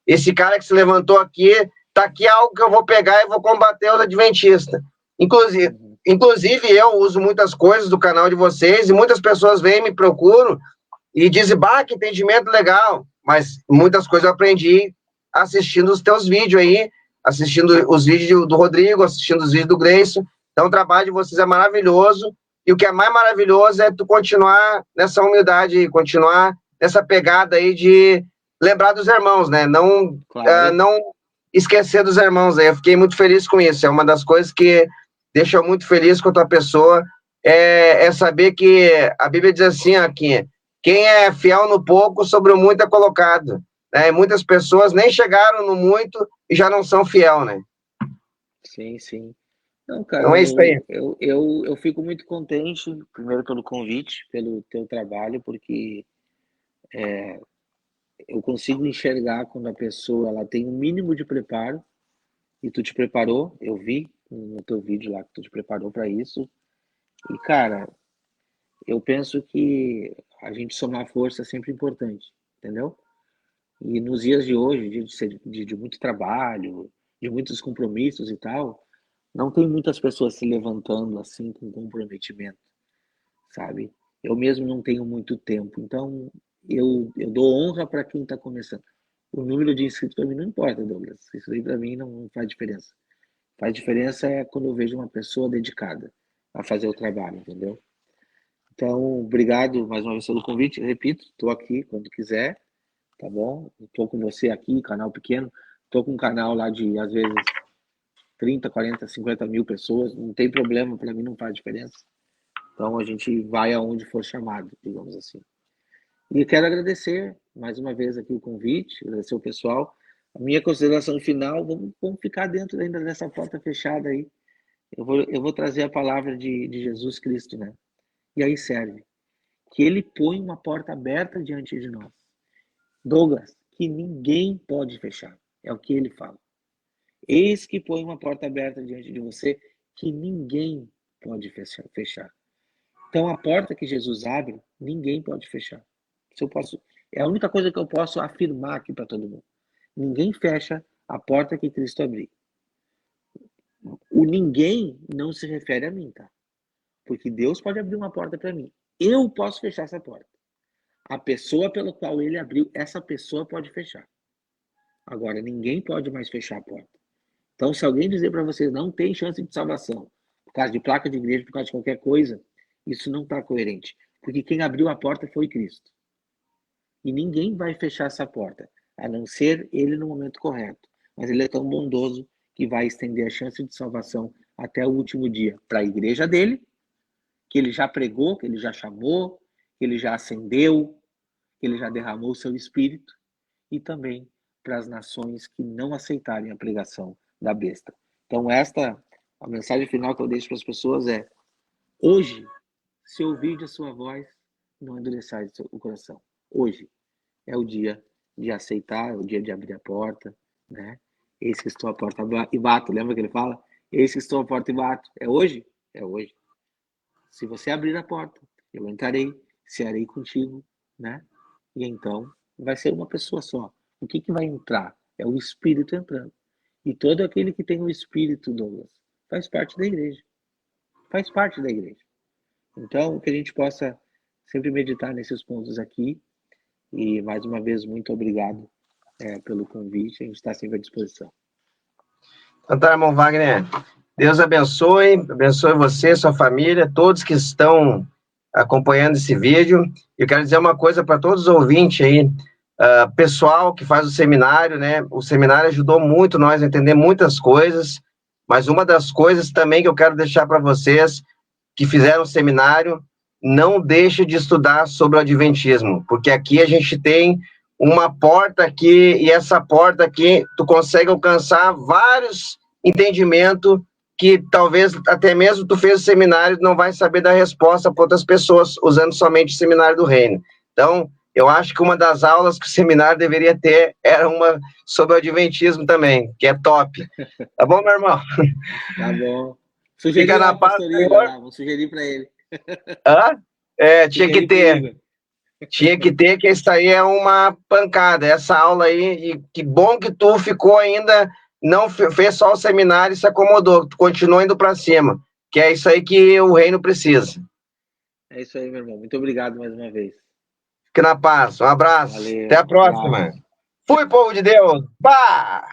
esse cara que se levantou aqui, tá aqui algo que eu vou pegar e vou combater os adventistas. Inclusive, eu uso muitas coisas do canal de vocês e muitas pessoas vêm, me procuram e dizem, que entendimento legal, mas muitas coisas eu aprendi assistindo os teus vídeos aí, assistindo os vídeos do Rodrigo, assistindo os vídeos do Gleison. Então, o trabalho de vocês é maravilhoso, e o que é mais maravilhoso é tu continuar nessa humildade, continuar nessa pegada aí de lembrar dos irmãos, né? Não esquecer dos irmãos aí. Eu fiquei muito feliz com isso. É uma das coisas que deixa eu muito feliz com a tua pessoa, é saber que a Bíblia diz assim aqui, quem é fiel no pouco, sobre o muito é colocado. Né? Muitas pessoas nem chegaram no muito e já não são fiel, né? Sim, sim. Não, cara, Então é isso aí. eu fico muito contente, primeiro pelo convite, pelo teu trabalho, porque eu consigo enxergar quando a pessoa ela tem um mínimo de preparo, e tu te preparou, eu vi no teu vídeo lá que tu te preparou para isso. E, cara, eu penso que a gente somar força é sempre importante, entendeu? E nos dias de hoje, de muito trabalho, de muitos compromissos e tal, não tem muitas pessoas se levantando assim com comprometimento, sabe? Eu mesmo não tenho muito tempo, então eu dou honra para quem está começando. O número de inscritos para mim não importa, Douglas. Isso aí para mim não faz diferença. Faz diferença é quando eu vejo uma pessoa dedicada a fazer o trabalho, entendeu? Então, obrigado mais uma vez pelo convite. Repito, estou aqui quando quiser, tá bom? Estou com você aqui, canal pequeno. Estou com um canal lá de, às vezes, 30, 40, 50 mil pessoas. Não tem problema, para mim não faz diferença. Então, a gente vai aonde for chamado, digamos assim. E quero agradecer mais uma vez aqui o convite, agradecer o pessoal. A minha consideração final, vamos ficar dentro ainda dessa porta fechada aí. Eu vou trazer a palavra de Jesus Cristo, né? E aí serve. Que ele põe uma porta aberta diante de nós. Douglas, que ninguém pode fechar. É o que ele fala. Eis que põe uma porta aberta diante de você que ninguém pode fechar. Então a porta que Jesus abre, ninguém pode fechar. Se eu posso, é a única coisa que eu posso afirmar aqui para todo mundo. Ninguém fecha a porta que Cristo abrir. O ninguém não se refere a mim, tá? Porque Deus pode abrir uma porta para mim. Eu posso fechar essa porta. A pessoa pela qual ele abriu, essa pessoa pode fechar. Agora, ninguém pode mais fechar a porta. Então, se alguém dizer para vocês não tem chance de salvação, por causa de placa de igreja, por causa de qualquer coisa, isso não está coerente. Porque quem abriu a porta foi Cristo. E ninguém vai fechar essa porta, a não ser ele no momento correto. Mas ele é tão bondoso que vai estender a chance de salvação até o último dia para a igreja dele, que ele já pregou, que ele já chamou, que ele já acendeu, que ele já derramou o seu espírito, e também para as nações que não aceitarem a pregação da besta. Então, a mensagem final que eu deixo para as pessoas é: hoje, se ouvir a sua voz, não endureçais o coração. Hoje é o dia de aceitar, é o dia de abrir a porta, né? Eis que estou à porta e bato. Lembra que ele fala? Eis que estou à porta e bato. É hoje? É hoje. Se você abrir a porta, eu entrarei, cearei contigo, né? E então vai ser uma pessoa só. O que vai entrar? É o Espírito entrando. E todo aquele que tem o Espírito, Douglas, faz parte da igreja. Faz parte da igreja. Então, que a gente possa sempre meditar nesses pontos aqui. E, mais uma vez, muito obrigado pelo convite. A gente está sempre à disposição. Então tá, irmão Wagner. Deus abençoe você, sua família, todos que estão acompanhando esse vídeo. Eu quero dizer uma coisa para todos os ouvintes aí, pessoal que faz o seminário, né? O seminário ajudou muito nós a entender muitas coisas, mas uma das coisas também que eu quero deixar para vocês que fizeram o seminário, não deixe de estudar sobre o Adventismo, porque aqui a gente tem uma porta aqui, e essa porta aqui, tu consegue alcançar vários entendimentos que talvez até mesmo tu fez o seminário e não vai saber dar resposta para outras pessoas usando somente o seminário do reino. Então, eu acho que uma das aulas que o seminário deveria ter era uma sobre o Adventismo também, que é top. Tá bom, meu irmão? Tá bom. Fica Sugerir lá na o paz, pastor Igor, Senhor. lá, vou sugerir para ele. Hã? Tinha que Sugerir pro ter. Igor. Tinha que ter, que isso aí é uma pancada. Essa aula aí, e que bom que tu ficou ainda, não fez só o seminário e se acomodou. Tu continua indo para cima, que é isso aí que o reino precisa. É isso aí, meu irmão. Muito obrigado mais uma vez. Fique na paz. Um abraço. Até Valeu, a um abraço. próxima. Fui, povo de Deus. Pá!